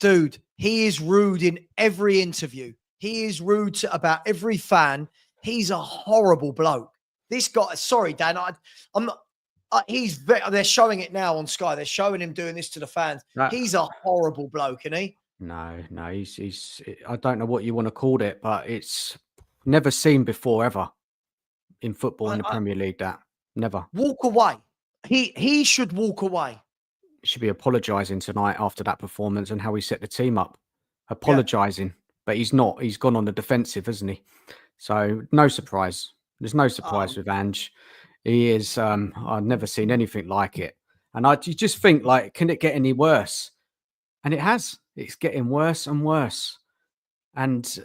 Dude, he is rude in every interview. He is rude about every fan. He's a horrible bloke. This guy, sorry, Dan, I'm not. They're showing it now on Sky. They're showing him doing this to the fans. He's a horrible bloke, isn't he? No, he's. I don't know what you want to call it, but it's never seen before ever in football in the Premier League. That never. Walk away. He should walk away. He should be apologising tonight after that performance and how he set the team up. Apologising, but he's not. He's gone on the defensive, hasn't he? So no surprise. There's no surprise with Ange. He is. I've never seen anything like it, and you just think, like, can it get any worse? And it has. It's getting worse and worse. And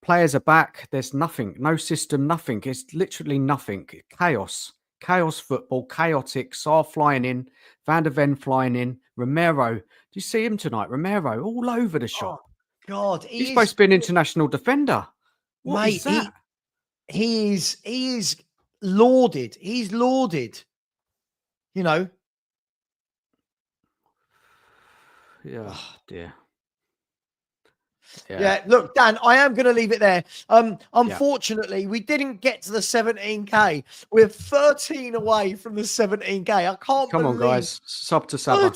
players are back. There's nothing, no system, nothing. It's literally nothing. Chaos football, chaotic. Sarr flying in, Van de Ven flying in, Romero. Do you see him tonight? Romero all over the shop. Oh, God, he's supposed to be an international defender. What is that? He is lauded. He's lauded. You know. Yeah. Oh, dear. Yeah, look, Dan, I am going to leave it there. Unfortunately, we didn't get to the 17K. We're 13 away from the 17K. I can't Come on, guys. Sub to Savva.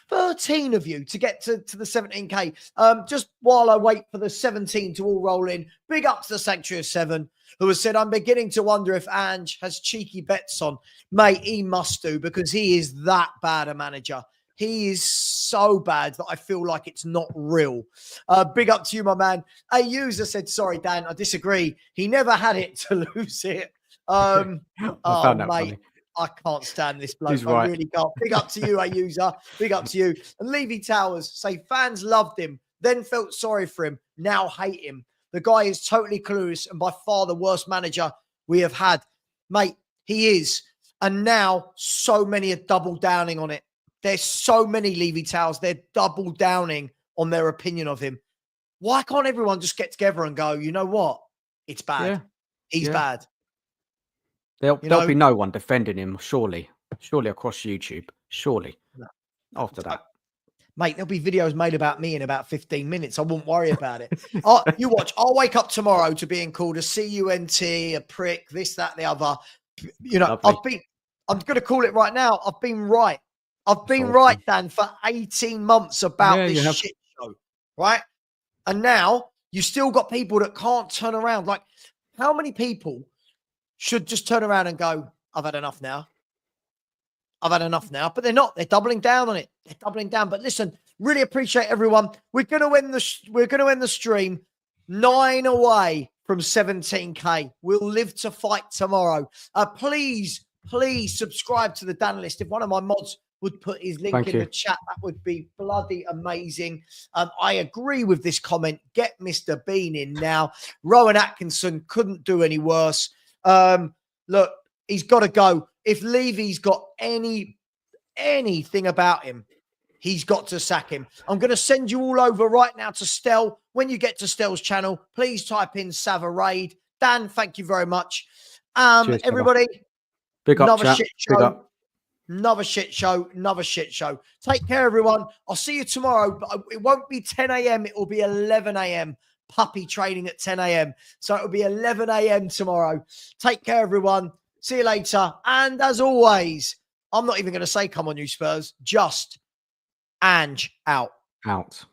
13 of you to get to the 17K. Just while I wait for the 17 to all roll in, big up to the Sanctuary of 7, who has said, I'm beginning to wonder if Ange has cheeky bets on. Mate, he must do, because he is that bad a manager. He is so bad that I feel like it's not real. Big up to you, my man. A user said, sorry, Dan, I disagree. He never had it to lose it. I found that mate, funny. I can't stand this bloke. He's right. I really can't. Big up to you, a user. Big up to you. And Levy Towers say fans loved him, then felt sorry for him, now hate him. The guy is totally clueless and by far the worst manager we have had. Mate, he is. And now so many are double downing on it. There's so many Levy Towers. They're double downing on their opinion of him. Why can't everyone just get together and go, you know what? It's bad. Yeah. He's bad. There'll be no one defending him, surely. Surely across YouTube. Surely. No. After that. Mate, there'll be videos made about me in about 15 minutes. I won't worry about it. You watch. I'll wake up tomorrow to being called a cunt, a prick, this, that, the other. You know, Lovely. I'm going to call it right now. I've been right. I've been right, Dan, for 18 months about this shit show, right? And now you still got people that can't turn around. Like, how many people should just turn around and go, I've had enough now. I've had enough now. But they're not. They're doubling down on it. They're doubling down. But listen, really appreciate everyone. We're going to end the stream 9 away from 17K. We'll live to fight tomorrow. Please subscribe to the Dan List. If one of my mods would put his link in the chat, that would be bloody amazing. I agree with this comment. Get Mr. Bean in now. Rowan Atkinson couldn't do any worse. Look, he's got to go. If Levy's got anything about him, he's got to sack him. I'm going to send you all over right now to Stel. When you get to Stel's channel, please type in Savva Raid. Dan, thank you very much. Cheers, everybody, big up, another chat. shit show. Big up. Another shit show. Take care, everyone. I'll see you tomorrow, but it won't be 10 a.m. It will be 11 a.m. Puppy training at 10 a.m. So it'll be 11 a.m. tomorrow. Take care, everyone. See you later. And as always, I'm not even going to say, come on, you Spurs. Just Ange out. Out.